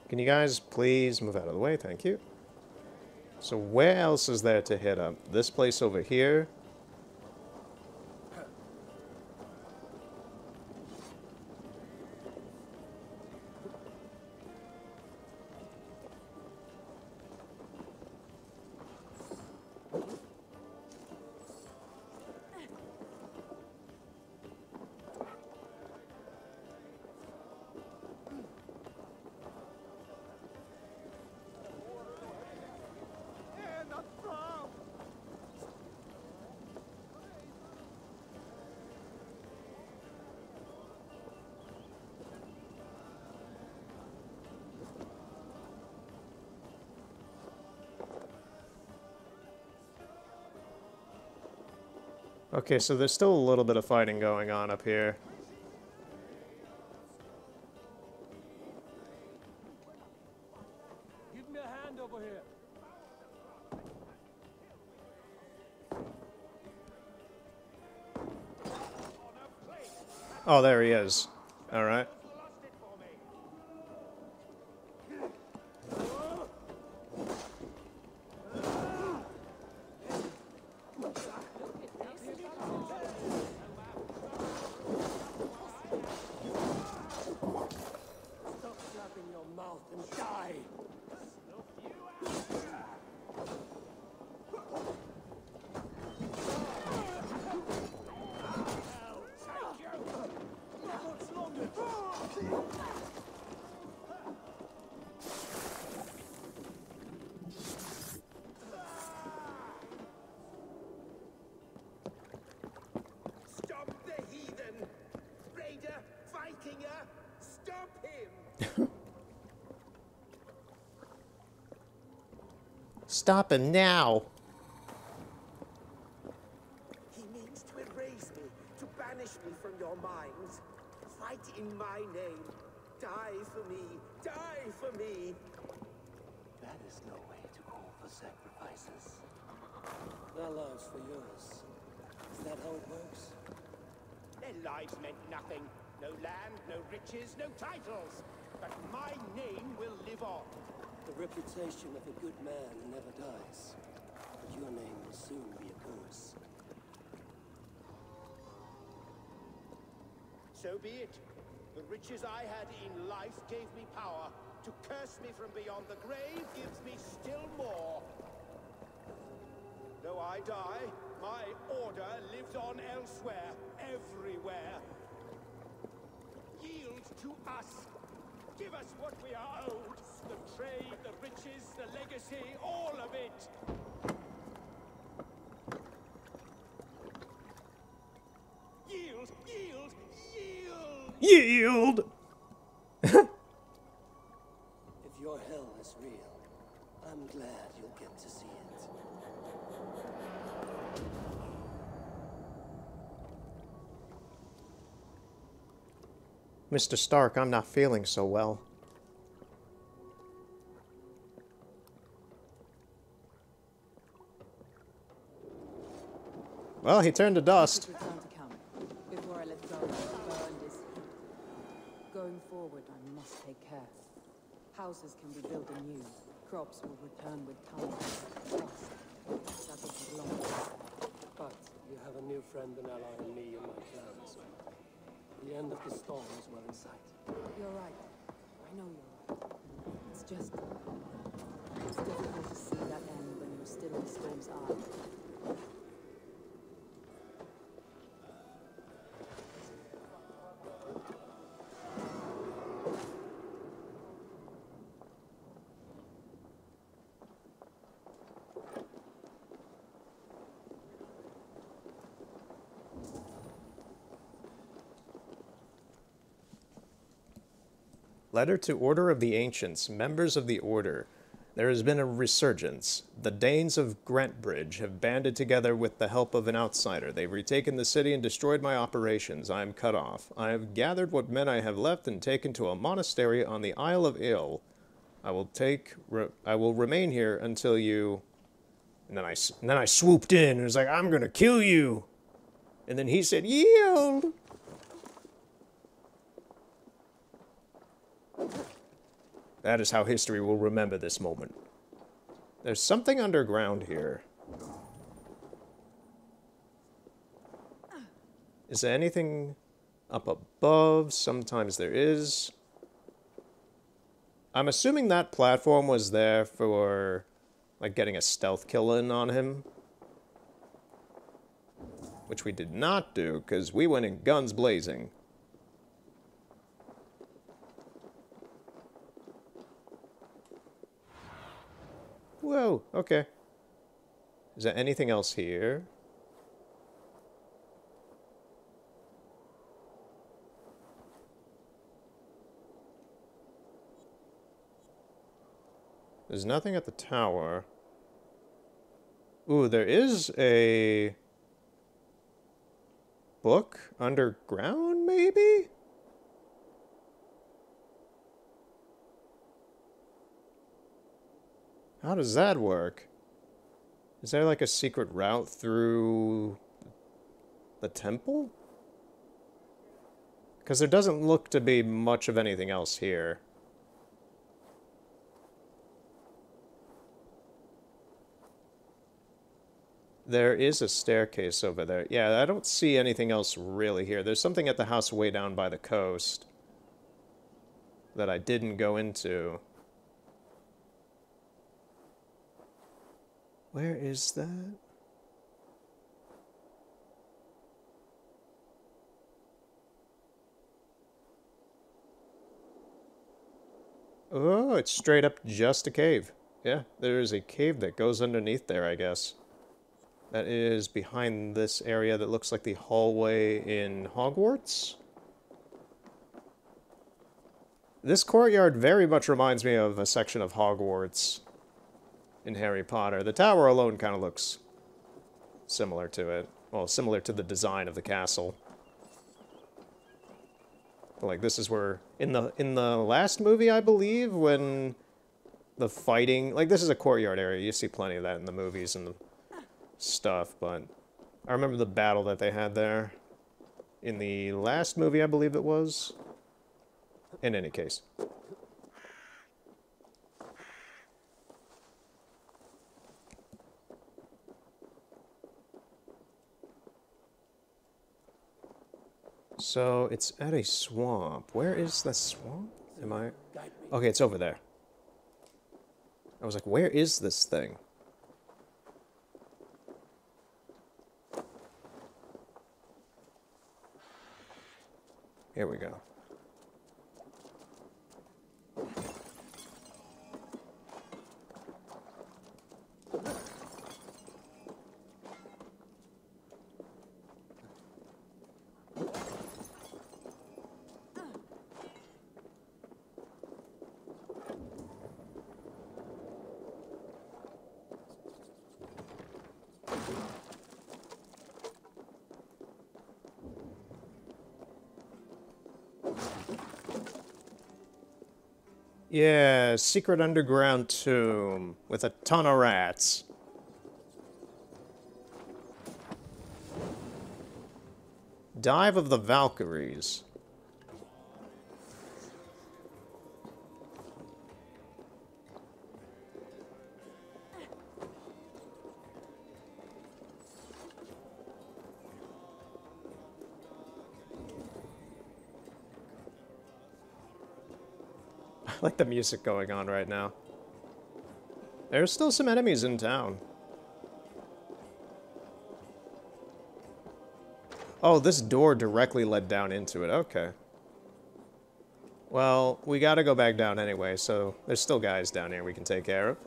Can you guys please move out of the way? Thank you. So where else is there to hit up? This place over here? Okay, so there's still a little bit of fighting going on up here. Give me a hand over here. Oh, there he is. Alright. Stop flapping your mouth and die. Stop the heathen! Raider, Vikinger, stop him! Stop him now! He means to erase me, to banish me from your minds. Fight in my name. Die for me. Die for me. That is no way to call for sacrifices. Their lives for yours. Is that how it works? Their lives meant nothing. No land, no riches, no titles. But my name will live on. The reputation of a good man never dies. But your name will soon be a curse. So be it. The riches I had in life gave me power. To curse me from beyond the grave gives me still more. Though I die, my order lives on elsewhere, everywhere. Yield to us. Give us what we are owed. The trade, the riches, the legacy, all of it. Yield, yield, yield! Yield! If your hell is real, I'm glad you'll get to see it. Mr. Stark, I'm not feeling so well. Well, he turned to dust. Return to camp before I let go and burn this heat. Going forward, I must take care. Houses can be built anew. Crops will return with time. Trust. That will be long. But you have a new friend and ally in me and my plans. The end of the storm is well in sight. You're right. I know you're right. It's just... It's difficult to see that end when you're still in the storm's eye. Letter to Order of the Ancients, members of the Order. There has been a resurgence. The Danes of Grantbridge have banded together with the help of an outsider. They've retaken the city and destroyed my operations. I am cut off. I have gathered what men I have left and taken to a monastery on the Isle of Ill. I will remain here until you... And then I swooped in and was like, I'm gonna kill you! And then he said, yield! That is how history will remember this moment. There's something underground here. Is there anything up above? Sometimes there is. I'm assuming that platform was there for, like, getting a stealth kill in on him. Which we did not do, because we went in guns blazing. Whoa, okay. Is there anything else here? There's nothing at the tower. Ooh, there is a book underground, maybe? How does that work? Is there like a secret route through the temple? Because there doesn't look to be much of anything else here. There is a staircase over there. Yeah, I don't see anything else really here. There's something at the house way down by the coast that I didn't go into. Where is that? Oh, it's straight up just a cave. Yeah, there is a cave that goes underneath there, I guess. That is behind this area that looks like the hallway in Hogwarts. This courtyard very much reminds me of a section of Hogwarts in Harry Potter. The tower alone kind of looks similar to it. Well, similar to the design of the castle. But, like, this is where, in the last movie, I believe, when the fighting, like, this is a courtyard area. You see plenty of that in the movies and the stuff, but I remember the battle that they had there in the last movie, I believe it was. In any case. So, it's at a swamp. Where is the swamp? Am I... Okay, it's over there. I was like, where is this thing? Here we go. Yeah, secret underground tomb with a ton of rats. Dive of the Valkyries. I like the music going on right now. There's still some enemies in town. Oh, this door directly led down into it. Okay. Well, we gotta go back down anyway, so there's still guys down here we can take care of.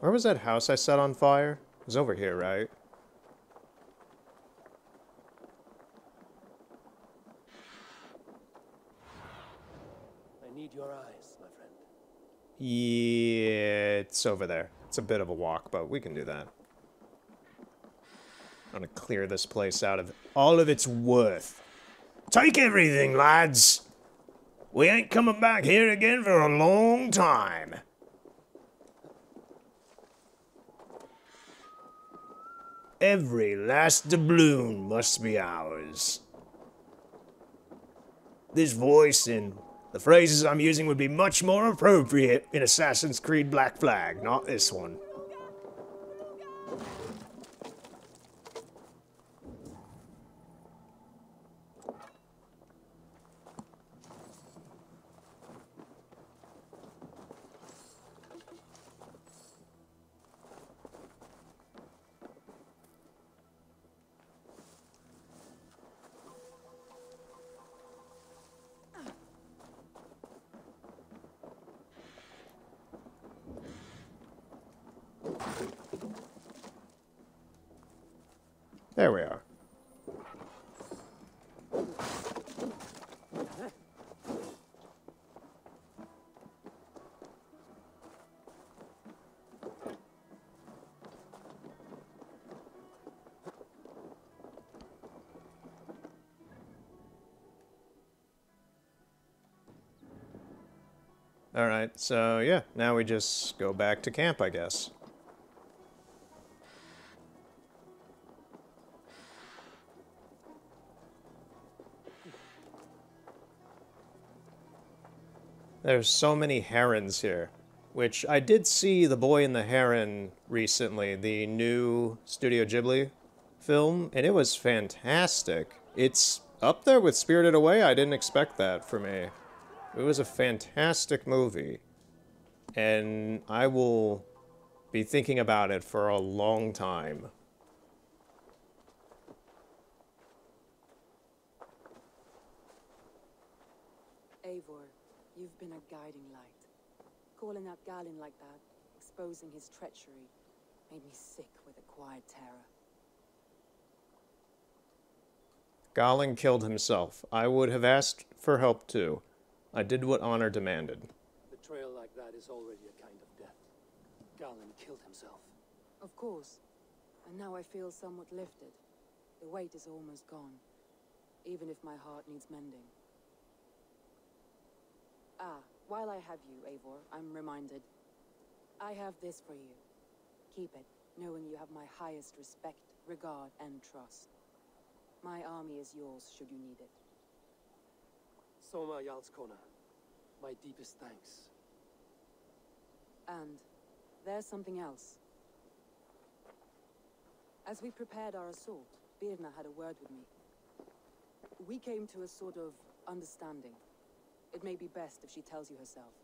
Where was that house I set on fire? It was over here, right? need your eyes, my friend. Yeah, it's over there. It's a bit of a walk, but we can do that. I'm gonna clear this place out of all of its worth. Take everything, lads! We ain't coming back here again for a long time. Every last doubloon must be ours. This voice and the phrases I'm using would be much more appropriate in Assassin's Creed Black Flag, not this one. There we are. Alright, so yeah, now we just go back to camp, I guess. There's so many herons here, which I did see The Boy and the Heron recently, the new Studio Ghibli film, and it was fantastic. It's up there with Spirited Away. I didn't expect that for me. It was a fantastic movie, and I will be thinking about it for a long time. Eivor, you've been a guiding light. Calling out Galin like that, exposing his treachery, made me sick with a quiet terror. Galin killed himself. I would have asked for help too. I did what honor demanded. Betrayal like that is already a kind of death. Galin killed himself. Of course. And now I feel somewhat lifted. The weight is almost gone, even if my heart needs mending. Ah, while I have you, Eivor, I'm reminded. I have this for you. Keep it, knowing you have my highest respect, regard, and trust. My army is yours, should you need it. Soma Jarlskona, my deepest thanks. And there's something else. As we prepared our assault, Birna had a word with me. We came to a sort of understanding. It may be best if she tells you herself.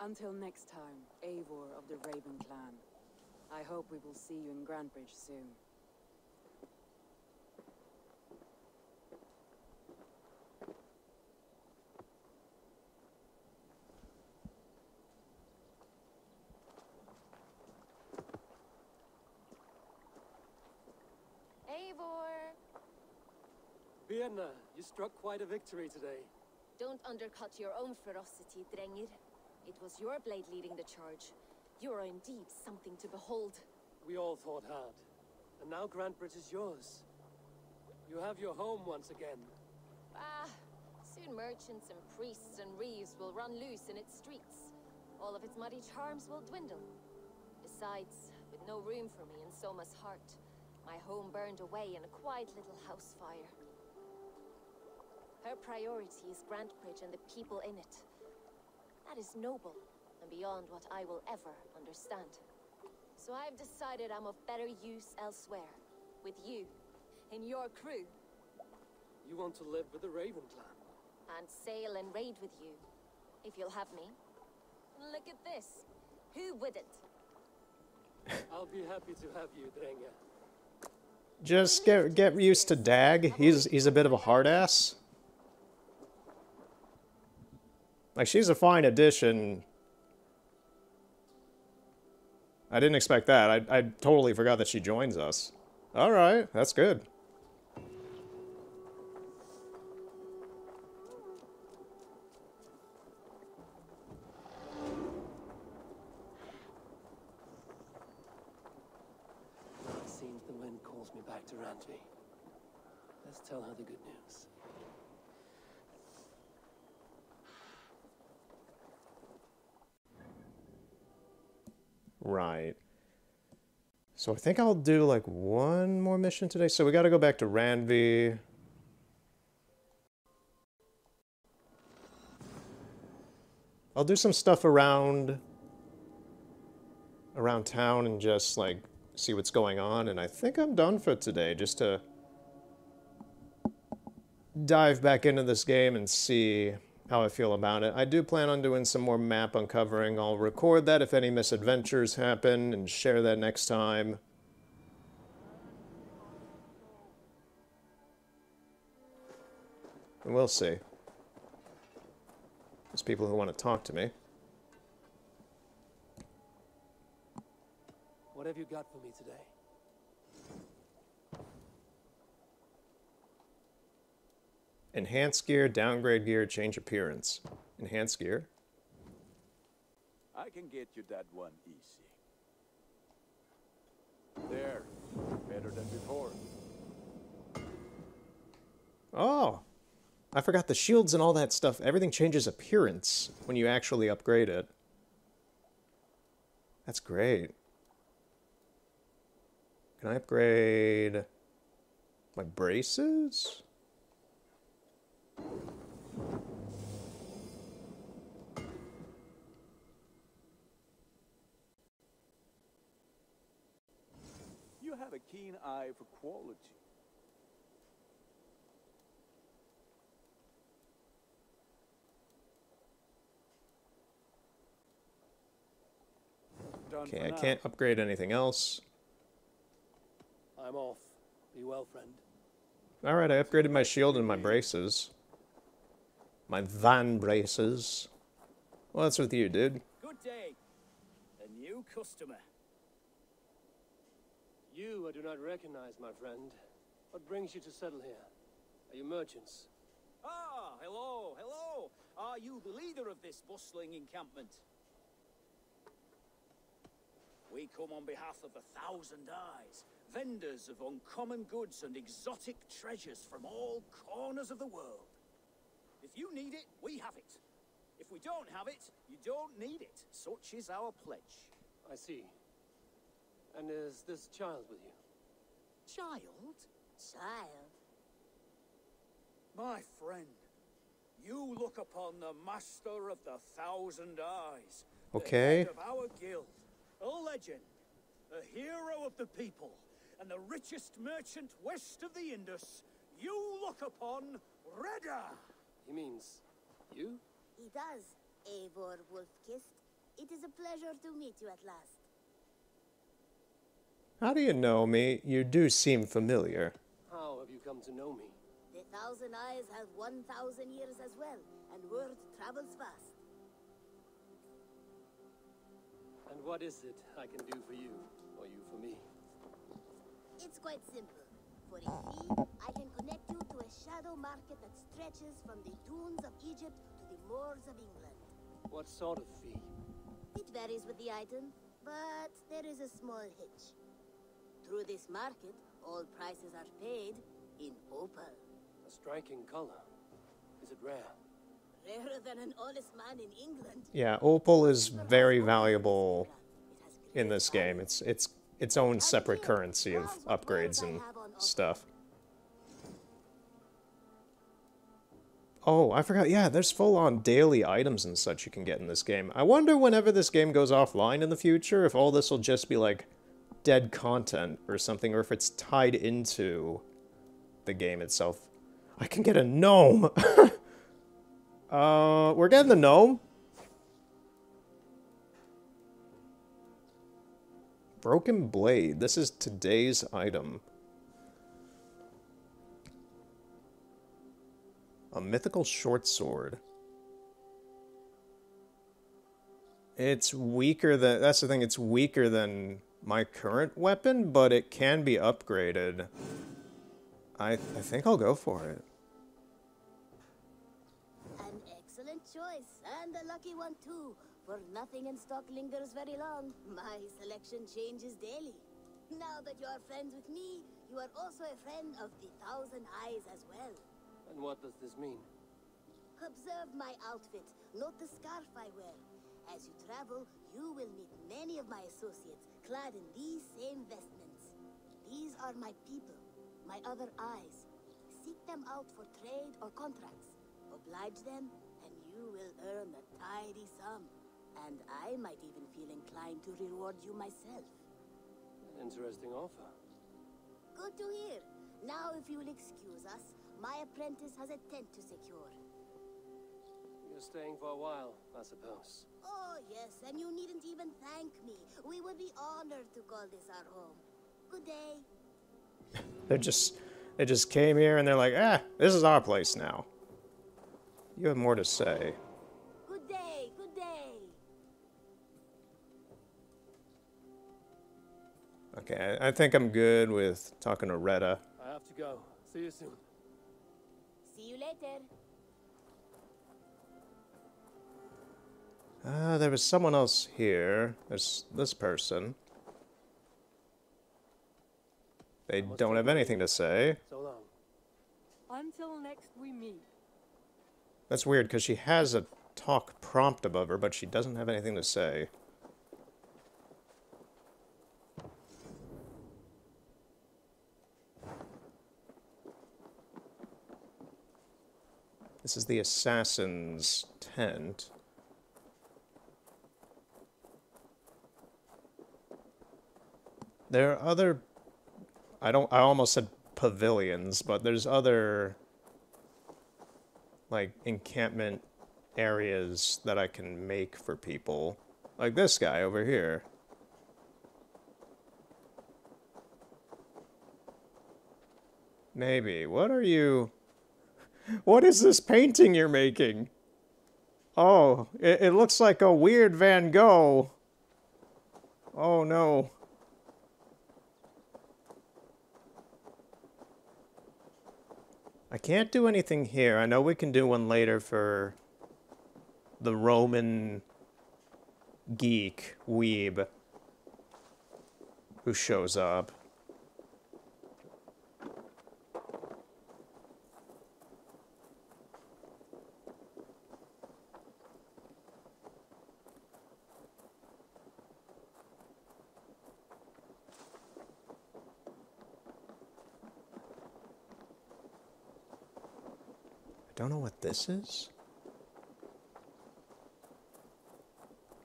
Until next time, Eivor of the Raven Clan. I hope we will see you in Grantebridge soon. Eivor! Birna, you struck quite a victory today. Don't undercut your own ferocity, Drengir. It was your blade leading the charge. You are indeed something to behold. We all fought hard. And now Grantebridge is yours. You have your home once again. Ah, soon merchants and priests and reeves will run loose in its streets. All of its muddy charms will dwindle. Besides, with no room for me in Soma's heart, my home burned away in a quiet little house fire. Her priority is Grantebridge and the people in it. That is noble, and beyond what I will ever understand. So I've decided I'm of better use elsewhere. With you, in your crew. You want to live with the Raven Clan? And sail and raid with you, if you'll have me. Look at this. Who wouldn't? I'll be happy to have you, Drengir. Just get used to Dag. He's a bit of a hard ass. Like, she's a fine addition. I didn't expect that. I totally forgot that she joins us. Alright, that's good. back to Randvi. Let's tell her the good news. Right. So I think I'll do like one more mission today. So we got to go back to Randvi. I'll do some stuff around town and just like see what's going on, and I think I'm done for today, just to dive back into this game and see how I feel about it. I do plan on doing some more map uncovering. I'll record that if any misadventures happen and share that next time. And we'll see. There's people who want to talk to me. What have you got for me today? Enhance gear, downgrade gear, change appearance. Enhance gear. I can get you that one easy. There. Better than before. Oh! I forgot the shields and all that stuff. Everything changes appearance when you actually upgrade it. That's great. Can I upgrade my braces? You have a keen eye for quality. Okay, I can't upgrade anything else. I'm off. Be well, friend. Alright, I upgraded my shield and my braces. My van braces. What's with you, dude? Good day. A new customer. You I do not recognize, my friend. What brings you to settle here? Are you merchants? Ah, hello, hello. Are you the leader of this bustling encampment? We come on behalf of 1,000 Eyes, vendors of uncommon goods and exotic treasures from all corners of the world. If you need it, we have it. If we don't have it, you don't need it. Such is our pledge. I see. And is this child with you? Child? Child? My friend, you look upon the master of the 1,000 Eyes. Okay. The head of our guild. A legend. A hero of the people. And the richest merchant west of the Indus. You look upon Reda. He means you? He does, Eivor Wolf-Kissed. It is a pleasure to meet you at last. How do you know me? You do seem familiar. How have you come to know me? The 1,000 Eyes have 1,000 years as well, and word travels fast. And what is it I can do for you, or you for me? It's quite simple. For a fee, I can connect you to a shadow market that stretches from the dunes of Egypt to the moors of England. What sort of fee? It varies with the item, but there is a small hitch. Through this market, all prices are paid in opal. A striking color. Is it rare? Rarer than an honest man in England. Yeah, opal is very valuable in this game. It's its own separate currency of upgrades and stuff. Oh, I forgot. Yeah, there's full-on daily items and such you can get in this game. I wonder whenever this game goes offline in the future, if all this will just be like dead content or something, or if it's tied into the game itself. I can get a gnome! We're getting the gnome. Broken blade. This is today's item. A mythical short sword. It's weaker than... That's the thing, it's weaker than my current weapon, but it can be upgraded. I think I'll go for it. An excellent choice, and a lucky one too. For nothing in stock lingers very long. My selection changes daily. Now that you are friends with me, You are also a friend of the Thousand Eyes as well. And what does this mean? Observe my outfit. Note the scarf I wear. As you travel, you will meet many of my associates clad in these same vestments. These are my people, my other eyes. Seek them out for trade or contracts. Oblige them, and you will earn a tidy sum. And I might even feel inclined to reward you myself. An interesting offer. Good to hear. Now, if you will excuse us, my apprentice has a tent to secure. You're staying for a while, I suppose. Oh, yes, and you needn't even thank me. We would be honored to call this our home. Good day. They just came here and they're like, this is our place now. You have more to say. Good day, good day. Okay, I think I'm good with talking to Retta. I have to go. See you soon. See you later. There was someone else here. There's this person. They don't have anything to say. So long. Until next we meet. That's weird, because she has a talk prompt above her, but she doesn't have anything to say. This is the assassin's tent. There are other... I almost said pavilions, but there's other... like, encampment areas that I can make for people. Like this guy over here. Maybe. What are you... What is this painting you're making? Oh, it looks like a weird Van Gogh. Oh no. I can't do anything here. I know we can do one later for the Roman geek, weeb, who shows up. I don't know what this is.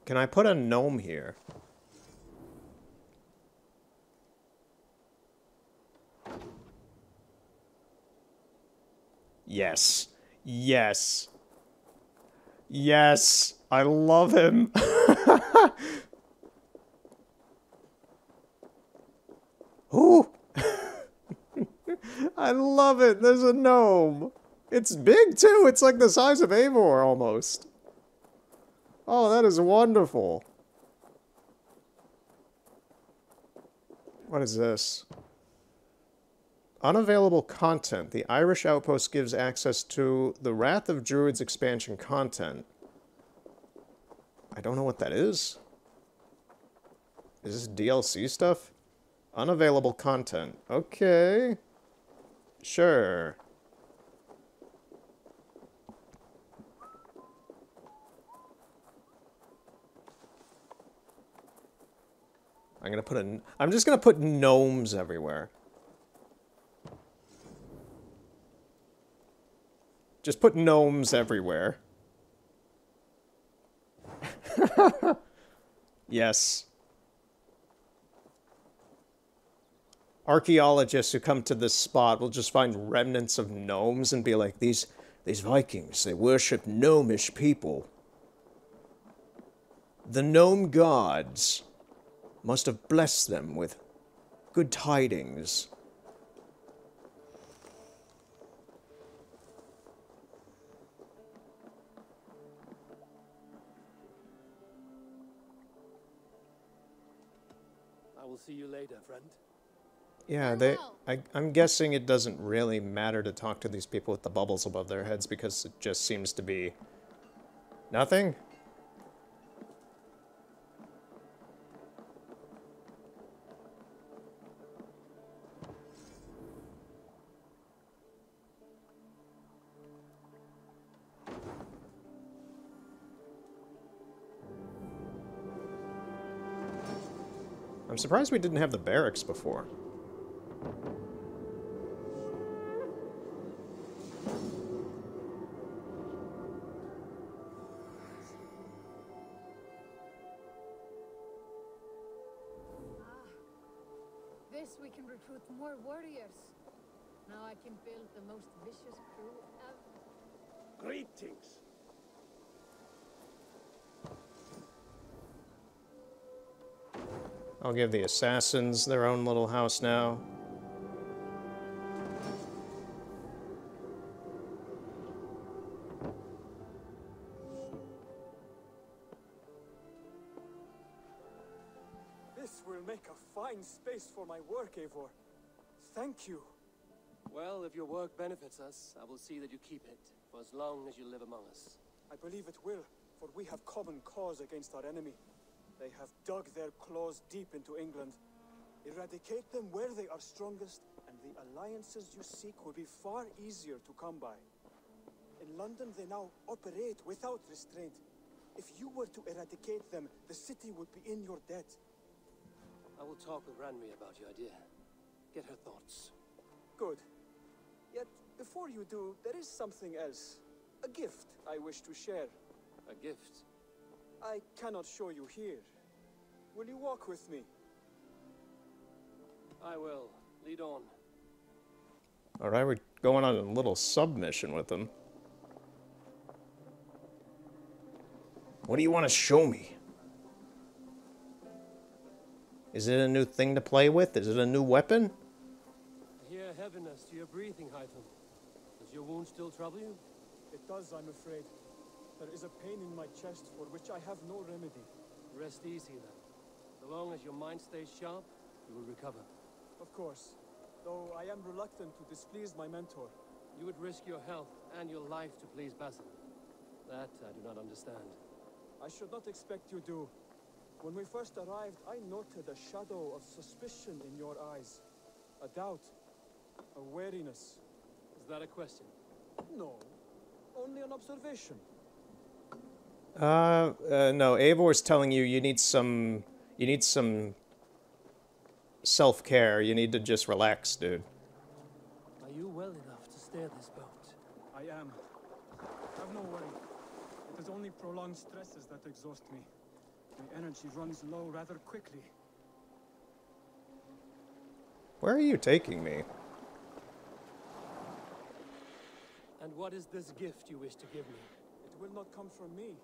Can I put a gnome here? Yes. Yes. Yes. I love him. Ooh. I love it. There's a gnome. It's big, too. It's like the size of Eivor, almost. Oh, that is wonderful. What is this? Unavailable content. The Irish Outpost gives access to the Wrath of Druids expansion content. I don't know what that is. Is this DLC stuff? Unavailable content. Okay. Sure. I'm just gonna put gnomes everywhere. Just put gnomes everywhere. Yes. Archaeologists who come to this spot will just find remnants of gnomes and be like, these Vikings, they worship gnomish people. The gnome gods must have blessed them with good tidings. I will see you later, friend. Yeah, I'm guessing it doesn't really matter to talk to these people with the bubbles above their heads because it just seems to be nothing. I'm surprised we didn't have the barracks before. This we can recruit more warriors. Now I can build the most vicious crew ever. Greetings. I'll give the assassins their own little house now. This will make a fine space for my work, Eivor. Thank you. Well, if your work benefits us, I will see that you keep it, for as long as you live among us. I believe it will, for we have common cause against our enemy. They have dug their claws deep into England. Eradicate them where they are strongest, and the alliances you seek will be far easier to come by. In London, they now operate without restraint. If you were to eradicate them, the city would be in your debt. I will talk with Ranri about your idea. Get her thoughts. Good. Yet, before you do, there is something else. A gift I wish to share. A gift? I cannot show you here. Will you walk with me? I will. Lead on. Alright, we're going on a little submission with them. What do you want to show me? Is it a new thing to play with? Is it a new weapon? I hear heaviness to your breathing, Hytham. Does your wound still trouble you? It does, I'm afraid. There is a pain in my chest for which I have no remedy. Rest easy, then. So long as your mind stays sharp, you will recover. Of course. Though I am reluctant to displease my mentor. You would risk your health and your life to please Basil. That I do not understand. I should not expect you do. When we first arrived, I noted a shadow of suspicion in your eyes. A doubt. A wariness. Is that a question? No. Only an observation. No, Eivor's telling you you need some self-care. You need to just relax, dude. Are you well enough to steer this boat? I am. Have no worry. It is only prolonged stresses that exhaust me. My energy runs low rather quickly. Where are you taking me? And what is this gift you wish to give me? It will not come from me.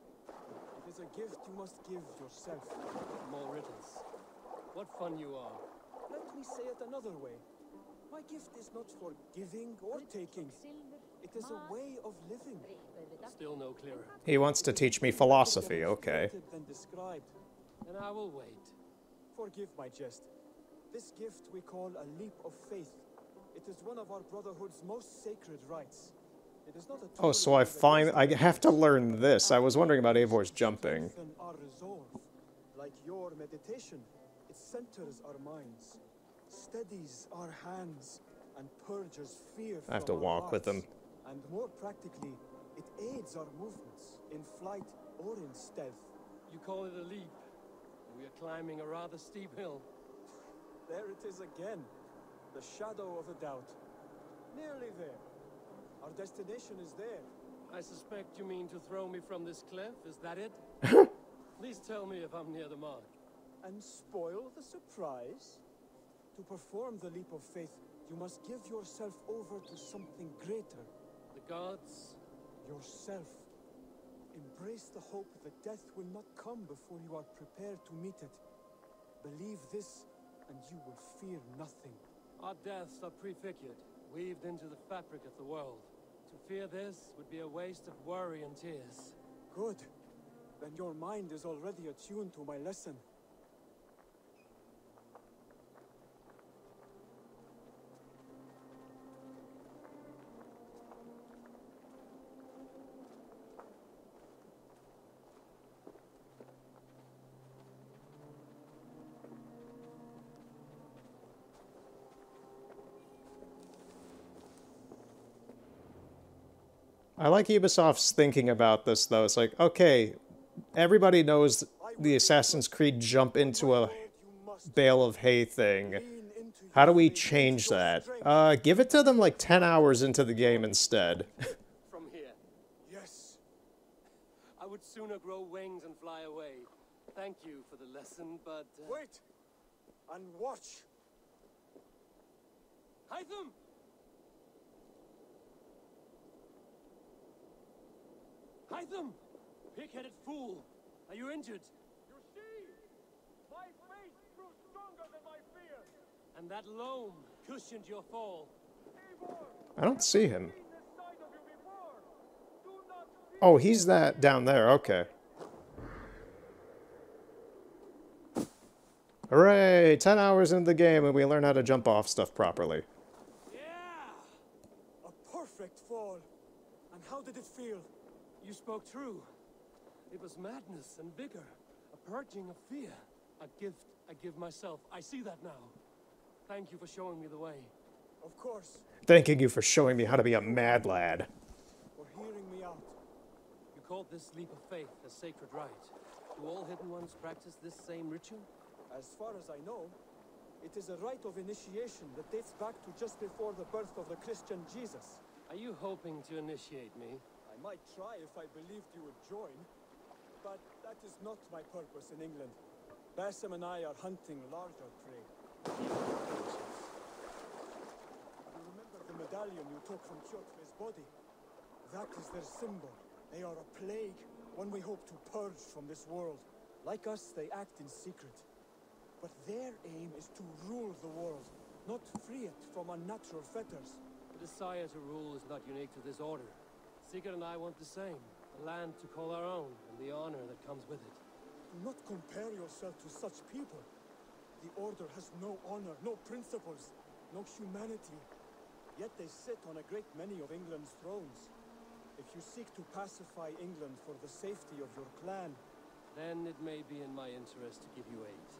It is a gift you must give yourself. More riddles. What fun you are. Let me say it another way. My gift is not for giving or taking. It is a way of living. Still no clearer. He wants to teach me philosophy, okay. Than described. Then I will wait. Forgive my jest. This gift we call a leap of faith. It is one of our Brotherhood's most sacred rites. It is not a Oh, so I have to learn this. I was wondering about Eivor's jumping. Our resolve. Like your meditation, it centers our minds, steadies our hands, and purges fear from I have to our walk with hearts. him. And more practically, it aids our movements, in flight or in stealth. You call it a leap. We are climbing a rather steep hill. There it is again. The shadow of a doubt. Nearly there. Our destination is there. I suspect you mean to throw me from this cliff, is that it? Please tell me if I'm near the mark. And spoil the surprise? To perform the leap of faith, you must give yourself over to something greater. The gods? Yourself. Embrace the hope that death will not come before you are prepared to meet it. Believe this, and you will fear nothing. Our deaths are prefigured, weaved into the fabric of the world. To fear this would be a waste of worry and tears. Good. Then your mind is already attuned to my lesson. I like Ubisoft's thinking about this, though. It's like, okay, everybody knows the Assassin's Creed jump into a bale of hay thing. How do we change that? Give it to them like 10 hours into the game instead. From here. Yes. I would sooner grow wings and fly away. Thank you for the lesson, but... Wait! And watch! Hytham! Hytham! Pig-headed fool! Are you injured? You see? My faith grew stronger than my fear. And that loam cushioned your fall. I don't see him. Oh, he's that down there. Okay. Hooray! 10 hours into the game and we learn how to jump off stuff properly. A perfect fall. And how did it feel? You spoke true. It was madness and vigor. A purging of fear. A gift I give myself. I see that now. Thank you for showing me the way. Of course. Thanking you for showing me how to be a mad lad. For hearing me out. You called this leap of faith a sacred rite. Do all hidden ones practice this same ritual? As far as I know, it is a rite of initiation that dates back to just before the birth of the Christian Jesus. Are you hoping to initiate me? I might try if I believed you would join, but that is not my purpose in England. Basim and I are hunting larger prey. You remember the medallion you took from Kjotve's body? That is their symbol. They are a plague, one we hope to purge from this world. Like us, they act in secret. But their aim is to rule the world, not free it from unnatural fetters. The desire to rule is not unique to this order. Sigurd and I want the same. A land to call our own, and the honor that comes with it. Do not compare yourself to such people. The Order has no honor, no principles, no humanity. Yet they sit on a great many of England's thrones. If you seek to pacify England for the safety of your clan, then it may be in my interest to give you aid.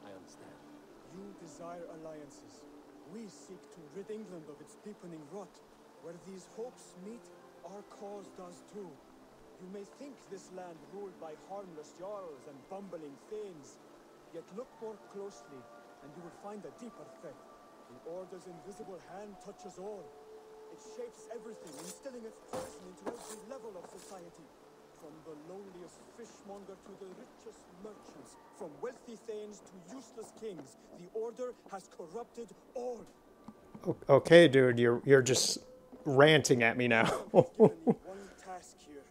I understand. You desire alliances. We seek to rid England of its deepening rot. Where these hopes meet, our cause does too. You may think this land ruled by harmless jarls and bumbling thanes, yet look more closely, and you will find a deeper threat. The Order's invisible hand touches all. It shapes everything, instilling its poison into every level of society. From the lowliest fishmonger to the richest merchants, from wealthy thanes to useless kings, the Order has corrupted all. Okay, dude, you're just ranting at me now. One task here: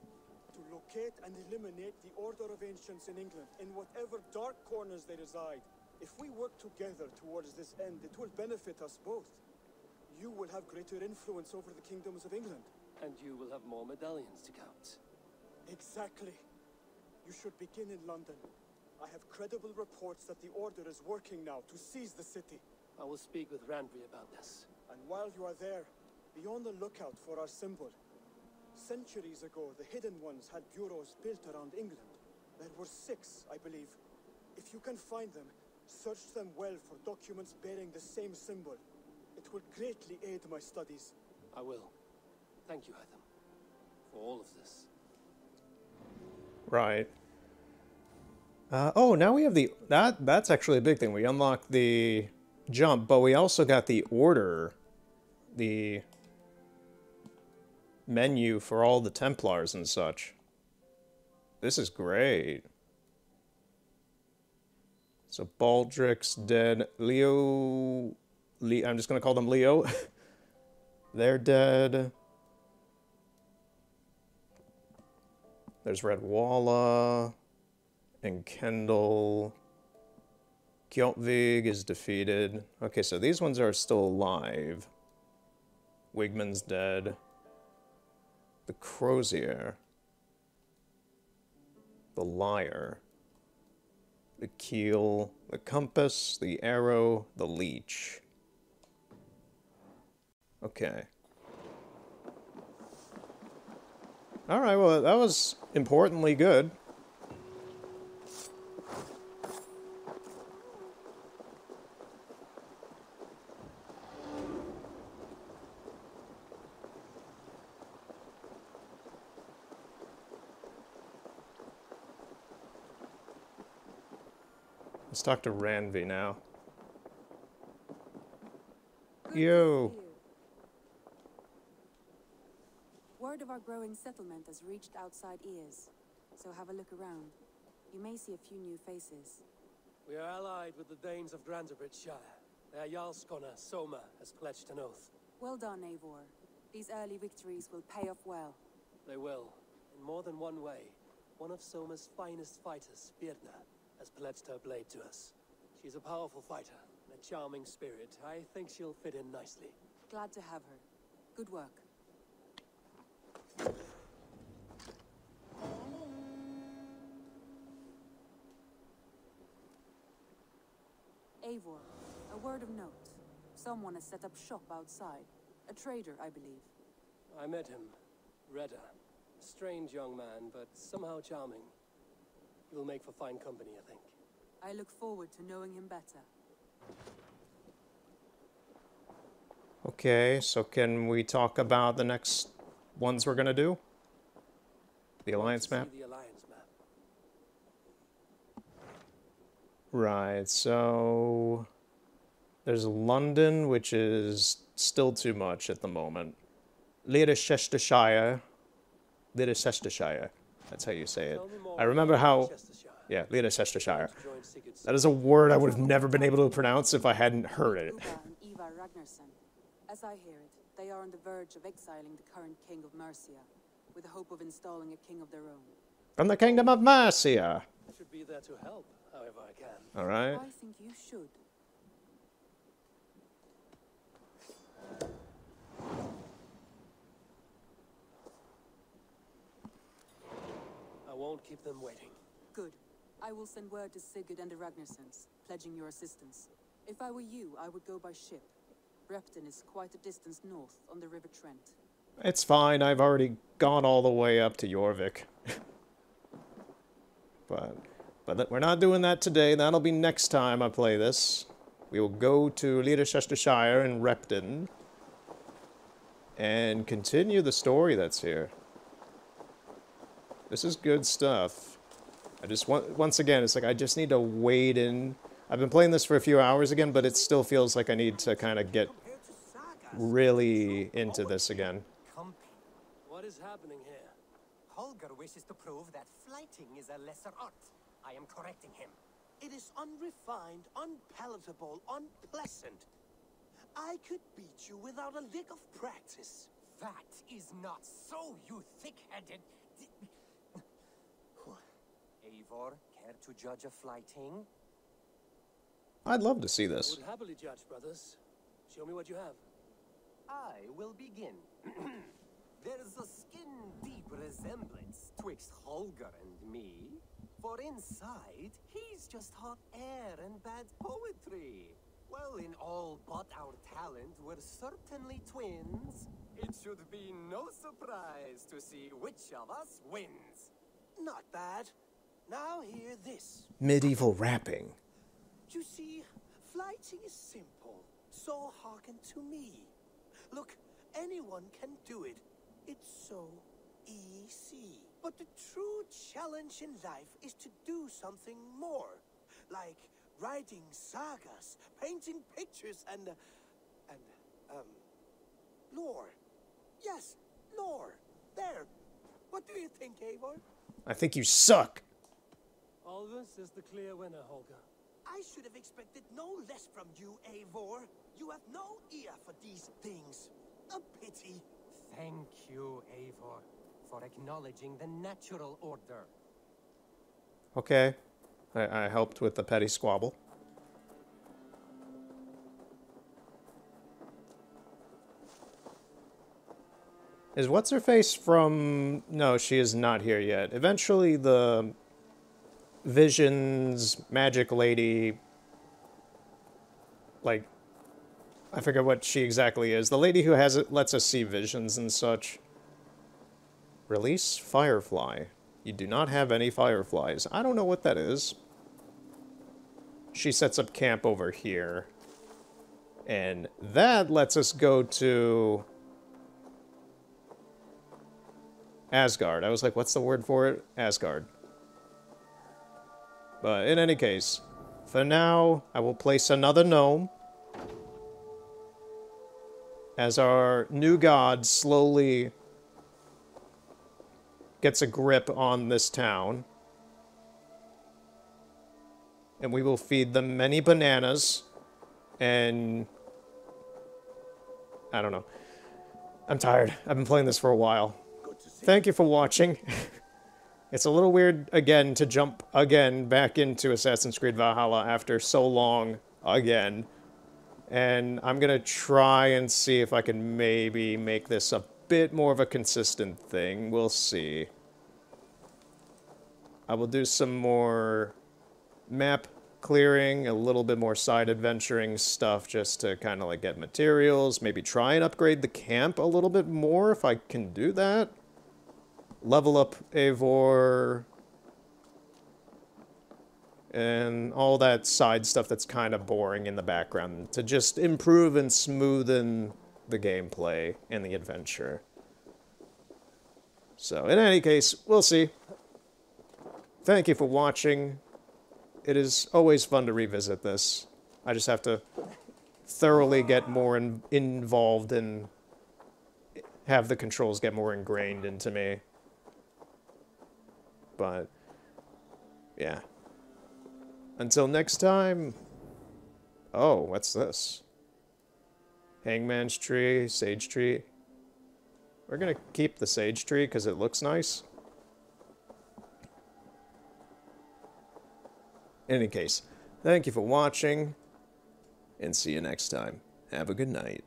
to locate and eliminate the Order of Ancients in England, in whatever dark corners they reside. If we work together towards this end, it will benefit us both. You will have greater influence over the kingdoms of England. And you will have more medallions to count. Exactly. You should begin in London. I have credible reports that the Order is working now to seize the city. I will speak with Randvi about this. And while you are there, be on the lookout for our symbol. Centuries ago, the Hidden Ones had bureaus built around England. There were 6, I believe. If you can find them, search them well for documents bearing the same symbol. It will greatly aid my studies. I will. Thank you, Hytham, for all of this. Right. Oh, now we have the... That's actually a big thing. We unlocked the jump, but we also got the order. The menu for all the Templars and such. This is great. So Baldric's dead. I'm just going to call them Leo. They're dead. There's Redwalla and Kendall. Kjoltvig is defeated. Okay, so these ones are still alive. Wigman's dead. The Crozier. The Liar. The Keel. The Compass. The Arrow. The Leech. Okay. Alright, well, that was importantly good. Let's talk to Ranvi now. Good Yo. to see you. Word of our growing settlement has reached outside ears, so have a look around. You may see a few new faces. We are allied with the Danes of Grantebridgeshire. Their Jarlskona, Soma, has pledged an oath. Well done, Eivor. These early victories will pay off well. They will, in more than one way. One of Soma's finest fighters, Birna, has pledged her blade to us. She's a powerful fighter, and a charming spirit. I think she'll fit in nicely. Glad to have her. Good work. Eivor, a word of note. Someone has set up shop outside. A trader, I believe. I met him. Redda. A strange young man, but somehow charming. He will make for fine company, I think. I look forward to knowing him better. Okay, so can we talk about the next ones we're gonna do? The Alliance map? The Alliance map. Right, so... There's London, which is still too much at the moment. Leicestershire. Leicestershire. That's how you say it. I remember how... Yeah, Leicestershire. That is a word I would have never been able to pronounce if I hadn't heard it. As I hear it, they are on the verge of exiling the current king of Mercia, with the hope of installing a king of their own. From the kingdom of Mercia. I should be there to help, however I can. Alright. I think you should. I won't keep them waiting. Good. I will send word to Sigurd and the Ragnarsons, pledging your assistance. If I were you, I would go by ship. Repton is quite a distance north on the River Trent. It's fine, I've already gone all the way up to Jorvik. But we're not doing that today, that'll be next time I play this. We will go to Leicestershire and Repton and continue the story that's here. This is good stuff. I just want, once again, it's like I just need to wade in. I've been playing this for a few hours again, but it still feels like I need to kind of get really into this again. What is happening here? Holger wishes to prove that flighting is a lesser art. I am correcting him. It is unrefined, unpalatable, unpleasant. I could beat you without a lick of practice. That is not so, you thick-headed... Eivor, care to judge a flighting? I'd love to see this. I would happily judge, brothers. Show me what you have. I will begin. There's a skin-deep resemblance twixt Holger and me. For inside, he's just hot air and bad poetry. Well, in all but our talent, we're certainly twins. It should be no surprise to see which of us wins. Not bad. Now hear this. Medieval rapping. You see, flighting is simple, so hearken to me. Look, anyone can do it. It's so easy. But the true challenge in life is to do something more. Like writing sagas, painting pictures, and lore. Yes, lore. There. What do you think, Eivor? I think you suck. Alvis is the clear winner, Holger. I should have expected no less from you, Eivor. You have no ear for these things. A pity. Thank you, Eivor, for acknowledging the natural order. Okay. I helped with the petty squabble. Is what's-her-face from... No, she is not here yet. Eventually the Visions magic lady... Like, I forget what she exactly is. The lady who has it lets us see visions and such. Release Firefly. You do not have any fireflies. I don't know what that is. She sets up camp over here. And that lets us go to Asgard. I was like, what's the word for it? Asgard. But in any case, for now, I will place another gnome as our new god slowly gets a grip on this town. And we will feed them many bananas and... I don't know. I'm tired. I've been playing this for a while. Thank you for watching. It's a little weird, again, to jump again back into Assassin's Creed Valhalla after so long again. And I'm gonna try and see if I can maybe make this a bit more of a consistent thing. We'll see. I will do some more map clearing, a little bit more side adventuring stuff just to kind of like get materials, maybe try and upgrade the camp a little bit more if I can do that. Level up Eivor, and all that side stuff that's kind of boring in the background to just improve and smoothen the gameplay and the adventure. So, in any case, we'll see. Thank you for watching. It is always fun to revisit this. I just have to thoroughly get more involved and have the controls get more ingrained into me. But, yeah. Until next time... Oh, what's this? Hangman's tree, sage tree. We're gonna keep the sage tree because it looks nice. In any case, thank you for watching, and see you next time. Have a good night.